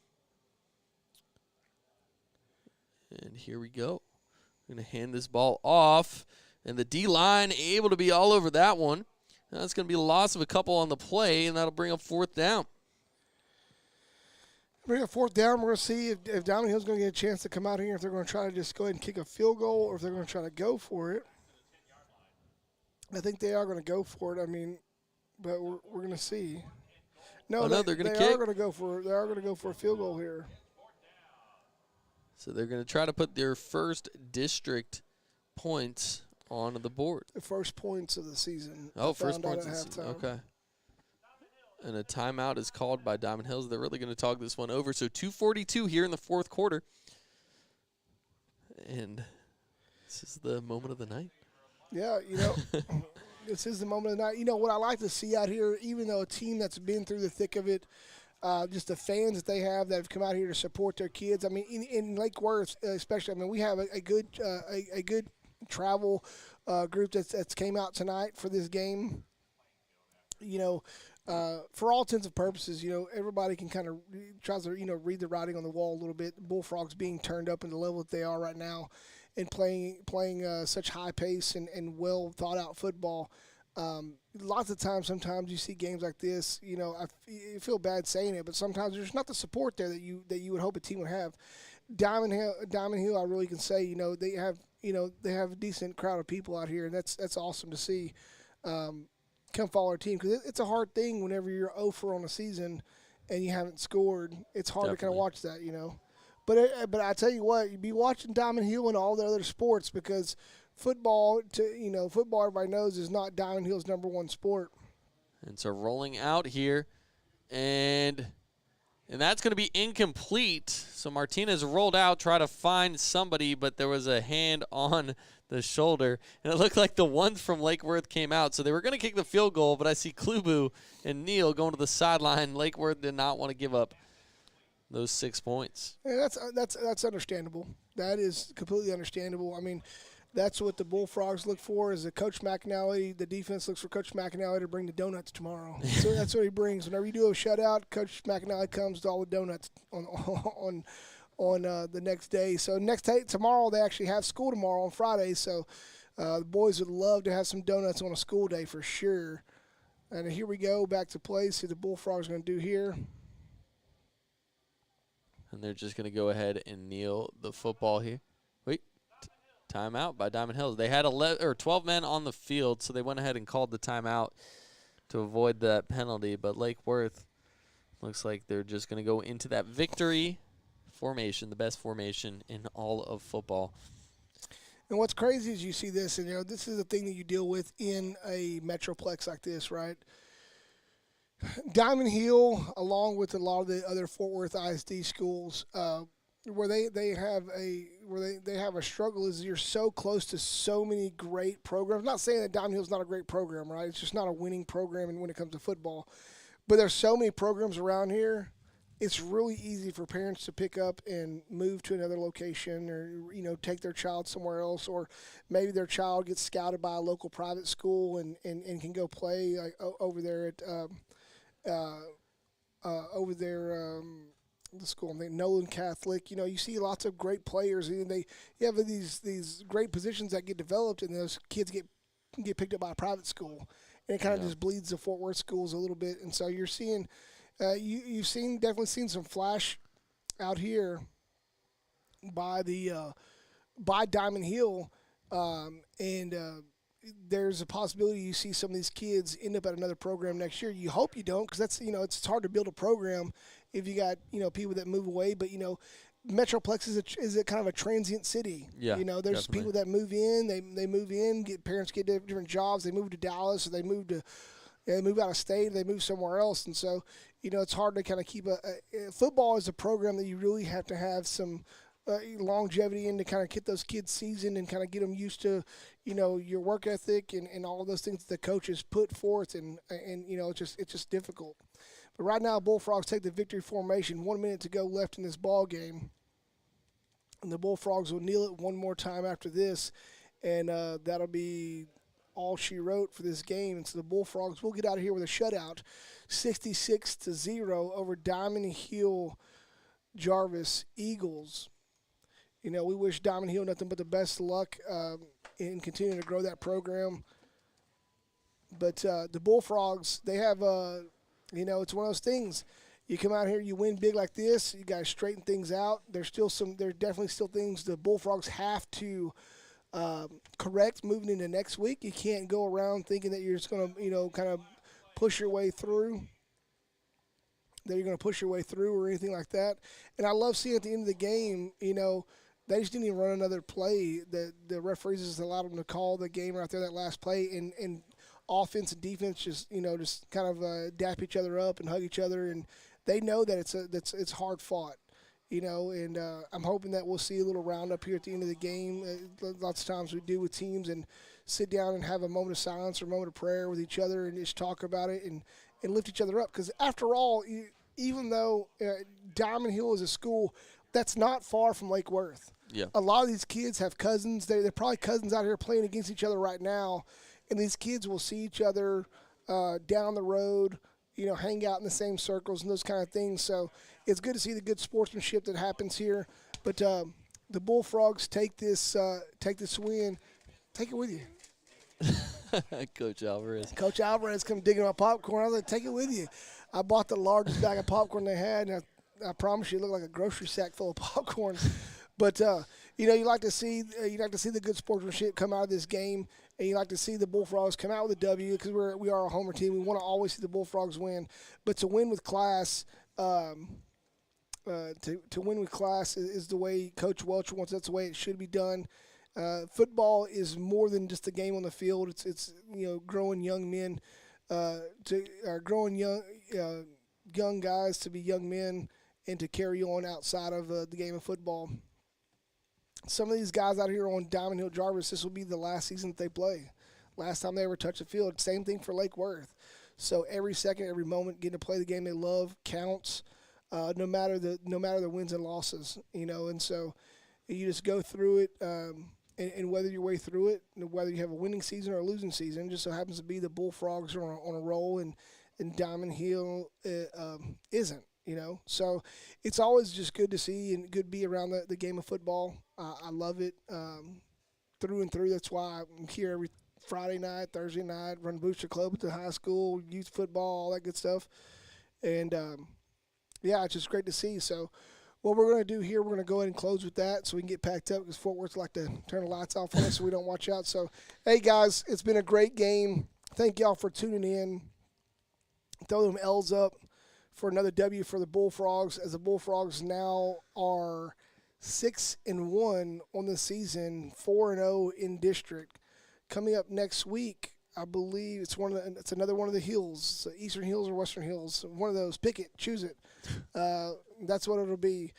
And here we go. We're going to hand this ball off. And the D-line able to be all over that one. That's going to be a loss of a couple on the play, and that'll bring up 4th down. Bring up 4th down. We're going to see if Diamond Hill's going to get a chance to come out here, if they're going to try to just go ahead and kick a field goal, or if they're going to try to go for it. I think they are going to go for it. I mean, but we're going to see. No, they're going to kick. They are going to go for a field goal here. So they're going to try to put their first district points on the board. The first points of the season. Oh, first points of the season. Okay. And a timeout is called by Diamond Hills. They're really going to talk this one over. So 2:42 here in the fourth quarter. And this is the moment of the night. Yeah, this is the moment of the night. You know, what I like to see out here, even though a team that's been through the thick of it, just the fans that they have that have come out here to support their kids. I mean, in Lake Worth especially, I mean, we have a good travel group that's came out tonight for this game. You know, for all intents and purposes, everybody can kind of tries to, read the writing on the wall a little bit. The Bullfrogs being turned up in the level that they are right now and playing such high pace and well thought out football. Lots of times, sometimes you see games like this, I feel bad saying it, but sometimes there's not the support there that you would hope a team would have. Diamond Hill, I really can say, they have a decent crowd of people out here, and that's awesome to see. Come follow our team, because it's a hard thing whenever you're 0-for on a season and you haven't scored. It's hard to kind of watch that, But I tell you what, you'd be watching Diamond Hill and all the other sports, because football, football everybody knows is not Diamond Hill's number one sport. And so rolling out here, and that's going to be incomplete. So Martinez rolled out, tried to find somebody, but there was a hand on the shoulder. And it looked like the ones from Lake Worth came out. So they were going to kick the field goal, but I see Klubu and Neal going to the sideline. Lake Worth did not want to give up those 6 points. Yeah, that's understandable. That is completely understandable. I mean, that's what the Bullfrogs look for, is Coach McAnally. The defense looks for Coach McAnally to bring the donuts tomorrow. So that's what he brings. Whenever you do a shutout, Coach McAnally comes to all the donuts on the next day. So tomorrow, they actually have school tomorrow on Friday. So the boys would love to have some donuts on a school day for sure. And here we go, back to play. See what the Bullfrogs are going to do here. And they're just going to go ahead and kneel the football here. Timeout by Diamond Hills. They had 12 men on the field, so they went ahead and called the timeout to avoid that penalty. But Lake Worth looks like they're just going to go into that victory formation, the best formation in all of football. And what's crazy is you see this, and this is the thing that you deal with in a metroplex like this, right? Diamond Hill, along with a lot of the other Fort Worth ISD schools, where they have a struggle is you're so close to so many great programs. I'm not saying that Diamond Hill's not a great program, right? It's just not a winning program when it comes to football. But there's so many programs around here, it's really easy for parents to pick up and move to another location, or take their child somewhere else, or maybe their child gets scouted by a local private school and can go play over there at the school. I think Nolan Catholic. You see lots of great players, and you have these great positions that get developed, and those kids get picked up by a private school, and it kind of just bleeds the Fort Worth schools a little bit. And so you're seeing, you've definitely seen some flash out here by Diamond Hill, and there's a possibility you see some of these kids end up at another program next year. You hope you don't, because that's it's hard to build a program if you got people that move away. But Metroplex is a kind of a transient city. Yeah, there's definitely. people that move in. They move in. Parents get different jobs. They move to Dallas, or they move out of state. They move somewhere else, and so it's hard to kind of keep football is a program that you really have to have some longevity in to kind of get those kids seasoned and kind of get them used to your work ethic and all of those things that the coaches put forth, and it's just difficult. But right now, Bullfrogs take the victory formation. 1 minute to go left in this ball game, and the Bullfrogs will kneel it one more time after this, and that'll be all she wrote for this game. And so the Bullfrogs will get out of here with a shutout, 66-0 over Diamond Hill Jarvis Eagles. We wish Diamond Hill nothing but the best luck in continuing to grow that program. But the Bullfrogs, they have it's one of those things. You come out here, you win big like this, you got to straighten things out. There's definitely still things the Bullfrogs have to correct moving into next week. You can't go around thinking that you're just going to, kind of push your way through. That you're going to push your way through or anything like that. And I love seeing at the end of the game, they just didn't even run another play. The referees just allowed them to call the game right there, that last play, and offense and defense just kind of dap each other up and hug each other, and they know that it's hard fought, and I'm hoping that we'll see a little roundup here at the end of the game. Lots of times we do with teams, and sit down and have a moment of silence or a moment of prayer with each other and just talk about it and lift each other up, because after all, even though Diamond Hill is a school that's not far from Lake Worth. Yeah. A lot of these kids have cousins. They're probably cousins out here playing against each other right now, and these kids will see each other down the road, hang out in the same circles and those kind of things. So it's good to see the good sportsmanship that happens here. But the Bullfrogs take this win. Take it with you. Coach Alvarez. Coach Alvarez come digging my popcorn. I was like, take it with you. I bought the largest bag of popcorn they had, and I promise you, it looked like a grocery sack full of popcorn. But you like to see the good sportsmanship come out of this game, and you like to see the Bullfrogs come out with a W because we are a homer team. We want to always see the Bullfrogs win, but to win with class, to win with class is the way Coach Welch wants. That's the way it should be done. Football is more than just a game on the field. It's growing young men growing young guys to be young men and to carry on outside of the game of football. Some of these guys out here on Diamond Hill Jarvis, this will be the last season that they play. Last time they ever touch the field. Same thing for Lake Worth. So every second, every moment, getting to play the game they love counts, no matter the wins and losses. And so you just go through it, and whether your way through it, whether you have a winning season or a losing season, just so happens to be the Bullfrogs are on a roll, and Diamond Hill isn't. So it's always just good to see and good to be around the game of football. I love it through and through. That's why I'm here every Friday night, Thursday night, run Booster Club at the high school, youth football, all that good stuff. And, it's just great to see. So what we're going to do here, we're going to go ahead and close with that so we can get packed up because Fort Worth like to turn the lights off on us so we don't watch out. So, hey, guys, it's been a great game. Thank y'all for tuning in. Throw them L's up for another W for the Bullfrogs, as the Bullfrogs now are 6-1 on the season, 4-0 in district. Coming up next week, I believe it's another one of the hills, Eastern Hills or Western Hills, one of those. Pick it, choose it. That's what it'll be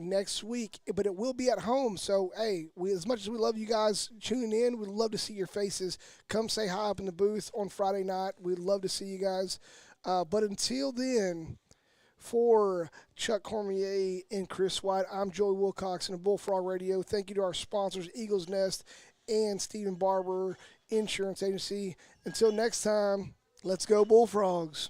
next week, but it will be at home. So, hey, as much as we love you guys tuning in, we'd love to see your faces. Come say hi up in the booth on Friday night. We'd love to see you guys. But until then, for Chuck Cormier and Chris White, I'm Joey Wilcox and Bullfrog Radio. Thank you to our sponsors, Eagles Nest and Stephen Barber Insurance Agency. Until next time, let's go Bullfrogs.